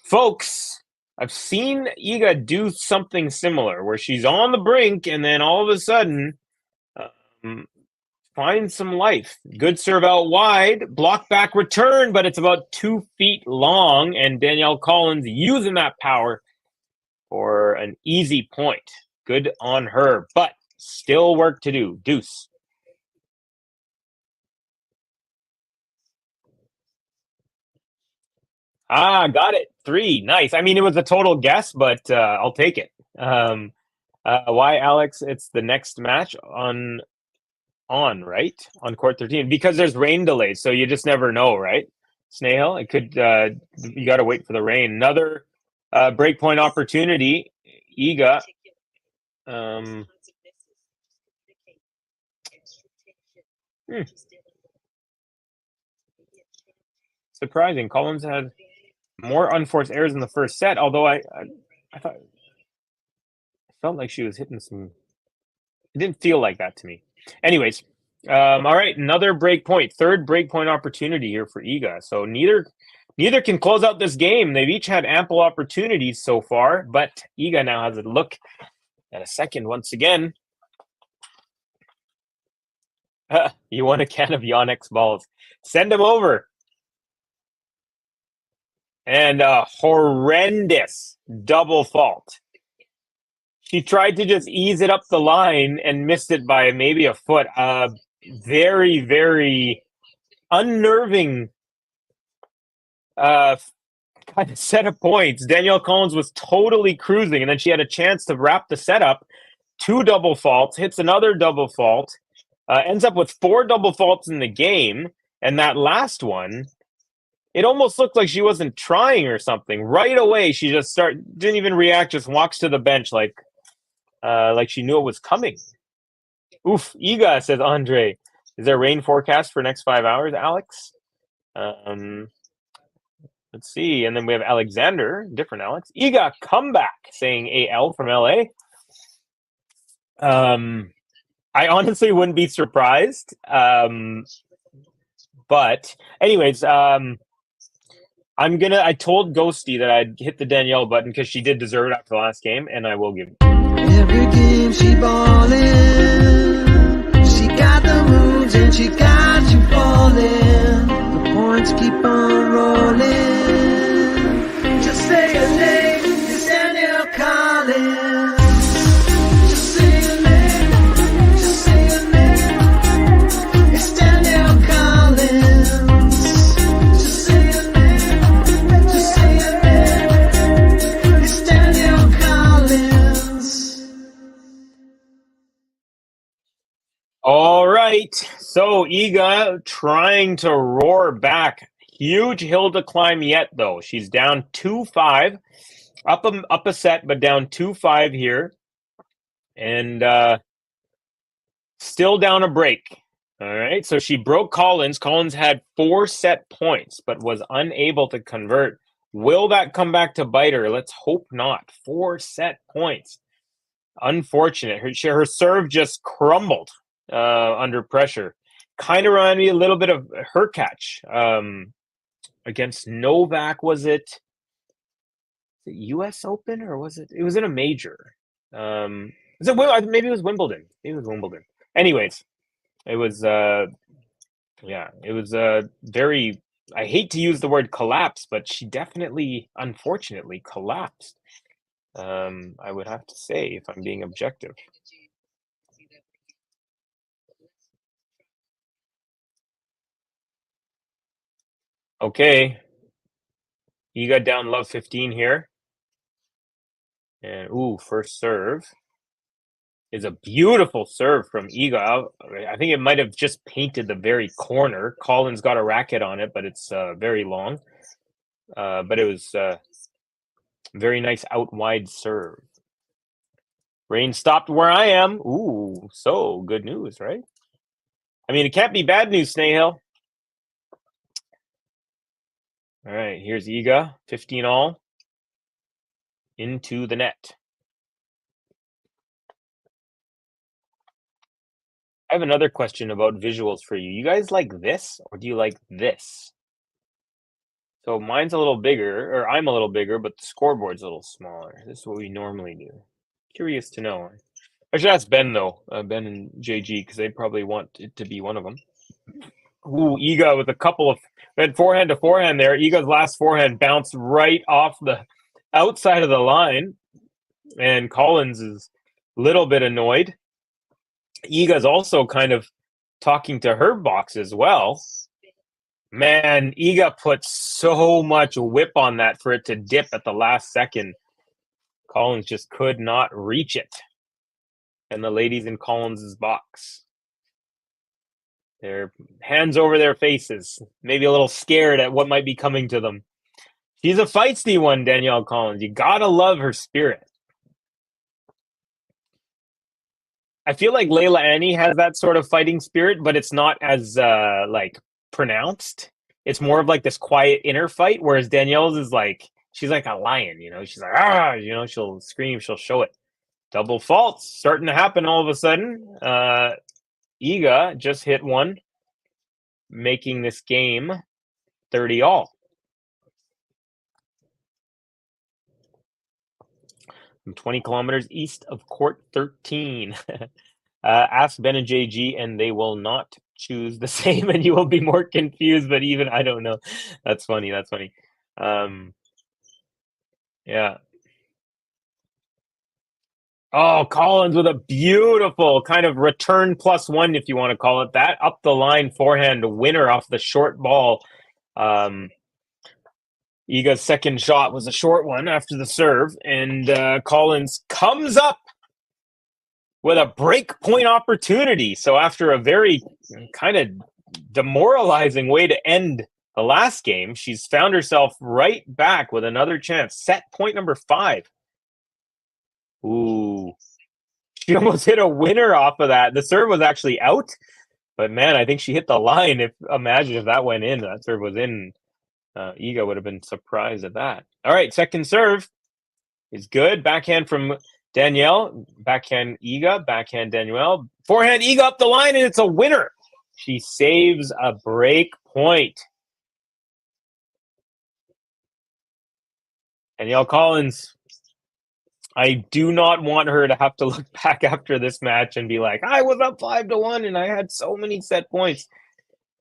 Folks, I've seen Iga do something similar where she's on the brink and then all of a sudden finds some life. Good serve out wide, block back return, but it's about 2 feet long, and Danielle Collins using that power for an easy point. Good on her, but still work to do. Deuce. Got it. 3. Nice. I mean, it was a total guess, but I'll take it. Why, Alex? It's the next match on right? On court 13. Because there's rain delays, so you just never know, right? Snail. It could. You got to wait for the rain. Another breakpoint opportunity. Iga. Surprising. Collins had more unforced errors in the first set, although I thought it felt like she was hitting some. It didn't feel like that to me. Anyways, all right, another break point, third break point opportunity here for Iga. So neither can close out this game. They've each had ample opportunities so far, but Iga now has a look at a second once again. You want a can of Yonex balls? Send them over. And a horrendous double fault. She tried to just ease it up the line and missed it by maybe a foot. Very, very unnerving kind of set of points. Danielle Collins was totally cruising, and then she had a chance to wrap the setup. 2 double faults, hits another double fault, ends up with 4 double faults in the game, and that last one, it almost looked like she wasn't trying or something. Right away, she just didn't even react, just walks to the bench like she knew it was coming. Oof, Iga, says Andre. Is there rain forecast for next 5 hours, Alex? Let's see. And then we have Alexander, different Alex. Iga comeback, saying AL from LA. I honestly wouldn't be surprised. But anyways, I told Ghosty that I'd hit the Danielle button because she did deserve it after the last game, and I will give it. Every game she ballin', she got the moves and she got you falling. The points keep on rolling. Just say her name, it's Danielle Collins. Just say her name, just say her name. It's Danielle Collins. Just say her name, just say her name. It's Danielle Collins. All right, so Iga trying to roar back. Huge hill to climb yet, though. She's down 2-5, up a set, but down 2-5 here, and still down a break. All right, so she broke Collins. Collins had 4 set points, but was unable to convert. Will that come back to bite her? Let's hope not. 4 set points. Unfortunate. Her serve just crumbled under pressure. Kind of reminded me a little bit of her catch against Novak. Was it U.S. Open or was it? It was in a major. Maybe it was Wimbledon. Maybe it was Wimbledon. Anyways, it was very. I hate to use the word collapse, but she definitely, unfortunately, collapsed. I would have to say, if I'm being objective. Okay. Iga down love 15 here. And first serve is a beautiful serve from Iga. I think it might have just painted the very corner. Collins got a racket on it, but it's very long. But it was very nice out wide serve. Rain stopped where I am. Ooh, so good news, right? I mean, it can't be bad news, Snail. All right, here's Iga, 15 all, into the net. I have another question about visuals for you. You guys like this, or do you like this? So mine's a little bigger, or I'm a little bigger, but the scoreboard's a little smaller. This is what we normally do. Curious to know. I should ask Ben, though, Ben and JG, because they probably want it to be one of them. Ooh, Iga with a couple of forehand to forehand there. Iga's last forehand bounced right off the outside of the line, and Collins is a little bit annoyed. Iga's also kind of talking to her box as well. Man, Iga put so much whip on that for it to dip at the last second. Collins just could not reach it. And the ladies in Collins' box. Their hands over their faces, maybe a little scared at what might be coming to them. She's a feisty one, Danielle Collins. You gotta love her spirit. I feel like Layla Annie has that sort of fighting spirit, but it's not as like pronounced. It's more of like this quiet inner fight, whereas Danielle's is like she's like a lion, you know. She's like she'll scream, she'll show it. Double faults starting to happen all of a sudden. Iga just hit one, making this game 30 all. From 20 kilometers east of court 13. Ask Ben and JG, and they will not choose the same, and you will be more confused. But even I don't know. That's funny. That's funny. Yeah. Oh, Collins with a beautiful kind of return +1, if you want to call it that, up the line forehand winner off the short ball. Iga's second shot was a short one after the serve, and Collins comes up with a break point opportunity. So after a very kind of demoralizing way to end the last game, she's found herself right back with another chance. Set point number 5. Ooh. She almost hit a winner off of that. The serve was actually out, but man, I think she hit the line. Imagine if that went in, that serve was in. Iga would have been surprised at that. All right, second serve is good. Backhand from Danielle. Backhand Iga. Backhand Danielle. Forehand Iga up the line, and it's a winner. She saves a break point. Danielle Collins. I do not want her to have to look back after this match and be like, I was up 5-1 and I had so many set points.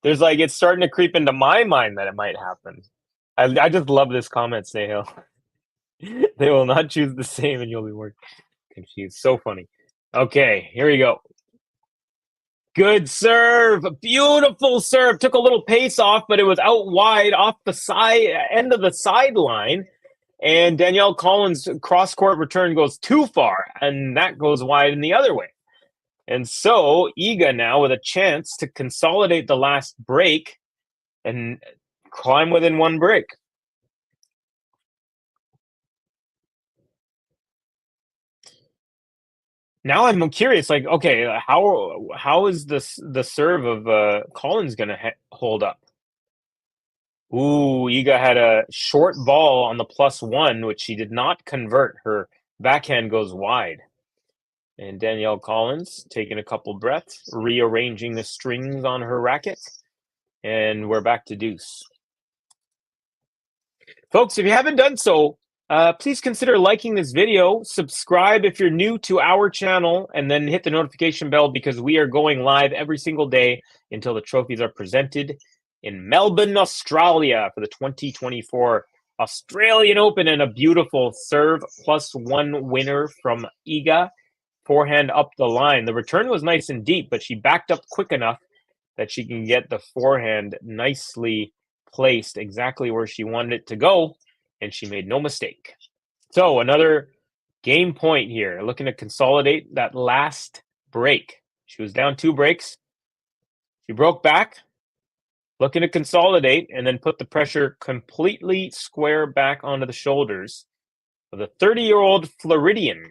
There's like, it's starting to creep into my mind that it might happen. I just love this comment, Snehal. They will not choose the same and you'll be more confused. So funny. Okay, here we go. Good serve. Beautiful serve. Took a little pace off, but it was out wide off the side end of the sideline. And Danielle Collins' cross-court return goes too far, and that goes wide in the other way. And so Iga now with a chance to consolidate the last break and climb within one break. Now I'm curious, like, okay, how is the serve of Collins going to hold up? Ooh, Iga had a short ball on the +1, which she did not convert. Her backhand goes wide. And Danielle Collins taking a couple breaths, rearranging the strings on her racket. And we're back to deuce. Folks, if you haven't done so, please consider liking this video. Subscribe if you're new to our channel, and then hit the notification bell because we are going live every single day until the trophies are presented in Melbourne, Australia for the 2024 Australian Open, and a beautiful serve +1 winner from Iga. Forehand up the line. The return was nice and deep, but she backed up quick enough that she can get the forehand nicely placed exactly where she wanted it to go, and she made no mistake. So another game point here, looking to consolidate that last break. She was down 2 breaks. She broke back, looking to consolidate and then put the pressure completely square back onto the shoulders of the 30-year-old Floridian,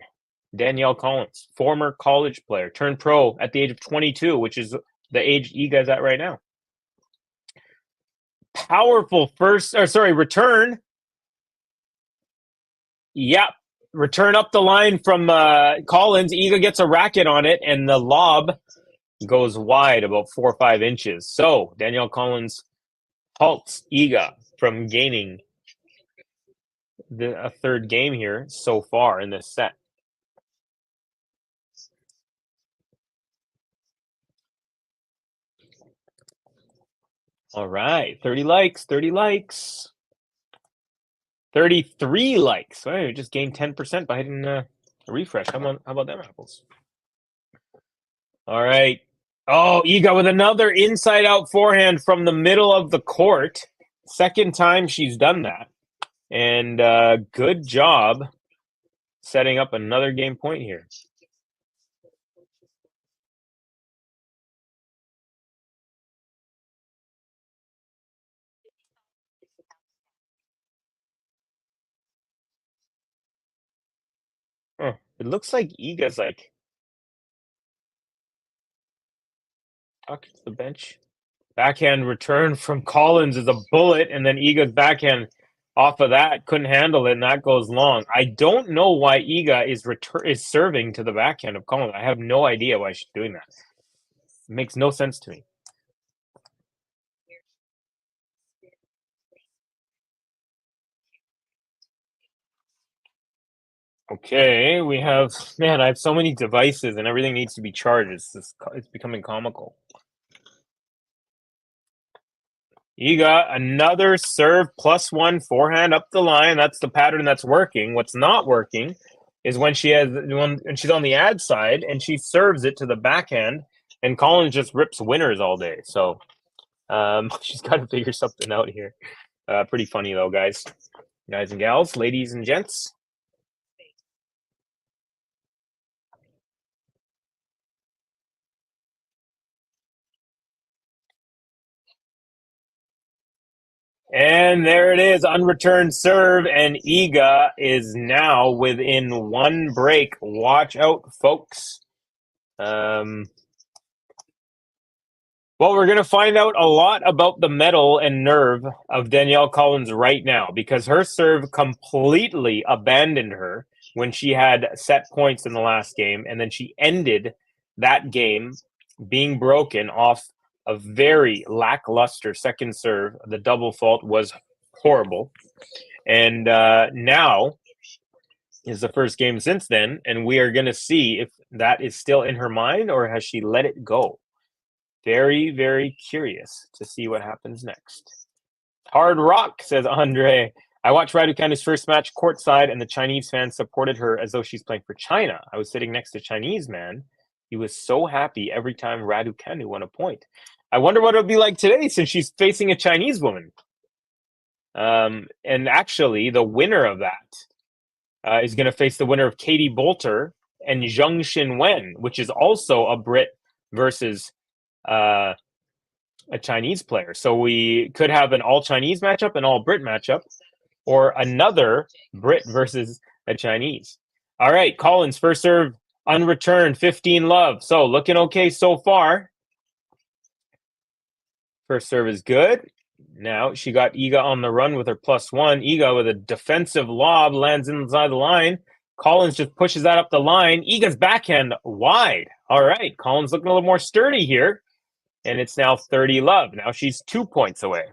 Danielle Collins, former college player, turned pro at the age of 22, which is the age Iga's at right now. Powerful return. Yep, return up the line from Collins. Iga gets a racket on it, and the lob goes wide about 4 or 5 inches. So Danielle Collins halts Iga from gaining a third game here so far in this set. All right, 30 likes, 30 likes. 33 likes. Well, we just gained 10% by hitting a refresh. How about them apples? All right. Oh, Iga with another inside-out forehand from the middle of the court. Second time she's done that. And good job setting up another game point here. It looks like Iga's like talking to the bench. Backhand return from Collins is a bullet, and then Iga's backhand off of that couldn't handle it, and that goes long. I don't know why Iga is serving to the backhand of Collins. I have no idea why she's doing that. It makes no sense to me. Okay, we have, man, I have so many devices and everything needs to be charged. It's becoming comical. Iga, another serve +1 forehand up the line. That's the pattern that's working. What's not working is when she's on the ad side and she serves it to the backhand, and Collins just rips winners all day. So she's got to figure something out here. Pretty funny though, guys and gals, ladies and gents. And there it is, unreturned serve, and Iga is now within one break. Watch out, folks. Well, we're going to find out a lot about the mettle and nerve of Danielle Collins right now, because her serve completely abandoned her when she had set points in the last game, and then she ended that game being broken off a very lackluster second serve. The double fault was horrible. And now is the first game since then, and we are going to see if that is still in her mind or has she let it go. Very, very curious to see what happens next. Hard rock, says Andre. I watched Raducanu's first match courtside, and the Chinese fans supported her as though she's playing for China. I was sitting next to a Chinese man. He was so happy every time Raducanu won a point. I wonder what it'll be like today since she's facing a Chinese woman. And actually, the winner of that is going to face the winner of Katie Bolter and Zheng Xinwen, which is also a Brit versus a Chinese player. So we could have an all-Chinese matchup, an all-Brit matchup, or another Brit versus a Chinese. All right, Collins, first serve, unreturned, 15 love. So looking okay so far. First serve is good. Now she got Iga on the run with her +1. Iga with a defensive lob lands inside the line. Collins just pushes that up the line. Iga's backhand wide. All right, Collins looking a little more sturdy here. And it's now 30 love. Now she's 2 points away.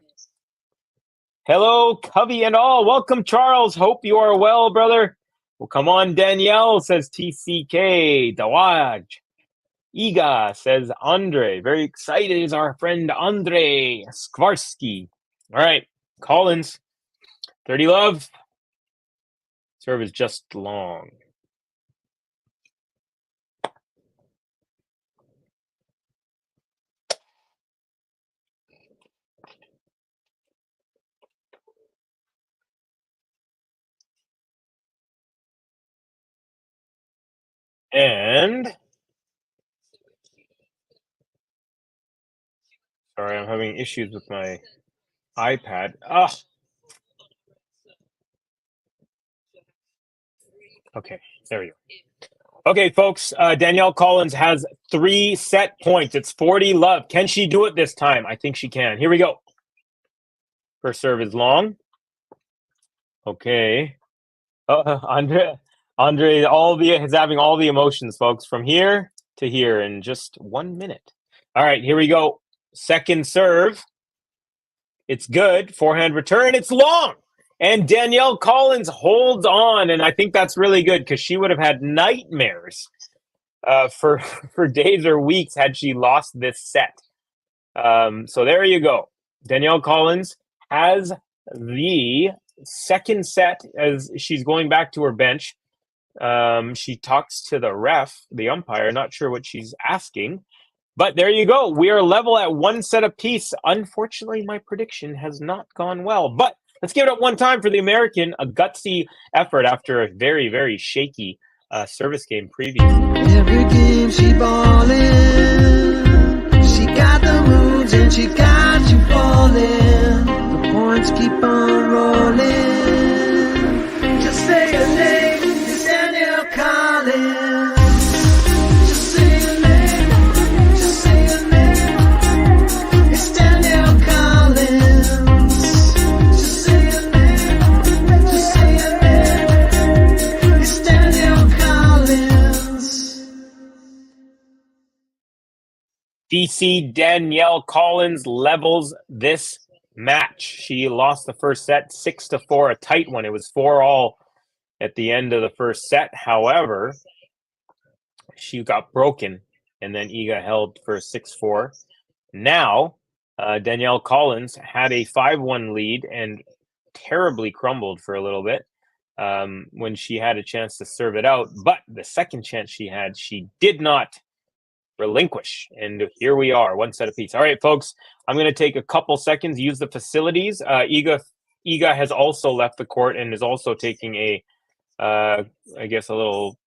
Hello, Covey and all. Welcome, Charles. Hope you are well, brother. Well, come on, Danielle, says TCK. Dawaj. Iga, says Andre. Very excited is our friend Andre Skvarsky. All right, Collins, 30 love. Serve is just long. And sorry, I'm having issues with my iPad. Okay, there we go. Okay, folks, Danielle Collins has 3 set points. It's 40 love. Can she do it this time? I think she can. Here we go. First serve is long. Okay. Andre is having all the emotions, folks, from here to here in just 1 minute. All right, here we go. Second serve. It's good. Forehand return. It's long. And Danielle Collins holds on, and I think that's really good because she would have had nightmares for days or weeks had she lost this set. So there you go. Danielle Collins has the second set as she's going back to her bench. She talks to the ref, the umpire, not sure what she's asking. But there you go. We are level at 1 set apiece. Unfortunately, my prediction has not gone well. But let's give it up one time for the American, a gutsy effort after a very, very shaky service game previously. Every game she ballin', she got the moves and she got you falling. The points keep on rolling. Just say her name, it's Danielle Collins. DC Danielle Collins levels this match. She lost the first set 6-4, a tight one. It was 4-all at the end of the first set. However, she got broken, and then Iga held for 6-4. Now, Danielle Collins had a 5-1 lead and terribly crumbled for a little bit when she had a chance to serve it out. But the second chance she had, she did not relinquish. And here we are, one set apiece. All right, folks, I'm going to take a couple seconds, use the facilities. Iga has also left the court and is also taking a, I guess, a little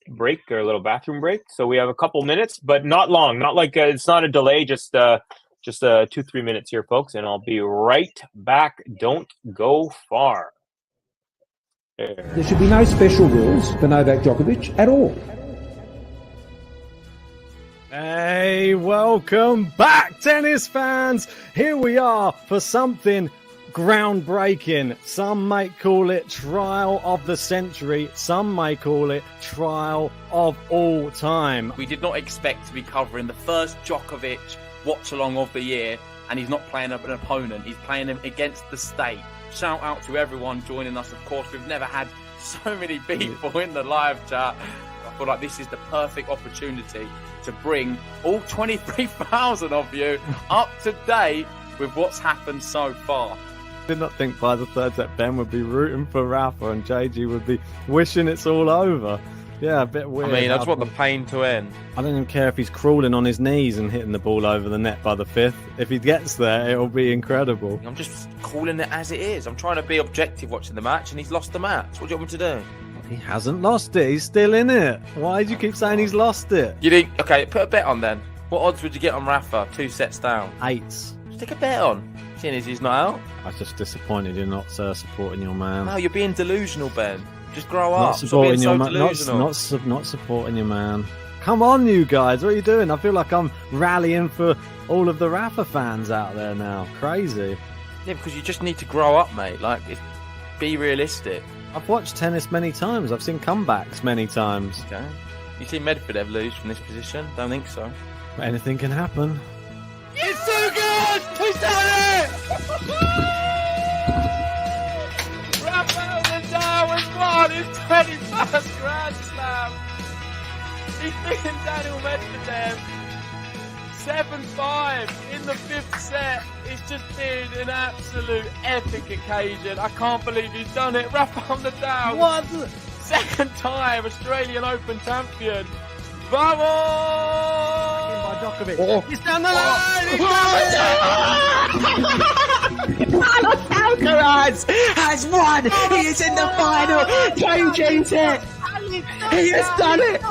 break or a little bathroom break. So we have a couple minutes, but not long. Not like it's not a delay, just 2-3 minutes here, folks, and I'll be right back. Don't go far. There should be no special rules for Novak Djokovic at all. Hey, welcome back, tennis fans. Here we are for something groundbreaking. Some might call it trial of the century. Some might call it trial of all time. We did not expect to be covering the first Djokovic Watchalong of the year, and he's not playing an opponent. He's playing him against the state. Shout out to everyone joining us. Of course, we've never had so many people in the live chat. I feel like this is the perfect opportunity to bring all 23,000 of you up to date with what's happened so far. Did not think by the third set Ben would be rooting for Rafa and JG would be wishing it's all over. Yeah, a bit weird. I mean, I just want the pain to end. I don't even care if he's crawling on his knees and hitting the ball over the net by the fifth. If he gets there, it'll be incredible. I'm just calling it as it is. I'm trying to be objective watching the match, and he's lost the match. What do you want me to do? He hasn't lost it. He's still in it. Why do you keep saying he's lost it? You think, okay, put a bet on then. What odds would you get on Rafa 2 sets down? 8s. Stick a bet on. Seeing as he's not out. I was just disappointed you're not supporting your man. No, you're being delusional, Ben. Just grow up. Not supporting your man. Delusional. Not supporting your man. Come on, you guys. What are you doing? I feel like I'm rallying for all of the Rafa fans out there now. Crazy. Yeah, because you just need to grow up, mate. Like, be realistic. I've watched tennis many times. I've seen comebacks many times. Okay. You see Medvedev lose from this position? Don't think so. Anything can happen. It's too good! He's done it! Rafael Nadal has won his 21st Grand Slam. He's beaten Daniel Medvedev 7-5 in the 5th set. It's just been an absolute epic occasion. I can't believe he's done it. Rafael Nadal. What? Second time Australian Open champion. Vamos! He's down the line! Carlos Alcaraz has won. He is in the final. JGT. He has done it.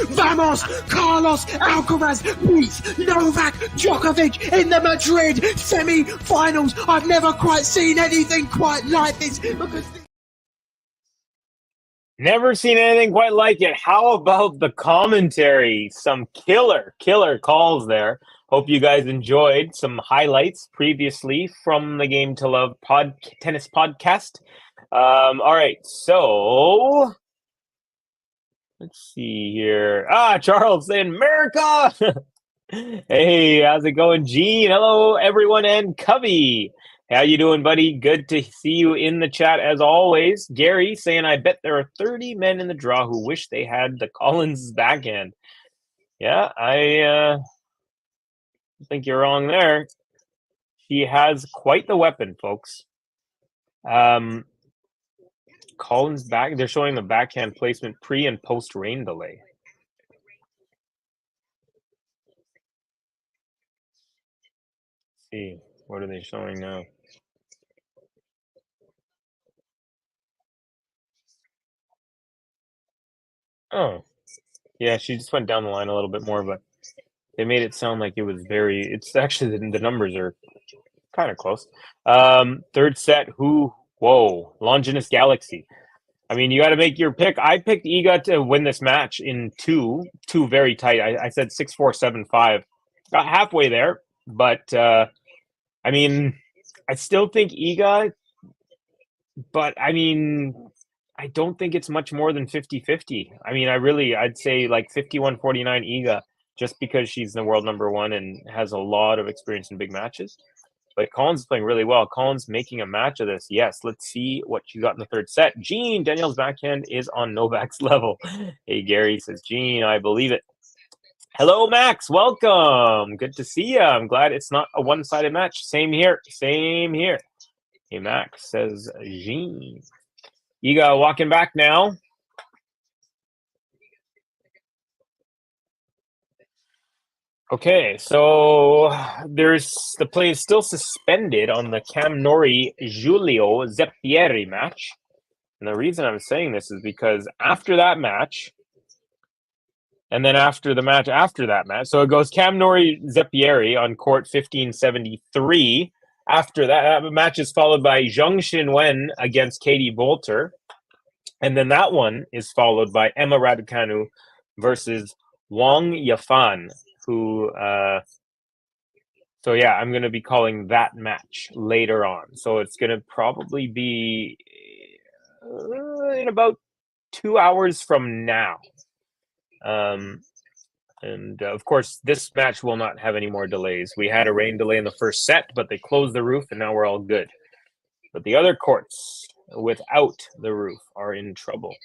Vamos! Carlos Alcaraz beats Novak Djokovic in the Madrid semi-finals. I've never quite seen anything quite like this because. Never seen anything quite like it. How about the commentary? Some killer calls there. Hope you guys enjoyed some highlights previously from the Game to Love tennis podcast. All right, so let's see here. Charles saying America. Hey, how's it going, Gene? Hello, everyone, and Covey. How you doing, buddy? Good to see you in the chat as always. Gary saying, I bet there are 30 men in the draw who wish they had the Collins backhand. Yeah, I think you're wrong there. She has quite the weapon, folks. Collins back. They're showing the backhand placement pre and post rain delay. Let's see, what are they showing now? Oh, yeah, she just went down the line a little bit more, but they made it sound like it was very. It's actually the numbers are kind of close. Third set, Longinus Galaxy. I mean, you got to make your pick. I picked Iga to win this match in two very tight. I said 6-4, 7-5. Got halfway there, but I mean, I still think Iga, but I mean, I don't think it's much more than 50-50. I mean, I'd say like 51-49 Iga just because she's the world number one and has a lot of experience in big matches. But Collins is playing really well. Collins making a match of this. Yes, let's see what she got in the third set. Jean, Danielle's backhand is on Novak's level. Hey, Gary says, Jean, I believe it. Hello, Max. Welcome. Good to see you. I'm glad it's not a one-sided match. Same here. Same here. Hey, Max says, Jean. Iga walking back now. Okay, so the play is still suspended on the Cam Nori Giulio Zeppieri match. And the reason I'm saying this is because after that match, and then after the match after that match, so it goes Cam Nori Zeppieri on court 1573. After that match is followed by Zheng Xinwen against Katie Bolter. And then that one is followed by Emma Raducanu versus Wang Yafan, who so yeah, I'm going to be calling that match later on. So it's going to probably be in about 2 hours from now. And of course, this match will not have any more delays. We had a rain delay in the first set, but they closed the roof and now we're all good. But the other courts without the roof are in trouble.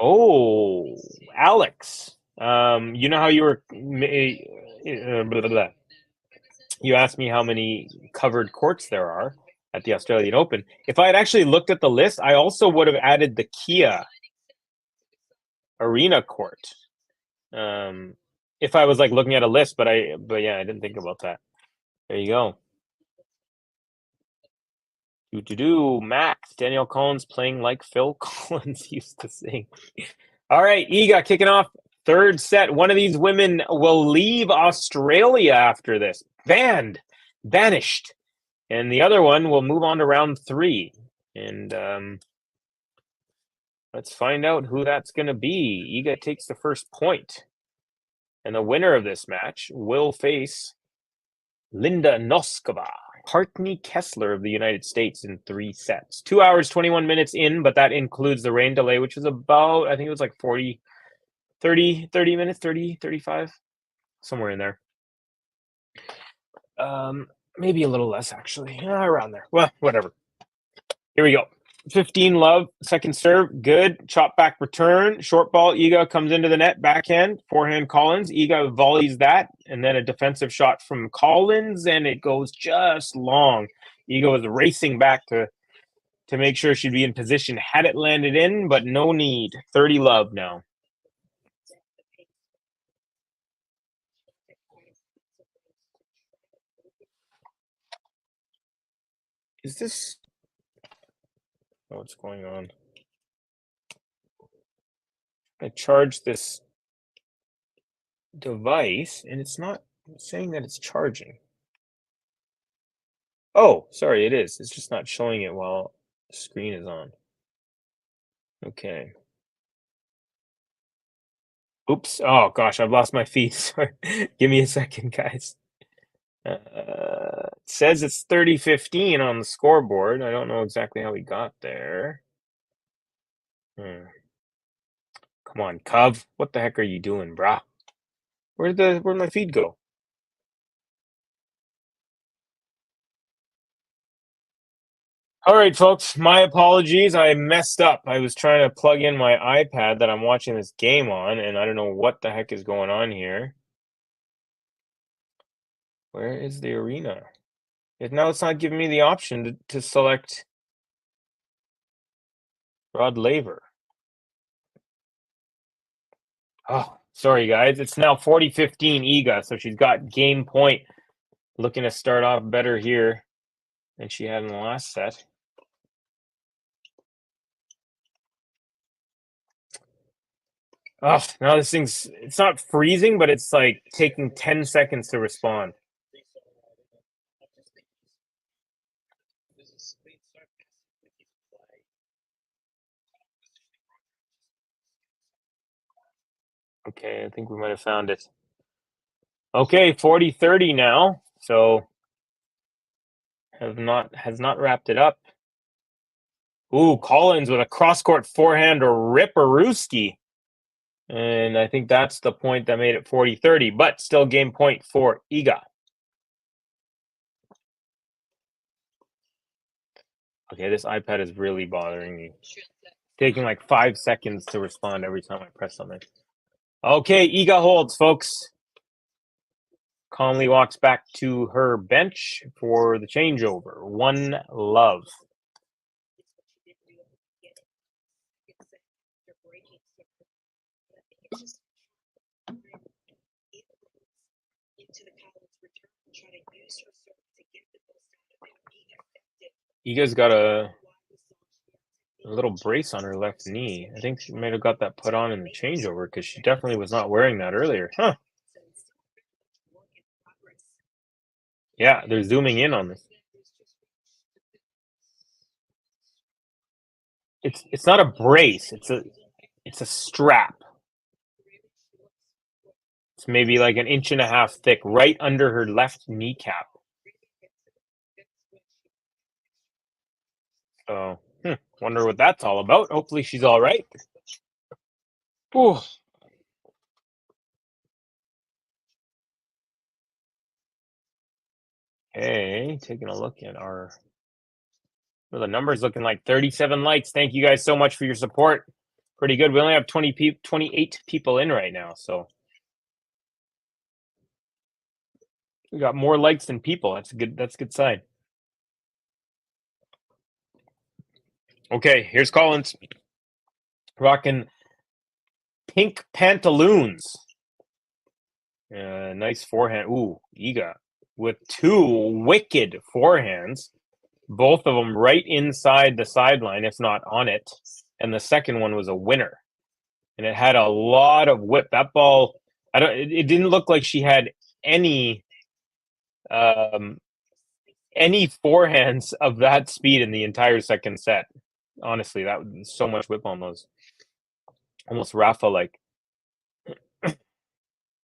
Oh, Alex, you know how you were you asked me how many covered courts there are at the Australian Open. If I had actually looked at the list, I also would have added the Kia Arena court. If I was like looking at a list, but yeah, I didn't think about that. There you go. Max, Danielle Collins playing like Phil Collins used to sing. All right, Iga kicking off third set. One of these women will leave Australia after this. Banished. And the other one will move on to round 3. And let's find out who that's going to be. Iga takes the first point. And the winner of this match will face Linda Noskova, Courtney Kessler of the United States in 3 sets. 2 hours, 21 minutes in, but that includes the rain delay, which was about, I think it was like 30 minutes, 30, 35, somewhere in there. Maybe a little less, actually. Around there. Well, whatever. Here we go. 15 love, second serve, good. Chop back return, short ball. Iga comes into the net, backhand, forehand Collins. Iga volleys that, and then a defensive shot from Collins, and it goes just long. Iga was racing back to make sure she'd be in position had it landed in, but no need. 30 love now. Is this... what's going on? I charged this device and it's not saying that it's charging. Oh, sorry, it is. It's just not showing it while the screen is on. Okay. Oops. Oh gosh, I've lost my feed. Sorry. Give me a second, guys. It says it's 30-15 on the scoreboard. I don't know exactly how we got there. Come on, Cov. What the heck are you doing, brah? Where'd my feed go? All right, folks, my apologies. I messed up. I was trying to plug in my iPad that I'm watching this game on, and I don't know what the heck is going on here. Where is the arena? Now it's not giving me the option to select Rod Laver. Oh, sorry, guys. It's now 40-15 Iga, so she's got game point. Looking to start off better here than she had in the last set. Oh, now this thing's... it's not freezing, but it's like taking 10 seconds to respond. Okay, I think we might have found it. Okay, 40-30 now. So has not wrapped it up. Ooh, Collins with a cross-court forehand or Ripperooski. And I think that's the point that made it 40-30, but still game point for Iga. Okay, this iPad is really bothering me. Taking like 5 seconds to respond every time I press something. Okay, Iga holds, folks. Calmly walks back to her bench for the changeover. 1-love. Iga's got a little brace on her left knee. I think she might have got that put on in the changeover because she definitely was not wearing that earlier. Huh. Yeah, they're zooming in on this. It's not a brace. It's a strap. It's maybe like 1.5 inches thick, right under her left kneecap. So, wonder what that's all about. Hopefully she's all right. Ooh. Okay, taking a look at our... Well, the number's looking like 37 likes. Thank you guys so much for your support. Pretty good. We only have 28 people in right now, so... We got more likes than people. That's a good sign. Okay, here's Collins. Rocking pink pantaloons. Nice forehand. Ooh, Iga with 2 wicked forehands. Both of them right inside the sideline, if not on it. And the second one was a winner. And it had a lot of whip. That ball, it didn't look like she had any forehands of that speed in the entire second set. Honestly, that was so much whip on those. Almost Rafa-like.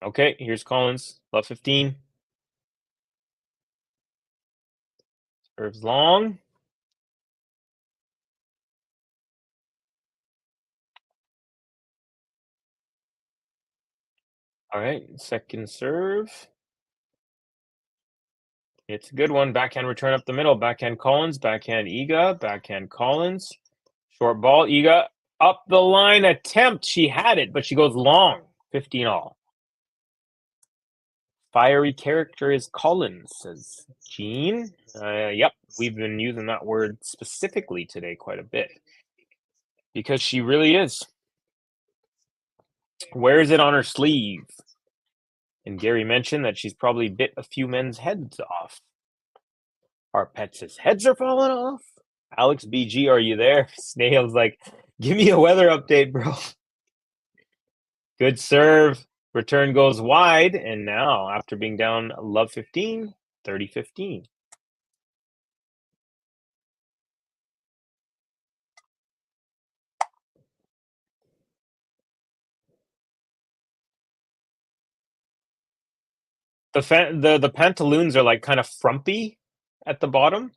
Okay, here's Collins. Love 15. Serves long. All right, second serve. It's a good one. Backhand return up the middle. Backhand Collins. Backhand Iga. Backhand Collins. Short ball. Iga up the line attempt. She had it, but she goes long. 15 all. Fiery character is Collins, says Gene. Yep, we've been using that word specifically today quite a bit. Because she really is. Wears it on her sleeve. And Gary mentioned that she's probably bit a few men's heads off. Our pets' heads are falling off. Alex BG, are you there? Snail's like, give me a weather update, bro. Good serve. Return goes wide. And now, after being down love 15, 30-15. The pantaloons are like kind of frumpy at the bottom.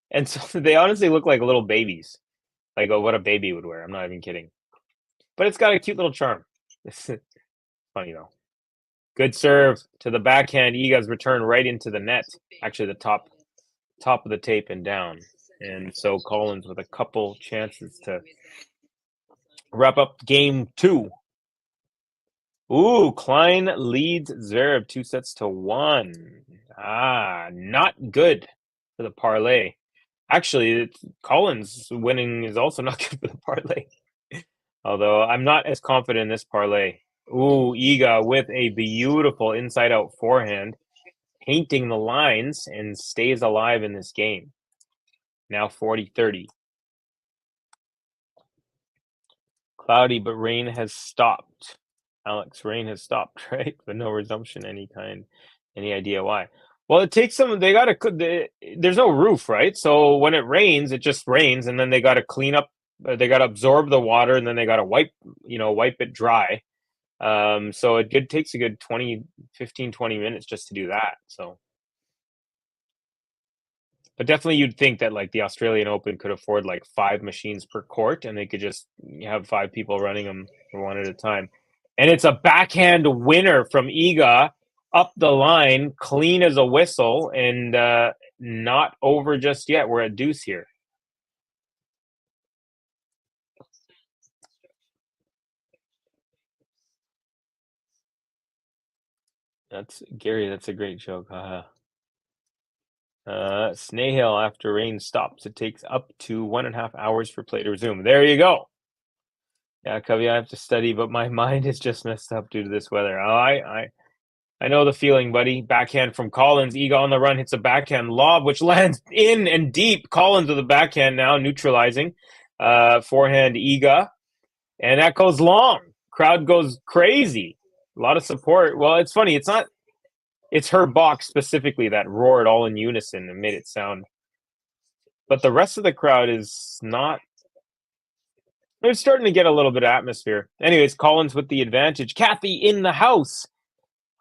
And so they honestly look like little babies. Like what a baby would wear. I'm not even kidding. But it's got a cute little charm. Funny though. Good serve to the backhand. Iga's return right into the net. Actually, the top of the tape and down. And so Collins with a couple chances to wrap up game 2. Ooh, Klein leads Zverev 2-1. Not good for the parlay. Actually, Collins winning is also not good for the parlay. Although I'm not as confident in this parlay. Ooh, Iga with a beautiful inside-out forehand, painting the lines and stays alive in this game. Now 40-30. Cloudy, but rain has stopped. Alex, rain has stopped, right? But no resumption any idea why? Well, it takes some, there's no roof, right? So when it rains, it just rains, and then they got to clean up, they got to absorb the water, and then they got to wipe it dry. So it takes a good 15, 20 minutes just to do that. So, but definitely you'd think that like the Australian Open could afford like 5 machines per court, and they could just have 5 people running them one at a time. And it's a backhand winner from Iga up the line, clean as a whistle, and not over just yet. We're at deuce here. That's Gary. That's a great joke. Snail after rain stops. It takes up to 1.5 hours for play to resume. There you go. Yeah, Covey, I have to study, but my mind is just messed up due to this weather. I know the feeling, buddy. Backhand from Collins. Iga on the run hits a backhand lob, which lands in and deep. Collins with a backhand now, neutralizing. Forehand Iga. And that goes long. Crowd goes crazy. A lot of support. Well, it's funny. It's her box specifically that roared all in unison and made it sound. But the rest of the crowd is not. They're starting to get a little bit of atmosphere. Anyways, Collins with the advantage. Kathy in the house.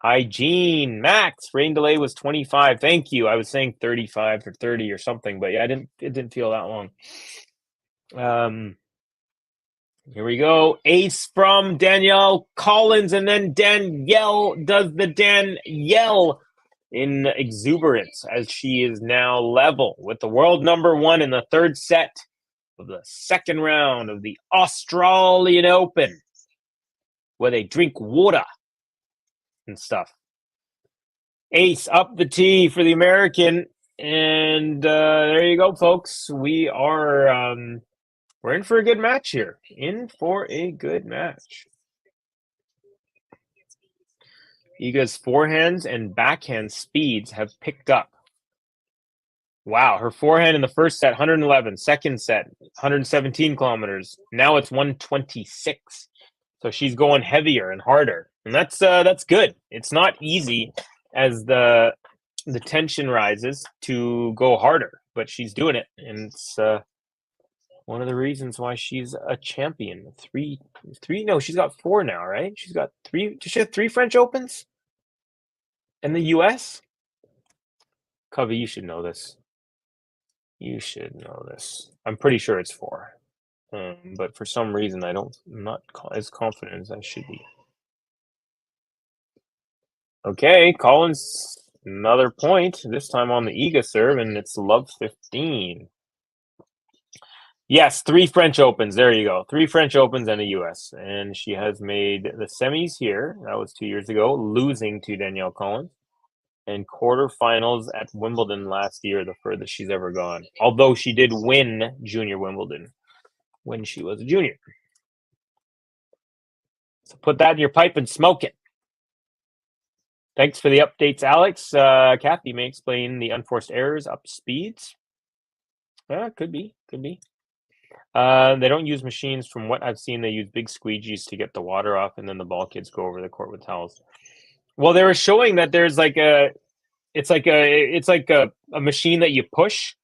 Hi, Gene. Max, rain delay was 25. Thank you. I was saying 35 or 30 or something, but yeah, it didn't feel that long. Here we go. Ace from Danielle Collins, and then Danielle does the Danielle in exuberance as she is now level with the world number 1 in the third set of the second round of the Australian Open, where they drink water and stuff. Ace up the tee for the American, and there you go, folks. We are we're in for a good match here. In for a good match. Iga's forehands and backhand speeds have picked up. Wow, her forehand in the first set, 111. Second set, 117 kilometers. Now it's 126. So she's going heavier and harder. And that's good. It's not easy as the tension rises to go harder, but she's doing it. And it's one of the reasons why she's a champion. No, she's got 4 now, right? She's got 3. Does she have 3 French Opens? In the US? Covey, you should know this. You should know this. I'm pretty sure it's 4. But for some reason, I'm not as confident as I should be. Okay, Collins, another point, this time on the Iga serve, and it's love 15. Yes, 3 French Opens. There you go. 3 French Opens and a US. And she has made the semis here. That was 2 years ago, losing to Danielle Collins. And quarterfinals at Wimbledon last year, the furthest she's ever gone. Although she did win Junior Wimbledon when she was a junior. So put that in your pipe and smoke it. Thanks for the updates, Alex. Kathy may explain the unforced errors up speeds. Could be. They don't use machines. From what I've seen, they use big squeegees to get the water off, and then the ball kids go over the court with towels. Well, they were showing that there's it's like a machine that you push.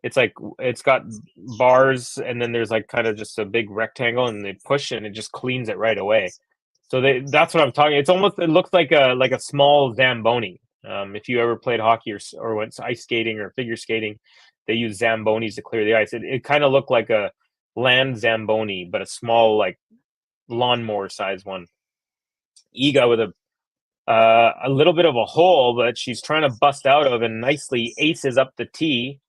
It's got bars, and then there's kind of just a big rectangle, and they push, and it just cleans it right away. So that's what I'm talking. It looks like a small Zamboni. If you ever played hockey or went ice skating or figure skating, they use Zambonis to clear the ice. It kind of looked like a land Zamboni, but a small lawnmower size one. Iga with a little bit of a hole that she's trying to bust out of, and nicely aces up the tee.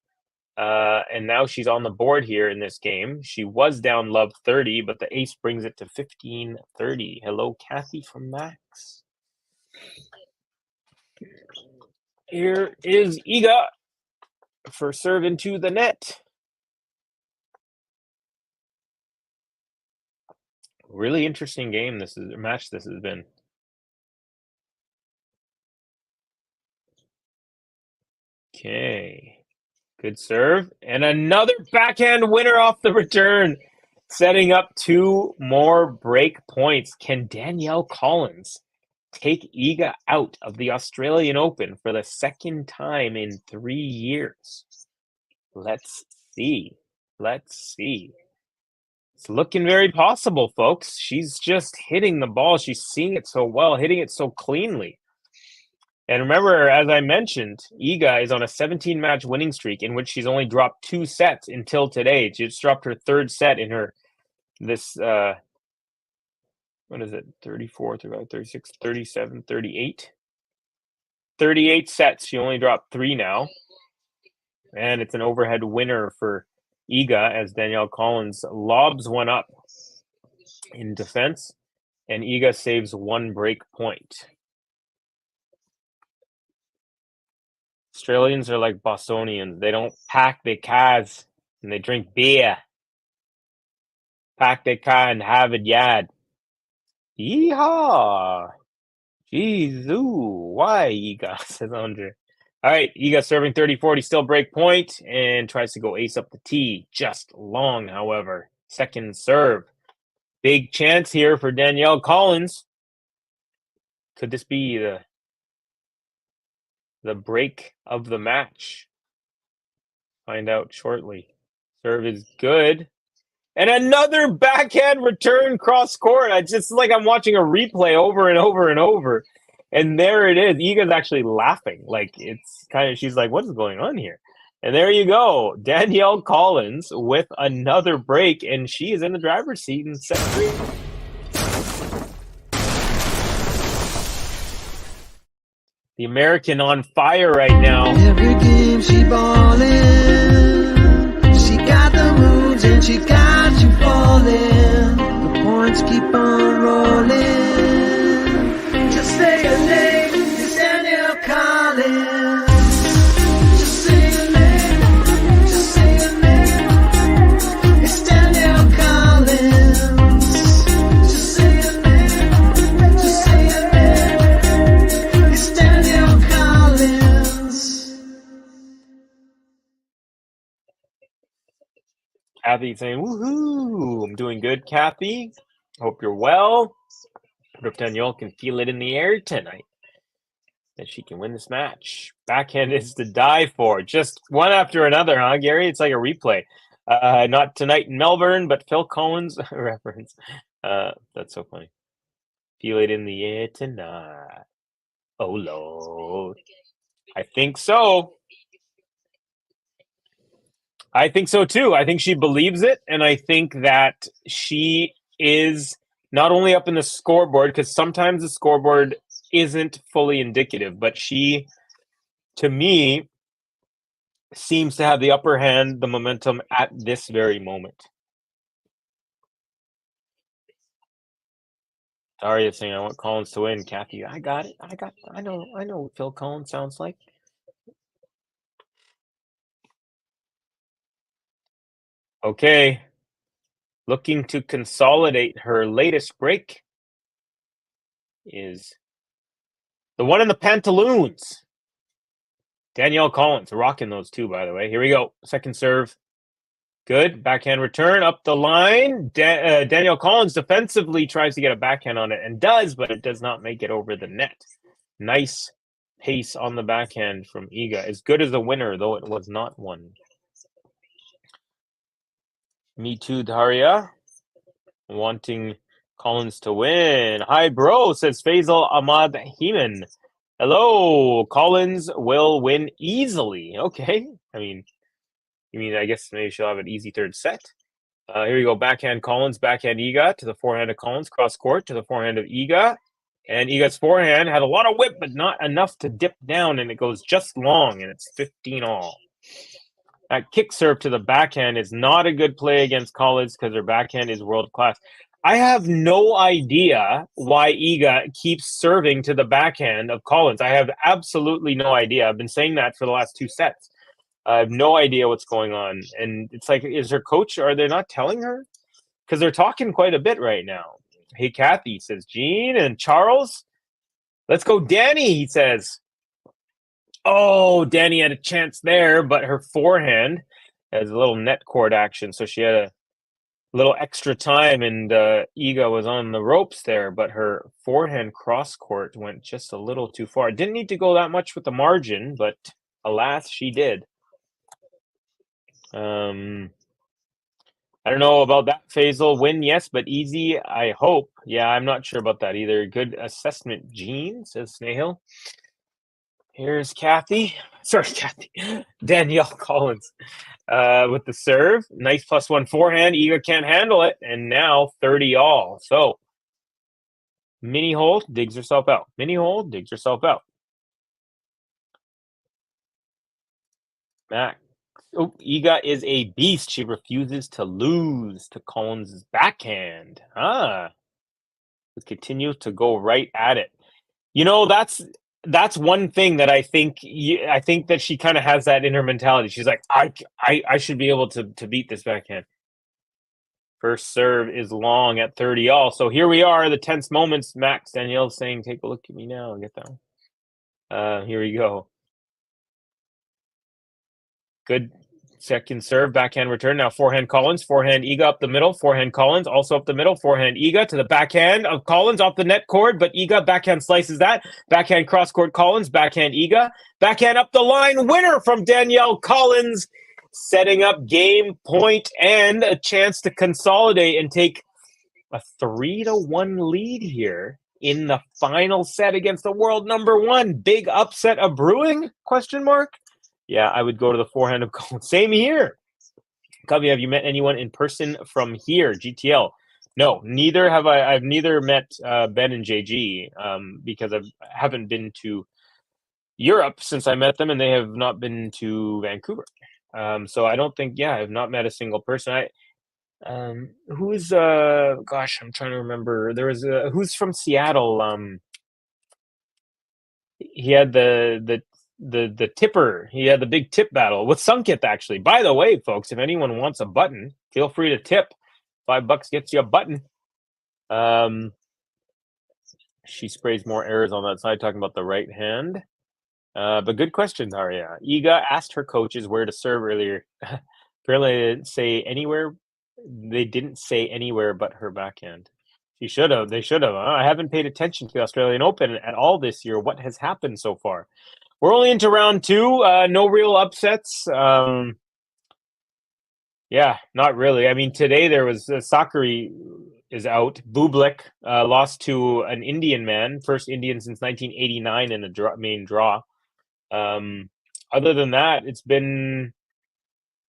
And now she's on the board here in this game. She was down love 30, but the ace brings it to 15-30. Hello, Kathy from Max. Here is Iga for serve into the net. Really interesting game. This has been. Okay. Good serve. And another backhand winner off the return, setting up 2 more break points. Can Danielle Collins take Iga out of the Australian Open for the second time in 3 years? Let's see. It's looking very possible, folks. She's just hitting the ball. She's seeing it so well, hitting it so cleanly. And remember, as I mentioned, Iga is on a 17-match winning streak in which she's only dropped 2 sets until today. She just dropped her 3rd set in this what is it? 34, 35, 36, 37, 38. 38 sets. She only dropped 3 now. And it's an overhead winner for Iga as Danielle Collins lobs one up in defense, and Iga saves 1 break point. Australians are like Bostonians. They don't pack their cars and they drink beer. Pack their car and have it yad. Yeehaw! Jeez, ooh, why Iga, says Andre. All right, Iga serving 30-40, still break point, and tries to go ace up the tee. Just long, however. Second serve. Big chance here for Danielle Collins. Could this be the break of the match? Find out shortly. Serve is good. And another backhand return cross court. It's just like I'm watching a replay over and over and over. And there it is. Iga's actually laughing. Like, it's kind of, she's like, what is going on here? And there you go. Danielle Collins with another break, and she is in the driver's seat in set 3. The American on fire right now. Every game she ballin', she got the moves and she got you falling. The points keep on rolling. Just say her name, it's Danielle Collins. Just say her name, just say her name. It's Danielle Collins. Just say her name, just say her name. It's Danielle Collins. Kathy saying, woohoo, I'm doing good, Kathy. Hope you're well. Hope Danielle can feel it in the air tonight, that she can win this match. Backhand is to die for. Just one after another, huh, Gary? It's like a replay. Not tonight in Melbourne, but Phil Collins reference. That's so funny. Feel it in the air tonight. Oh, Lord. I think so. I think so too. I think she believes it, and I think that she is not only up in the scoreboard, because sometimes the scoreboard isn't fully indicative, but she, to me, seems to have the upper hand, the momentum at this very moment. Daria saying, I want Collins to win. Kathy, I got it. I know what Phil Collins sounds like. Okay. Looking to consolidate her latest break is the one in the pantaloons. Danielle Collins, rocking those two, by the way. Here we go. Second serve. Good. Backhand return up the line. Danielle Collins defensively tries to get a backhand on it and does, but it does not make it over the net. Nice pace on the backhand from Iga. As good as a winner, though it was not one. Me too, Daria. Wanting Collins to win. Hi, bro, says Faisal Ahmad Heeman. Hello, Collins will win easily. Okay. I guess maybe she'll have an easy third set. Here we go. Backhand Collins, backhand Iga to the forehand of Collins, cross court to the forehand of Iga. And Iga's forehand had a lot of whip, but not enough to dip down, and it goes just long, and it's 15-all. That kick serve to the backhand is not a good play against Collins because her backhand is world class. I have no idea why Iga keeps serving to the backhand of Collins. I have absolutely no idea. I've been saying that for the last 2 sets. I have no idea what's going on. And it's like, is her coach, are they not telling her? Because they're talking quite a bit right now. Hey, Kathy, says Gene. And Charles, let's go Danny, he says. Oh, Danny had a chance there, but her forehand has a little net court action, so she had a little extra time, and Iga was on the ropes there, but her forehand cross court went just a little too far. Didn't need to go that much with the margin, but alas, she did. I don't know about that, Faisal. Win, yes, but easy, I hope. Yeah, I'm not sure about that either. Good assessment, Gene, says Snehal. Here's Kathy. Sorry, Kathy. Danielle Collins with the serve. Nice +1 forehand. Iga can't handle it. And now 30-all. So Mini hole, digs herself out. Mini hole, digs herself out. Max. Oh, Iga is a beast. She refuses to lose to Collins' backhand. Continues to go right at it. You know, that's one thing that I think that she kind of has that in her mentality. She's like, I should be able to beat this backhand. First serve is long at 30 all. So here we are, the tense moments. Max, Danielle saying, take a look at me now. Get that one. Here we go. Good second serve, backhand return. Now forehand Collins, forehand Iga up the middle, forehand Collins also up the middle, forehand Iga to the backhand of Collins off the net cord, but Iga backhand slices that. Backhand cross court Collins, backhand Iga, backhand up the line, winner from Danielle Collins, setting up game point and a chance to consolidate and take a 3-1 lead here in the final set against the world number 1. Big upset of brewing? Question mark. Yeah, I would go to the forehand of Collins. Same here. Cubby, have you met anyone in person from here, GTL? No, neither have I. I've neither met Ben and JG because I haven't been to Europe since I met them, and they have not been to Vancouver. So I don't think, I have not met a single person. Who's gosh, I'm trying to remember. There was who's from Seattle. He had the tipper. He had the big tip battle with Sunkith, actually. By the way, folks, if anyone wants a button, feel free to tip. $5 gets you a button. She sprays more errors on that side, talking about the right hand. But good questions, Aria. Iga asked her coaches where to serve earlier. Apparently they didn't say anywhere. They didn't say anywhere but her backhand. She should have. They should have. I haven't paid attention to the Australian Open at all this year. What has happened so far? We're only into round 2. No real upsets. Yeah, not really. I mean, today there was Sakari is out. Bublik lost to an Indian man, first Indian since 1989 in the main draw. Other than that, it's been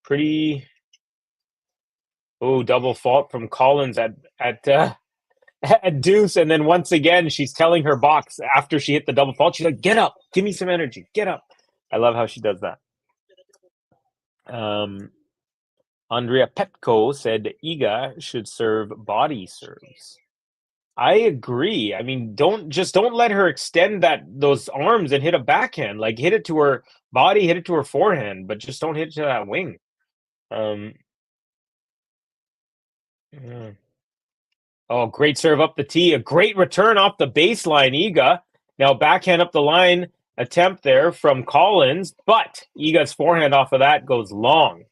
pretty. Oh, double fault from Collins at deuce, and then once again she's telling her box after she hit the double fault, she's like, get up, give me some energy, get up. I love how she does that. Andrea Petko said Iga should serve body serves. I agree. I mean, don't let her extend those arms and hit a backhand. Like, hit it to her body, hit it to her forehand, but just don't hit it to that wing. Oh, great serve up the tee. A great return off the baseline, Iga. Now backhand up the line attempt there from Collins, but Iga's forehand off of that goes long.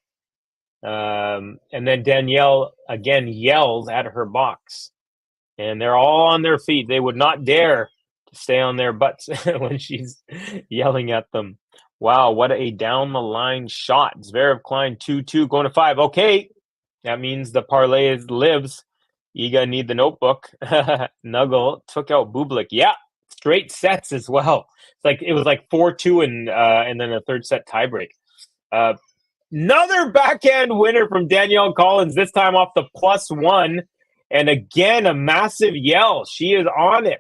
And then Danielle again yells at her box. And they're all on their feet. They would not dare to stay on their butts when she's yelling at them. Wow, what a down-the-line shot. Zverev Klein 2-2 going to 5. Okay, that means the parlay lives. Iga need the notebook. Nuggle took out Bublik. Yeah, straight sets as well. It was like 4-2 and then a third set tiebreak. Another backhand winner from Danielle Collins, this time off the +1. And again, a massive yell. She is on it.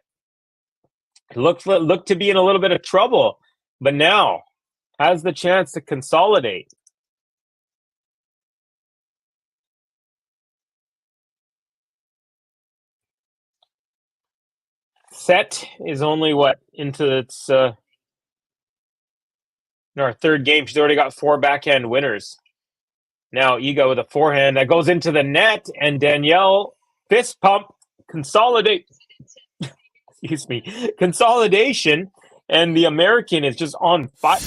Looked to be in a little bit of trouble, but now has the chance to consolidate. Set is only into its our third game. She's already got 4 backhand winners. Now Iga with a forehand that goes into the net, and Danielle fist pump, consolidate. Excuse me, consolidation, and the American is just on fire.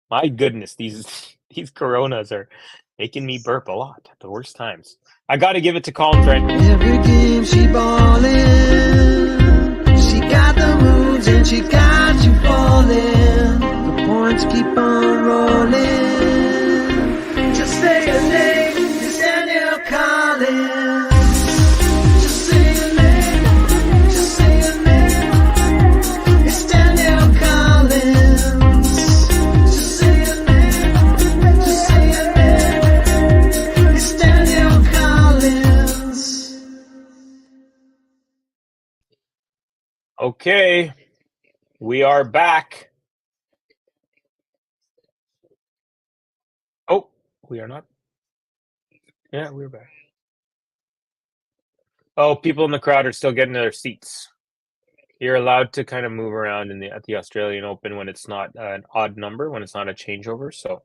My goodness, these Coronas are making me burp a lot at the worst times. I got to give it to Collins right now. Every game she ballin', she got the moves and she got you falling. The points keep on rolling. Just say her name, it's Danielle Collins. Just say her name, just say her name. It's Danielle Collins. Just say her name, just say her name. It's Danielle Collins. Okay, we are back. Oh, we are not. Yeah, we're back. Oh, people in the crowd are still getting their seats. You're allowed to kind of move around at the Australian Open when it's not an odd number, when it's not a changeover. So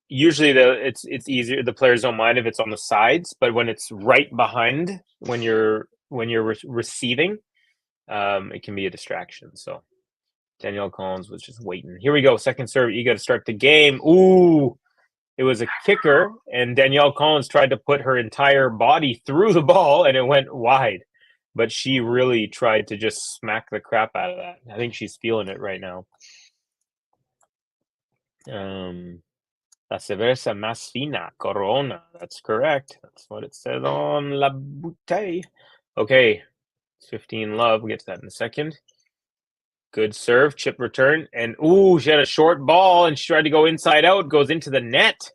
usually it's easier. The players don't mind if it's on the sides, but when it's right behind when you're receiving, it can be a distraction. So Danielle Collins was just waiting. Here we go. Second serve. You got to start the game. Ooh, it was a kicker, and Danielle Collins tried to put her entire body through the ball, and it went wide. But she really tried to just smack the crap out of that. I think she's feeling it right now. La cerveza más fina, Corona. That's correct. That's what it says on la bouteille. Okay, it's 15 love. We'll get to that in a second. Good serve, chip return, and ooh, she had a short ball, and she tried to go inside out, goes into the net.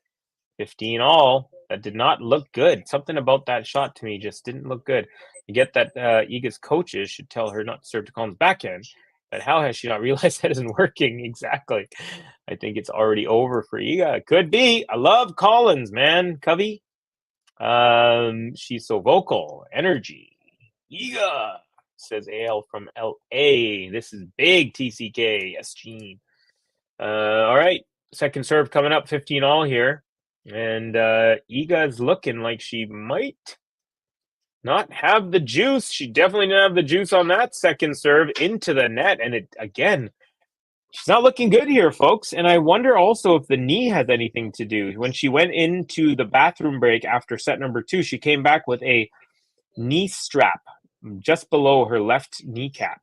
15 all. That did not look good. Something about that shot to me just didn't look good. You get that Iga's coaches should tell her not to serve to Collins' backhand, but how has she not realized that isn't working? Exactly. I think it's already over for Iga. Could be. I love Collins, man. Covey. She's so vocal. Energy. Iga, says AL from LA. This is big, TCK. Yes, Gene. All right. Second serve coming up, 15 all here. And Iga's looking like she might not have the juice. She definitely didn't have the juice on that second serve into the net. And it again, she's not looking good here, folks. And I wonder also if the knee has anything to do. When she went into the bathroom break after set number 2, she came back with a knee strap just below her left kneecap.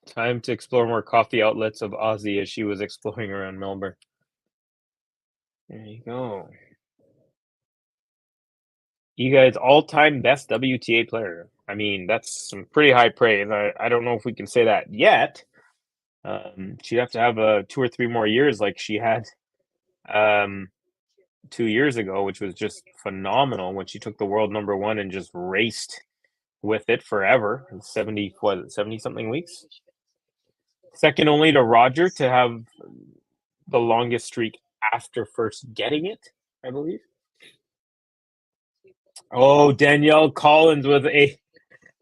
Time to explore more coffee outlets of Aussie as she was exploring around Melbourne. There you go. Iga is all-time best WTA player. I mean, that's some pretty high praise. I don't know if we can say that yet. She'd have to have 2 or 3 more years like she had 2 years ago, which was just phenomenal when she took the world number 1 and just raced with it forever. 70-something weeks. Second only to Roger to have the longest streak after first getting it, I believe. Oh, Danielle Collins with a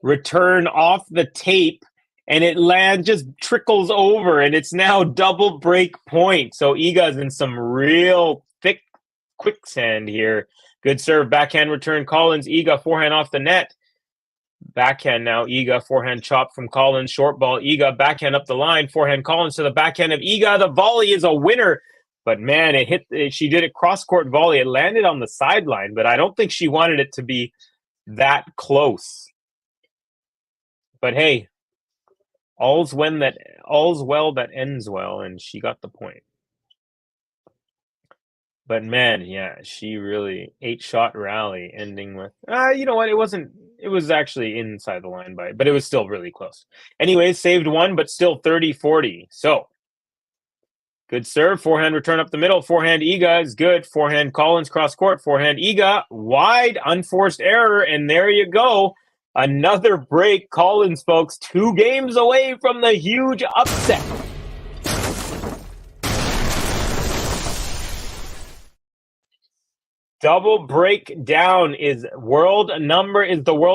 return off the tape, and it just trickles over, and it's now double break point. So Iga's in some real thick quicksand here. Good serve, backhand return, Collins. Iga, forehand off the net. Backhand now, Iga, forehand chop from Collins, short ball, Iga, backhand up the line, forehand Collins to the backhand of Iga. The volley is a winner, but man, she did a cross-court volley. It landed on the sideline, but I don't think she wanted it to be that close. But hey, all's well that ends well, and she got the point. But man, yeah, she really 8-shot rally ending with you know what? It was actually inside the line but it was still really close. Anyways, saved one, but still 30-40. So good serve, forehand return up the middle, forehand Iga is good, forehand Collins cross court, forehand Iga wide, unforced error, and there you go. Another break. Collins, folks, 2 games away from the huge upset. Double breakdown is the world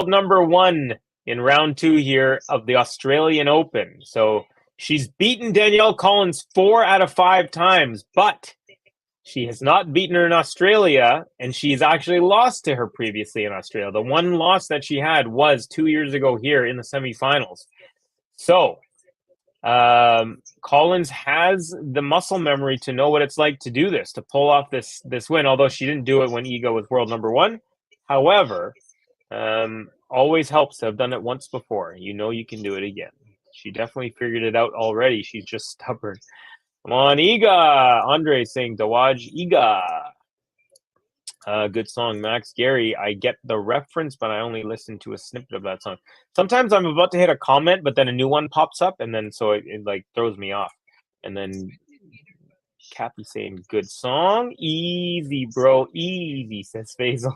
number 1 in round 2 here of the Australian Open. So she's beaten Danielle Collins 4 out of 5 times, but she has not beaten her in Australia, and she's actually lost to her previously in Australia. The one loss that she had was 2 years ago here in the semifinals. So Collins has the muscle memory to know what it's like to do this, to pull off this win, although she didn't do it when Iga was world number 1. However, always helps to have done it once before. You know you can do it again. She definitely figured it out already. She's just stubborn. Come on, Iga! Andre saying, Dawaj Iga. Good song, Max. Gary, I get the reference, but I only listened to a snippet of that song. Sometimes I'm about to hit a comment, but then a new one pops up, and then so it like throws me off. And then Kathy saying good song. Easy, bro. Easy, says Faisal.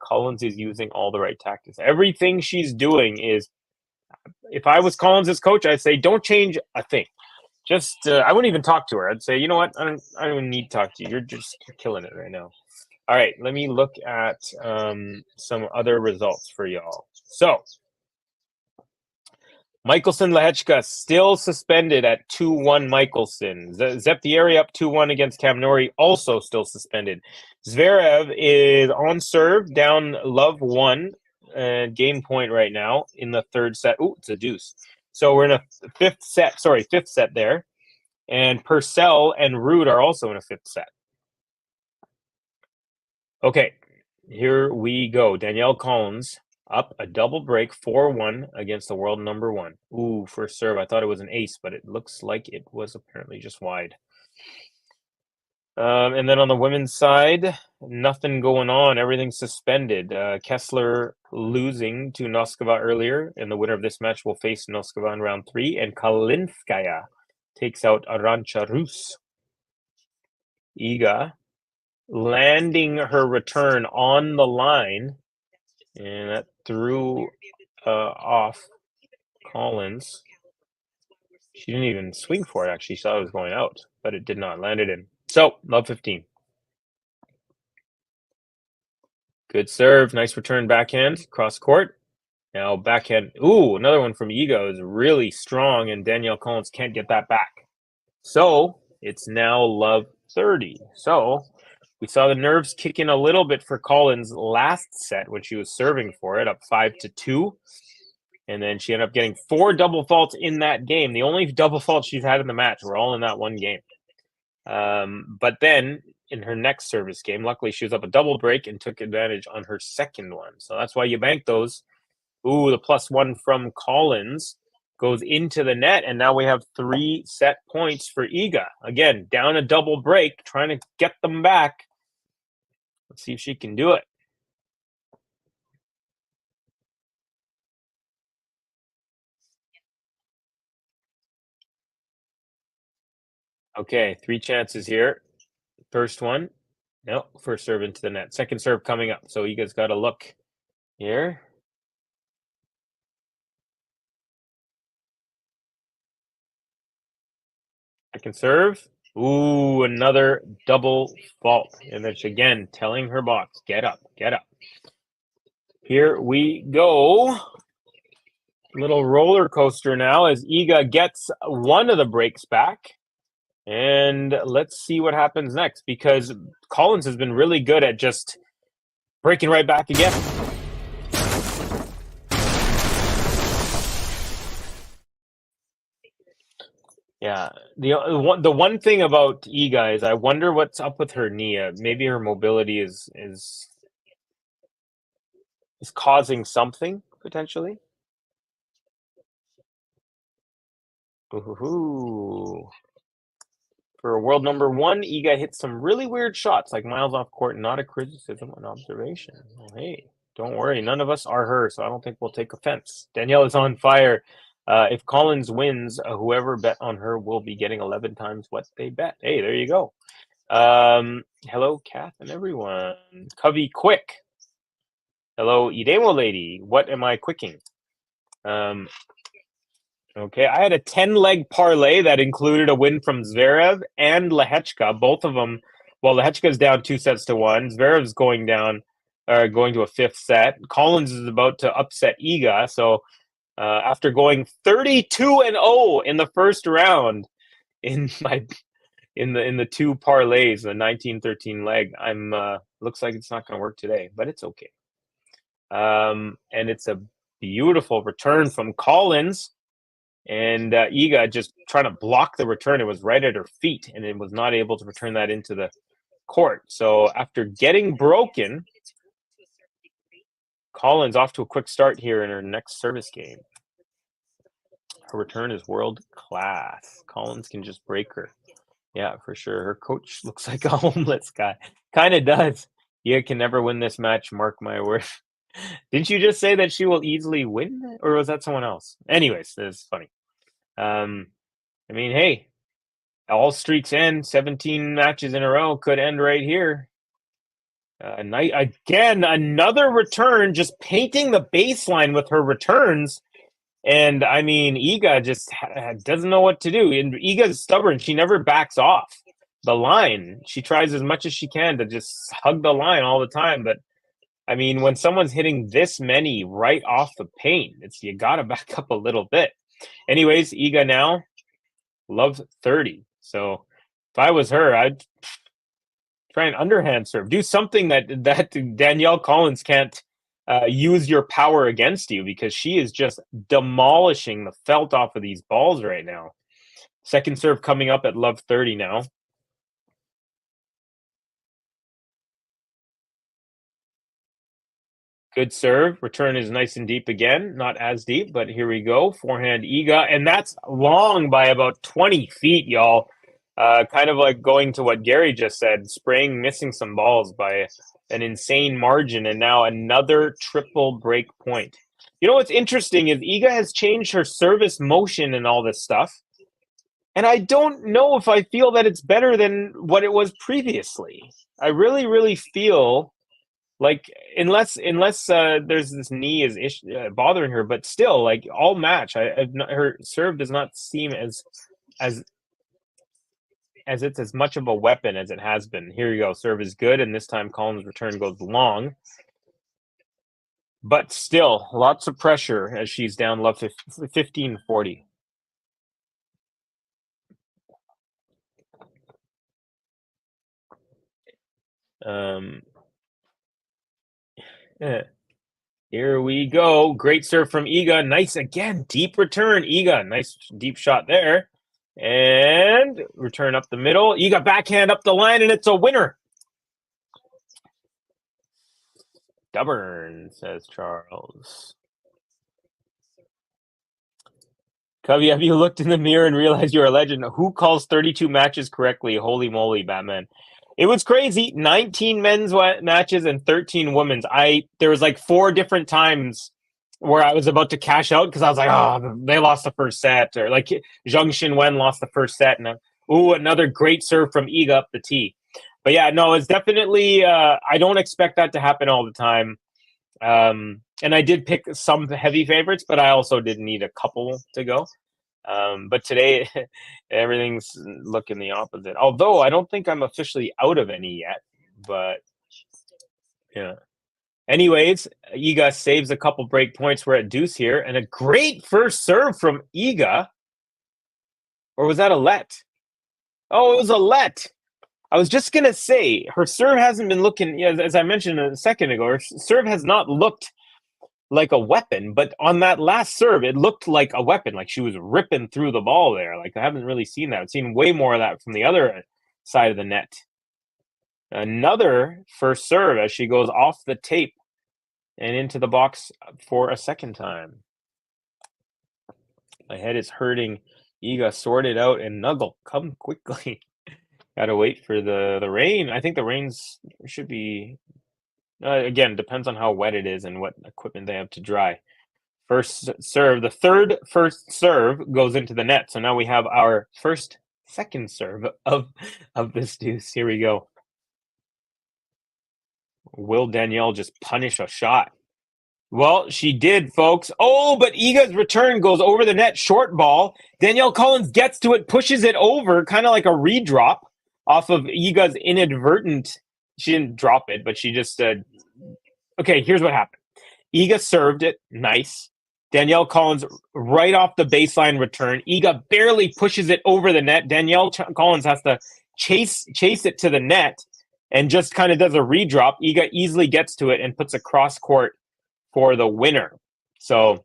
Collins is using all the right tactics. Everything she's doing is, if I was Collins' coach, I'd say don't change a thing. Just I wouldn't even talk to her. I'd say, you know what? I don't even need to talk to you. You're just killing it right now. All right, let me look at some other results for y'all. So, Michelson Lehechka still suspended at 2-1 Michelson. Zeptieri up 2-1 against Kamnori, also still suspended. Zverev is on serve, down love 1, game point right now in the third set. Ooh, it's a deuce. So we're in a fifth set there. And Purcell and Rude are also in a fifth set. Okay, here we go. Danielle Collins up a double break 4-1 against the world number 1. Ooh, first serve. I thought it was an ace, but it looks like it was apparently just wide. And then on the women's side, nothing going on. Everything's suspended. Kessler losing to Noskova earlier, and the winner of this match will face Noskova in round 3. And Kalinskaya takes out Arantxa Rus. Iga landing her return on the line, and that threw off Collins. She didn't even swing for it, actually. She thought it was going out, but it did not. Landed in. So, love 15. Good serve. Nice return backhand. Cross court. Now backhand. Ooh, another one from Iga is really strong, and Danielle Collins can't get that back. So, it's now love 30. So, we saw the nerves kick in a little bit for Collins last set when she was serving for it, up 5-2. And then she ended up getting 4 double faults in that game. The only double faults she's had in the match were all in that one game. But then in her next service game, luckily she was up a double break and took advantage on her second one. So that's why you bank those. Ooh, the +1 from Collins goes into the net, and now we have 3 set points for Iga. Again, down a double break, trying to get them back. Let's see if she can do it. Okay, 3 chances here. First one. No, first serve into the net. Second serve coming up. So Iga's got to look here. Second serve. Ooh, another double fault. And that's again telling her box, get up, get up. Here we go. Little roller coaster now as Iga gets one of the breaks back. And let's see what happens next, because Collins has been really good at just breaking right back again. Yeah, the one thing about Iga is I wonder what's up with her knee. Maybe her mobility is causing something potentially. Ooh. For world number 1, Iga hits some really weird shots, like miles off court. Not a criticism, an observation. Well, hey, don't worry, none of us are her, so I don't think we'll take offense. Danielle is on fire. If Collins wins, whoever bet on her will be getting 11 times what they bet. Hey, there you go. Hello, Kath and everyone. Covey Quick. Hello, Idemo Lady. What am I quicking? Okay, I had a 10-leg parlay that included a win from Zverev and Lehechka. Both of them, well, Lehechka's down 2-1. Zverev's going to a 5th set. Collins is about to upset Iga. So after going 32-0 in the first round in the 2 parlays, the 19-13 leg, looks like it's not going to work today, but it's okay. And it's a beautiful return from Collins. And Iga just trying to block the return. It was right at her feet, and it was not able to return that into the court. So after getting broken, Collins off to a quick start here in her next service game. Her return is world class. Collins can just break her. Yeah, for sure. Her coach looks like a homeless guy. Kind of does. You can never win this match, mark my word. Didn't you just say that she will easily win? Or was that someone else? Anyways, it's funny. I mean, hey, All streaks end. 17 matches in a row could end right here. Again, another return, just painting the baseline with her returns. And I mean, Iga just doesn't know what to do. And Iga's stubborn. She never backs off the line. She tries as much as she can to just hug the line all the time. But I mean, when someone's hitting this many right off the paint, you got to back up a little bit. Anyways, Iga now, love 30. So if I was her, I'd try an underhand serve. Do something that Danielle Collins can't use your power against you, because she is just demolishing the felt off of these balls right now. Second serve coming up at love 30 now. Good serve. Return is nice and deep again. Not as deep, but here we go. Forehand Iga. And that's long by about 20 feet, y'all. Kind of like going to what Gary just said, missing some balls by an insane margin. And now another triple break point. You know what's interesting is Iga has changed her service motion and all this stuff. And I don't know if I feel that it's better than what it was previously. I really, really feel like unless there's this knee is bothering her, but still, like all match, her serve does not seem as it's as much of a weapon as it has been. Here you go, serve is good, and this time Collins' return goes long, but still lots of pressure as she's down love 15-40. Here we go. Great serve from Iga. Nice again. Deep return. Iga. Nice deep shot there. And return up the middle. Iga backhand up the line, and it's a winner. Stubborn, says Charles. Covey, have you looked in the mirror and realized you're a legend? Who calls 32 matches correctly? Holy moly, Batman. It was crazy. 19 men's matches and 13 women's. There was like 4 different times where I was about to cash out because I was like, oh, they lost the first set. Or like Zhang Xinwen lost the first set. And another great serve from Iga up the tee. But yeah, no, it's definitely, I don't expect that to happen all the time. And I did pick some heavy favorites, but I also did need a couple to go. But today, everything's looking the opposite. Although I don't think I'm officially out of any yet. But yeah. Anyways, Iga saves a couple break points. We're at deuce here, and a great first serve from Iga. Or was that a let? Oh, it was a let. I was just gonna say her serve hasn't been looking, as I mentioned a second ago. Her serve has not looked like a weapon, but on that last serve, it looked like a weapon. Like she was ripping through the ball there. Like I haven't really seen that. I've seen way more of that from the other side of the net. Another first serve as she goes off the tape and into the box for a second time. My head is hurting. Iga, sort it out, and Nuggle, come quickly. Gotta wait for the rain. I think the rains should be... again, depends on how wet it is and what equipment they have to dry. First serve. The first serve goes into the net. So now we have our second serve of this deuce. Here we go. Will Danielle just punish a shot? Well, she did, folks. Oh, but Iga's return goes over the net. Short ball. Danielle Collins gets to it, pushes it over, kind of like a redrop off of Iga's inadvertent. She didn't drop it, but she just said, okay, here's what happened. Iga served it. Nice. Danielle Collins right off the baseline return. Iga barely pushes it over the net. Danielle Collins has to chase it to the net and just kind of does a redrop. Iga easily gets to it and puts a cross court for the winner. So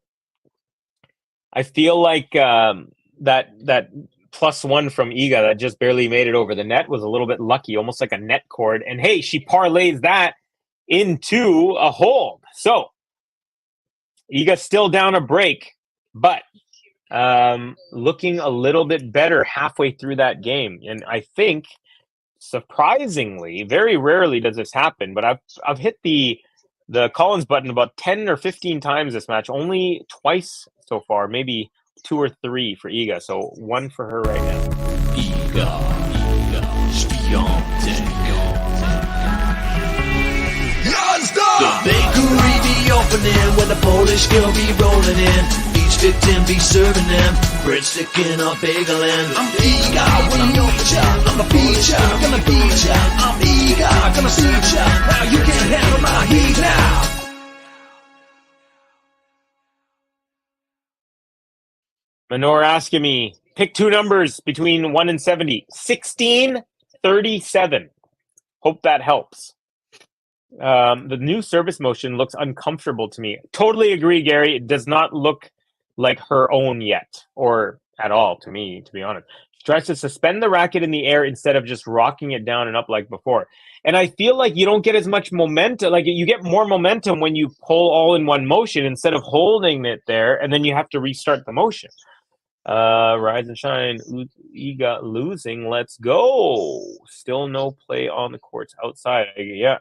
I feel like that +1 from Iga that just barely made it over the net was a little bit lucky, almost like a net cord. And hey, she parlays that into a hold. So Iga's still down a break, but looking a little bit better halfway through that game. And I think, surprisingly, very rarely does this happen, but I've hit the Collins button about 10 or 15 times this match, only twice so far, maybe 2 or 3 for Iga. So 1 for her right now. Iga SWIATEK. The bakery be opening when the Polish girl be rolling in. Each victim be serving them breadstick in a bagel and I'm Iga when I'm meet ya. I'm a beat ya, gonna beat ya. I'm Iga, gonna see ya. Now you can't handle my heat now. Manor asking me, pick 2 numbers between 1 and 70. 16, 37. Hope that helps. The new service motion looks uncomfortable to me. Totally agree, Gary. It does not look like her own yet, or at all to me, to be honest. She tries to suspend the racket in the air instead of just rocking it down and up like before. And I feel like you don't get as much momentum. Like you get more momentum when you pull all in one motion instead of holding it there, and then you have to restart the motion. Rise and shine. Iga losing. Let's go. Still no play on the courts outside. Yeah.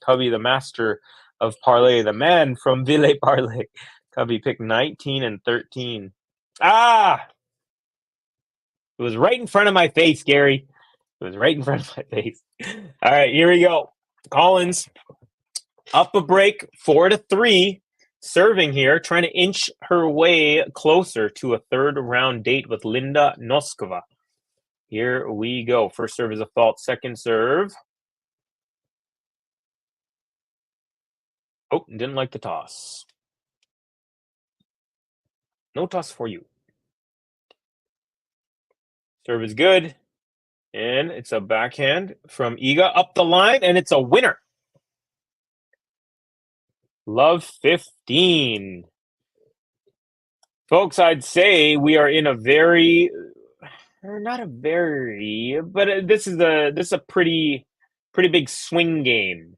Cubby, the master of parlay, the man from Ville Parlay. Cubby picked 19 and 13. Ah! It was right in front of my face, Gary. It was right in front of my face. All right, here we go. Collins up a break, 4-3. Serving here, trying to inch her way closer to a 3rd round date with Linda Noskova. Here we go. First serve is a fault. Second serve. Oh, didn't like the toss. No toss for you. Serve is good. And it's a backhand from Iga up the line, and it's a winner. Love 15. Folks, I'd say we are in a very, not a very, but this is a pretty big swing game.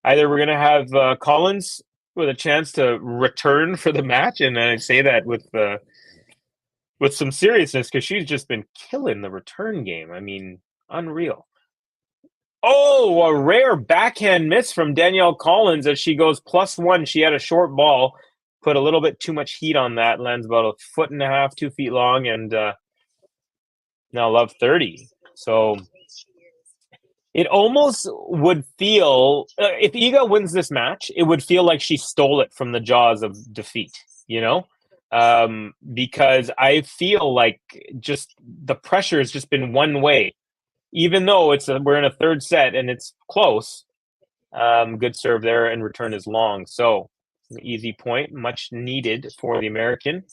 Either we're going to have Collins with a chance to return for the match, and I say that with some seriousness because she's just been killing the return game. I mean, unreal. Oh, a rare backhand miss from Danielle Collins as she goes +1. She had a short ball, put a little bit too much heat on that, lands about 1.5 feet, 2 feet long, and now love 30. So it almost would feel, if Iga wins this match, it would feel like she stole it from the jaws of defeat, you know? Because I feel like just the pressure has just been one way. Even though we're in a 3rd set and it's close, good serve there and return is long. So an easy point, much needed for the American.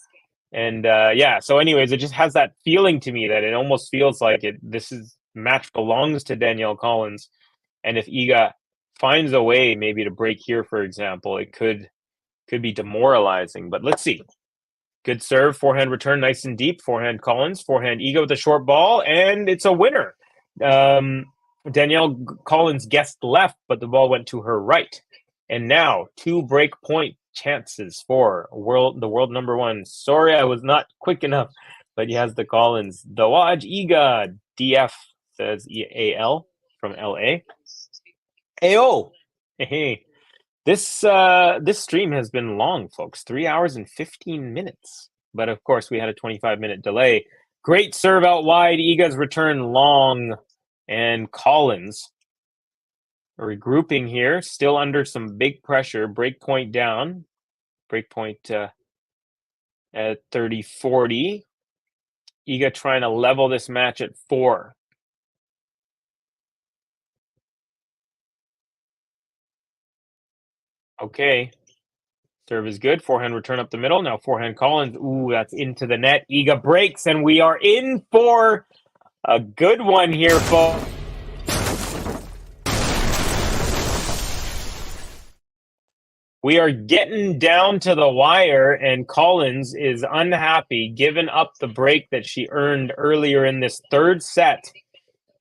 And yeah, so anyways, it just has that feeling to me that it almost feels like this match belongs to Danielle Collins. And if Iga finds a way maybe to break here, for example, it could be demoralizing. But let's see. Good serve, forehand return, nice and deep. Forehand Collins, forehand Iga with a short ball, and it's a winner. Danielle Collins guessed left, but the ball went to her right. And now 2 break point chances for the world number 1. Sorry, I was not quick enough, but he has the Collins. The Waj Iga DF says EAL from LA. Ayo. Hey. This stream has been long, folks. 3 hours and 15 minutes. But of course, we had a 25-minute delay. Great serve out wide. Iga's return long. And Collins regrouping here. Still under some big pressure. Break point down. Break point at 30-40. Iga trying to level this match at 4. Okay. Serve is good. Forehand return up the middle. Now forehand Collins. Ooh, that's into the net. Iga breaks, and we are in for a good one here, folks. We are getting down to the wire, and Collins is unhappy, giving up the break that she earned earlier in this 3rd set.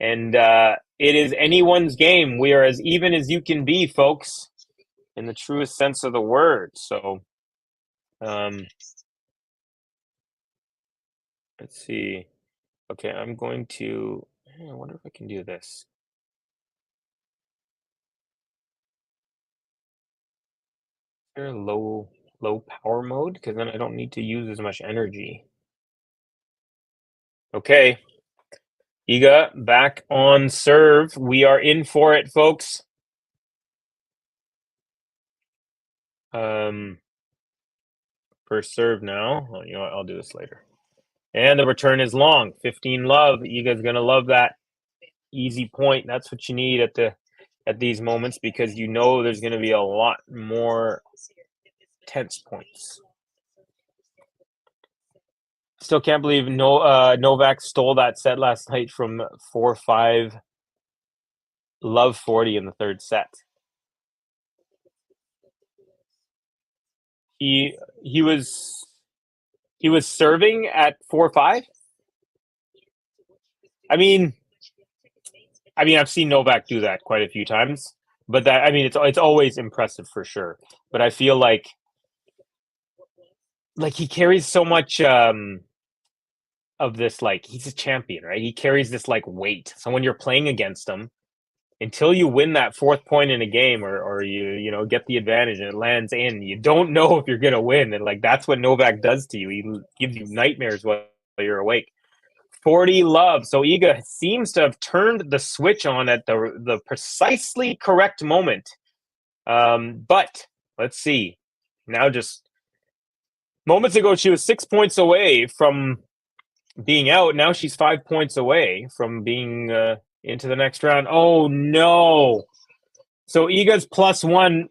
And it is anyone's game. We are as even as you can be, folks, in the truest sense of the word. So, let's see. Okay, I'm going to, I wonder if I can do this. Very low low power mode because then I don't need to use as much energy. Okay. Iga back on serve. We are in for it, folks. First serve now. Oh, you know what? I'll do this later. And the return is long. 15 love. Iga's gonna love that easy point. That's what you need at these moments because you know there's gonna be a lot more tense points. Still can't believe Novak stole that set last night from 4-5 love 40 in the third set. He was serving at 4-5. I mean, I've seen Novak do that quite a few times, but it's always impressive for sure. But I feel like he carries so much of this, like he's a champion, right? He carries this like weight. So when you're playing against him, until you win that fourth point in a game or you get the advantage and it lands in, you don't know if you're gonna win. And like that's what Novak does to you. He gives you nightmares while you're awake. 40 love. So Iga seems to have turned the switch on at the precisely correct moment. But let's see. Now just moments ago she was 6 points away from being out. Now she's 5 points away from being into the next round. Oh no. So Iga's +1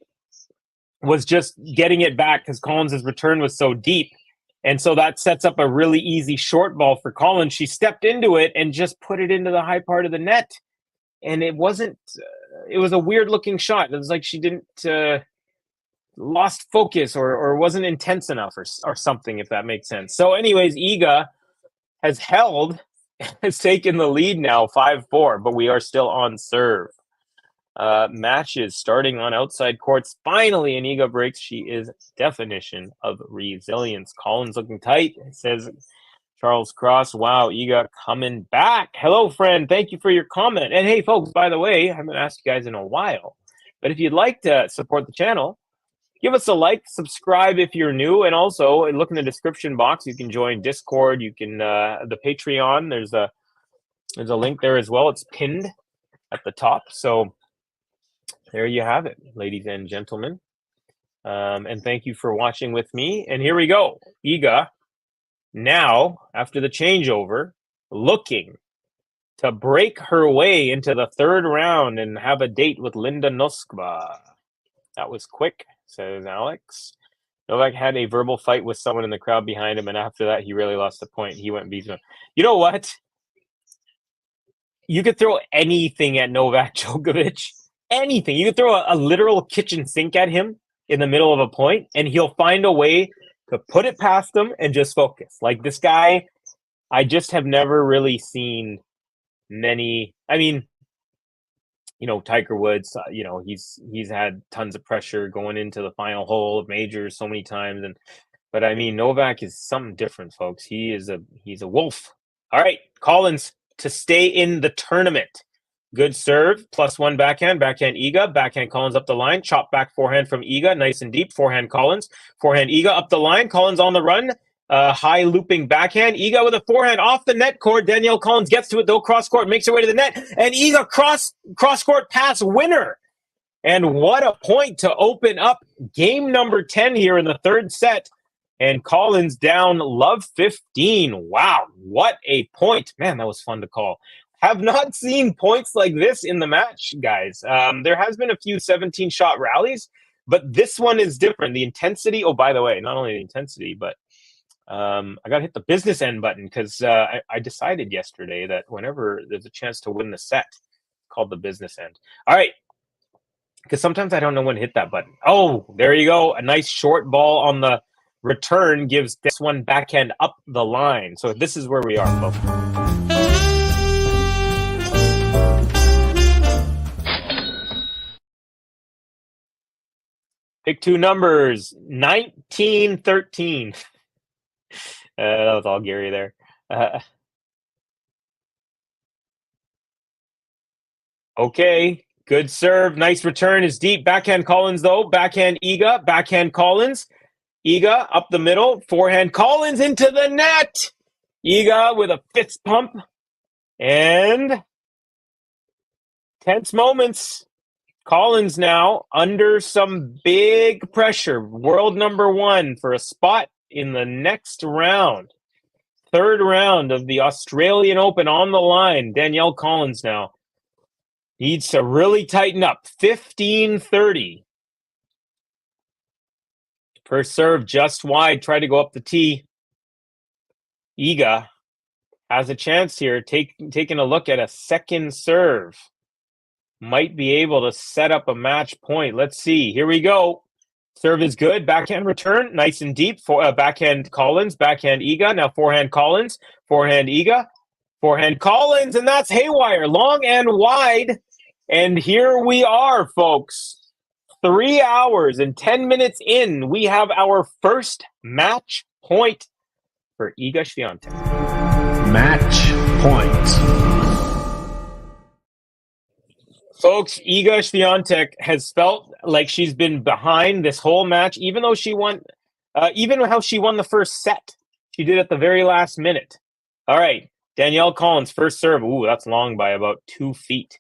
was just getting it back because Collins' return was so deep. And so that sets up a really easy short ball for Collins. She stepped into it and just put it into the high part of the net. And it wasn't, it was a weird looking shot. It was like she didn't, lost focus or wasn't intense enough or something, if that makes sense. So anyways, Iga has taken the lead now 5-4, but we are still on serve. Matches starting on outside courts. Finally, an Iga breaks. She is definition of resilience. Collins looking tight, says Charles Cross. Wow, Iga coming back. Hello, friend. Thank you for your comment. And hey, folks, by the way, I haven't asked you guys in a while, but if you'd like to support the channel, give us a like, subscribe if you're new, and also look in the description box. You can join Discord. You can the Patreon. There's a link there as well. It's pinned at the top. So there you have it, ladies and gentlemen. And thank you for watching with me. And here we go. Iga, now, after the changeover, looking to break her way into the third round and have a date with Linda Noskva. That was quick, says Alex. Novak had a verbal fight with someone in the crowd behind him, and after that, he really lost the point. He went and beat him. You know what? You could throw anything at Novak Djokovic. Anything. You could throw a literal kitchen sink at him in the middle of a point, and he'll find a way to put it past him and just focus. Like this guy, I just have never really seen many. I mean, Tiger Woods, he's had tons of pressure going into the final hole of majors so many times, but I mean, Novak is something different, folks. He's a wolf. All right, Collins to stay in the tournament. Good serve, +1 backhand Iga, backhand Collins up the line, chop back forehand from Iga, nice and deep, forehand Collins, forehand Iga up the line, Collins on the run, high looping backhand, Iga with a forehand off the net court, Danielle Collins gets to it though, cross court, makes her way to the net, and Iga cross court pass winner. And what a point to open up game number 10 here in the third set, and Collins down love 15. Wow, what a point. Man, that was fun to call. Have not seen points like this in the match, guys. There has been a few 17-shot rallies, but this one is different. The intensity, oh, by the way, not only the intensity, but I got to hit the business end button because I decided yesterday that whenever there's a chance to win the set, it's called the business end. All right, because sometimes I don't know when to hit that button. Oh, there you go. A nice short ball on the return gives this one backhand up the line. So this is where we are, folks. Pick two numbers, 19, 13. That was all Gary there. Okay, good serve. Nice return is deep. Backhand Collins, though. Backhand Iga. Backhand Collins. Iga up the middle, forehand Collins into the net. Iga with a fist pump. And tense moments. Collins now under some big pressure. World number 1 for a spot in the next round. Third round of the Australian Open on the line. Danielle Collins now needs to really tighten up. 15-30. First serve just wide. Try to go up the tee. Iga has a chance here. Taking a look at a second serve. Might be able to set up a match point. Let's see. Here we go. Serve is good. Backhand return. Nice and deep. Backhand Collins. Backhand Iga. Now forehand Collins. Forehand Iga. Forehand Collins. And that's haywire. Long and wide. And here we are, folks. 3 hours and 10 minutes in. We have our first match point for Iga SWIATEK. Match point. Folks, Iga SWIATEK has felt like she's been behind this whole match, even though she won, even how she won the first set. She did at the very last minute. All right, Danielle Collins, first serve. Ooh, that's long by about 2 feet.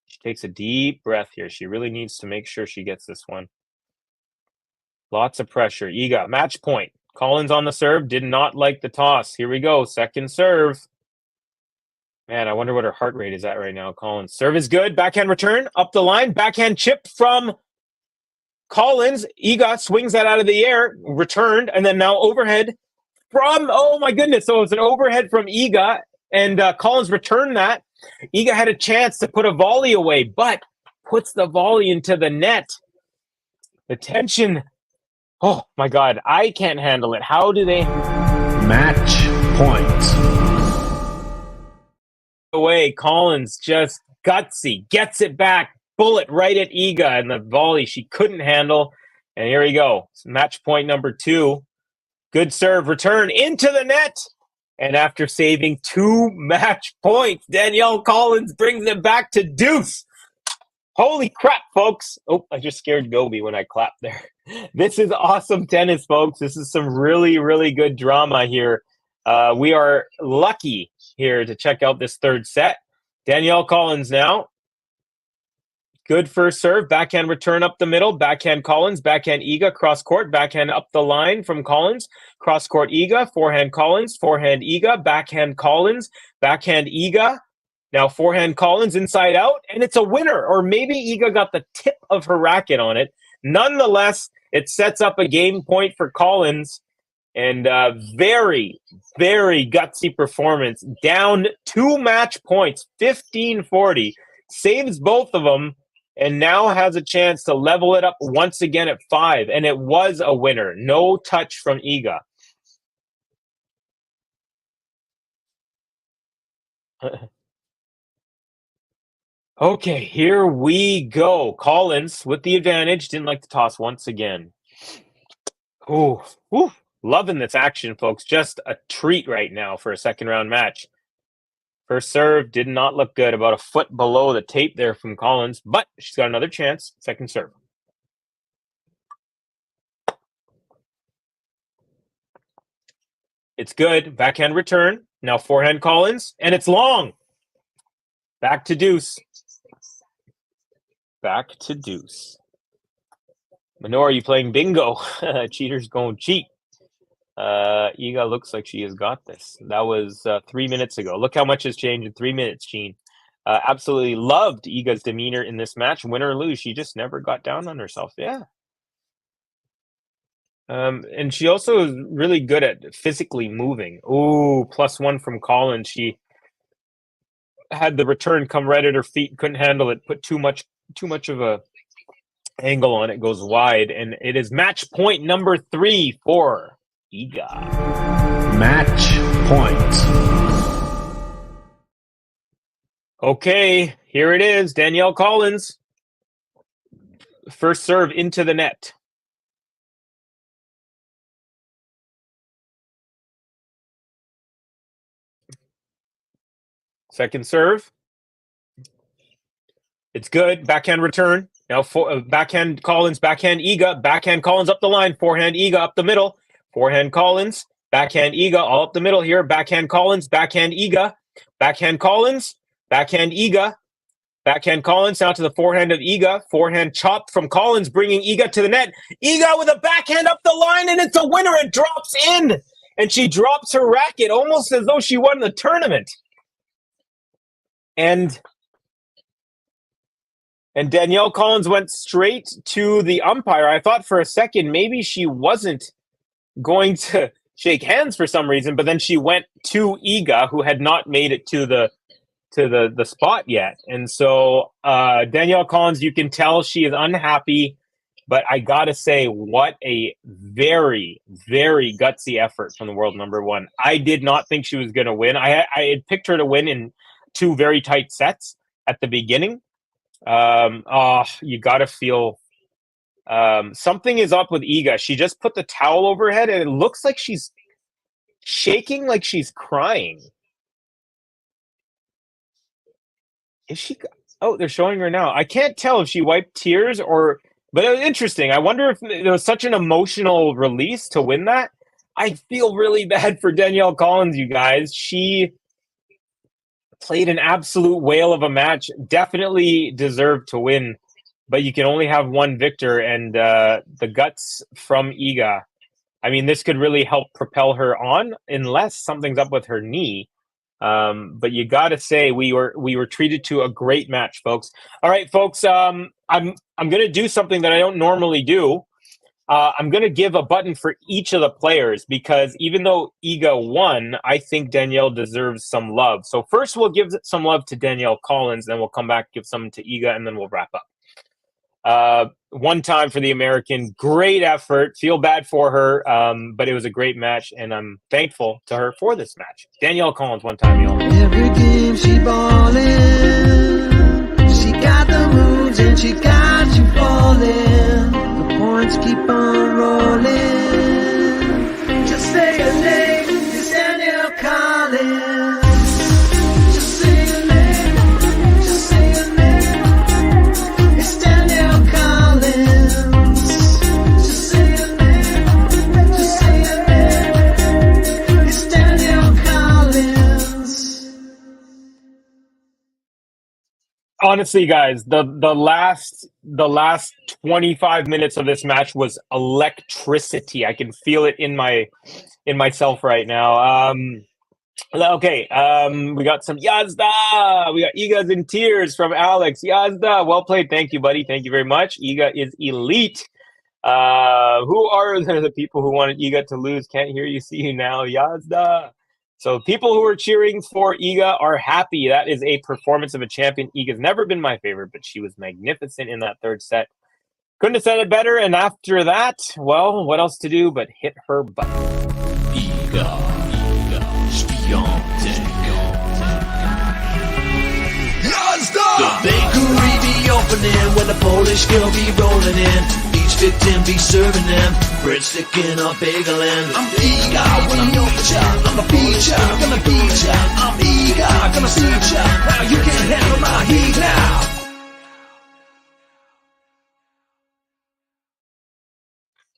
She takes a deep breath here. She really needs to make sure she gets this one. Lots of pressure. Iga, match point. Collins on the serve, did not like the toss. Here we go, second serve. Man, I wonder what her heart rate is at right now. Collins. Serve is good. Backhand return. Up the line. Backhand chip from Collins. Iga swings that out of the air. Returned. And then now overhead from... Oh, my goodness. So it's an overhead from Iga. And Collins returned that. Iga had a chance to put a volley away, but puts the volley into the net. The tension... Oh, my God. I can't handle it. How do they... Match point. Away. Collins just gutsy, gets it back, bullet right at Iga, and the volley she couldn't handle. And here we go. Match point number 2. Good serve, return into the net. And after saving 2 match points, Danielle Collins brings it back to deuce. Holy crap, folks. Oh, I just scared Gobi when I clapped there. This is awesome tennis, folks. This is some really, really good drama here. We are lucky here to check out this third set. Danielle Collins now. Good first serve. Backhand return up the middle. Backhand Collins. Backhand Iga. Cross court. Backhand up the line from Collins. Cross court Iga. Forehand Collins. Forehand Iga. Backhand Collins. Backhand Iga. Now forehand Collins inside out. And it's a winner. Or maybe Iga got the tip of her racket on it. Nonetheless, it sets up a game point for Collins. And very, very gutsy performance. Down 2 match points, 15-40. Saves both of them, and now has a chance to level it up once again at 5. And it was a winner. No touch from Iga. Okay, here we go. Collins with the advantage. Didn't like the toss once again. Ooh, whew. Loving this action, folks. Just a treat right now for a second round match. First serve did not look good. About a foot below the tape there from Collins, but she's got another chance. Second serve. It's good. Backhand return. Now forehand Collins, and it's long. Back to deuce. Back to deuce. Manor, are you playing bingo? Cheaters going cheat. Iga looks like she has got this. That was 3 minutes ago. Look how much has changed in 3 minutes, Gene. Absolutely loved Iga's demeanor in this match. Win or lose, she just never got down on herself. Yeah. And she also is really good at physically moving. Ooh, +1 from Collins. She had the return come right at her feet, couldn't handle it, put too much of a angle on it, goes wide, and it is match point number 3 for Iga. Match point. Okay, here it is. Danielle Collins. First serve into the net. Second serve. It's good. Backhand return. Now, backhand Collins, backhand Iga, backhand Collins up the line, forehand Iga up the middle, forehand Collins, backhand Iga all up the middle here, backhand Collins, backhand Iga, backhand Collins, backhand Iga, backhand Collins out to the forehand of Iga, forehand chop from Collins, bringing Iga to the net. Iga with a backhand up the line, and it's a winner. It drops in, and she drops her racket almost as though she won the tournament. And Danielle Collins went straight to the umpire. I thought for a second maybe she wasn't going to shake hands for some reason, but then she went to Iga, who had not made it to the spot yet. And so Danielle Collins, you can tell she is unhappy, but I gotta say, what a very, very gutsy effort from the world number one. I did not think she was going to win. I had picked her to win in 2 very tight sets at the beginning. You gotta feel something is up with Iga. She just put the towel over her head, and it looks like she's shaking, like she's crying. Is she? Oh, they're showing her now. I can't tell if she wiped tears or. But it was interesting. I wonder if there was such an emotional release to win that. I feel really bad for Danielle Collins, you guys. She played an absolute whale of a match. Definitely deserved to win, but you can only have one victor, and the guts from Iga. I mean, this could really help propel her on, unless something's up with her knee. But you got to say we were treated to a great match, folks. All right, folks. I'm going to do something that I don't normally do. I'm going to give a button for each of the players, because even though Iga won, I think Danielle deserves some love. So first we'll give some love to Danielle Collins, then we'll come back, give some to Iga, and then we'll wrap up. One time for the American. Great effort. Feel bad for her, but it was a great match, and I'm thankful to her for this match. Danielle Collins, one time, y'all. Every game she ballin', she got the moves and she got you falling. The points keep on rolling. Just say her name, it's Danielle Collins. Just say her name, just say her name. It's Danielle Collins. Just say her name, just say her name. It's Danielle Collins. Honestly, guys, the last 25 minutes of this match was electricity. I can feel it in myself right now. Okay, we got some Yazda. We got Iga's in tears from Alex. Yazda, well played. Thank you, buddy. Thank you very much. Iga is elite. Who are the people who wanted Iga to lose? Can't hear you, see you now. Yazda. So people who are cheering for Iga are happy. That is a performance of a champion. Iga's never been my favorite, but she was magnificent in that third set. Couldn't have said it better. And after that, well, what else to do but hit her butt? Iga SWIATEK. The bakery be opening when the Polish girl be rolling in. Each victim be serving them breadstick in a bagel and I'm Iga when I'm meet ya. I'm a beat ya, gonna beat ya. I'm Iga, gonna see ya. Now you can't handle my heat now.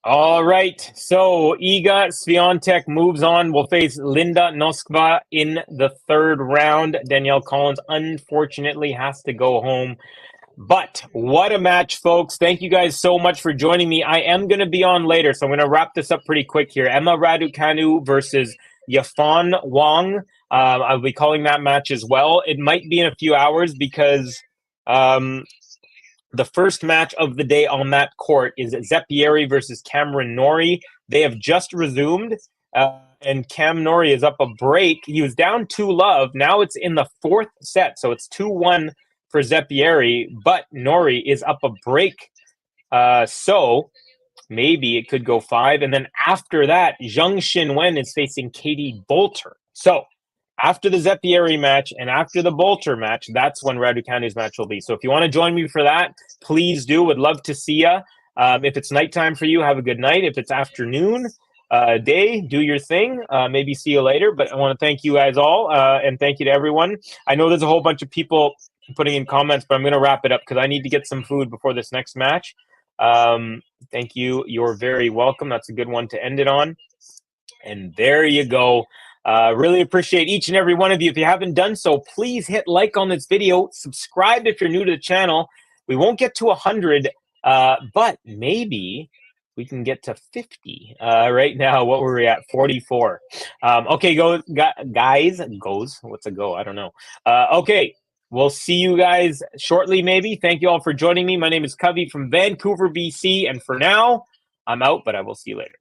All right, so Iga SWIATEK moves on. Will face Linda Noskva in the third round. Danielle Collins unfortunately has to go home. But what a match, folks. Thank you guys so much for joining me. I am going to be on later, so I'm going to wrap this up pretty quick here. Emma Raducanu versus Yafan Wang. I'll be calling that match as well. It might be in a few hours because the first match of the day on that court is Zeppieri versus Cameron Norrie. They have just resumed, and Cam Norrie is up a break. He was down 2-love. Now it's in the fourth set, so it's 2-1 for Zeppieri, but Norrie is up a break. So maybe it could go 5. And then after that, Zheng Xinwen is facing Katie Bolter. So after the Zeppieri match and after the Bolter match, that's when Raducanu's match will be. So if you want to join me for that, please do. Would love to see you. If it's nighttime for you, have a good night. If it's afternoon, day, do your thing. Maybe see you later. But I want to thank you guys all, and thank you to everyone. I know there's a whole bunch of people putting in comments, but I'm going to wrap it up because I need to get some food before this next match. Thank you. You're very welcome. That's a good one to end it on. And there you go. Really appreciate each and every one of you. If you haven't done so, please hit like on this video. Subscribe if you're new to the channel. We won't get to 100, but maybe we can get to 50. Right now, what were we at? 44. Okay, guys. What's a go? I don't know. Okay. We'll see you guys shortly, maybe. Thank you all for joining me. My name is Covey from Vancouver, BC. And for now, I'm out, but I will see you later.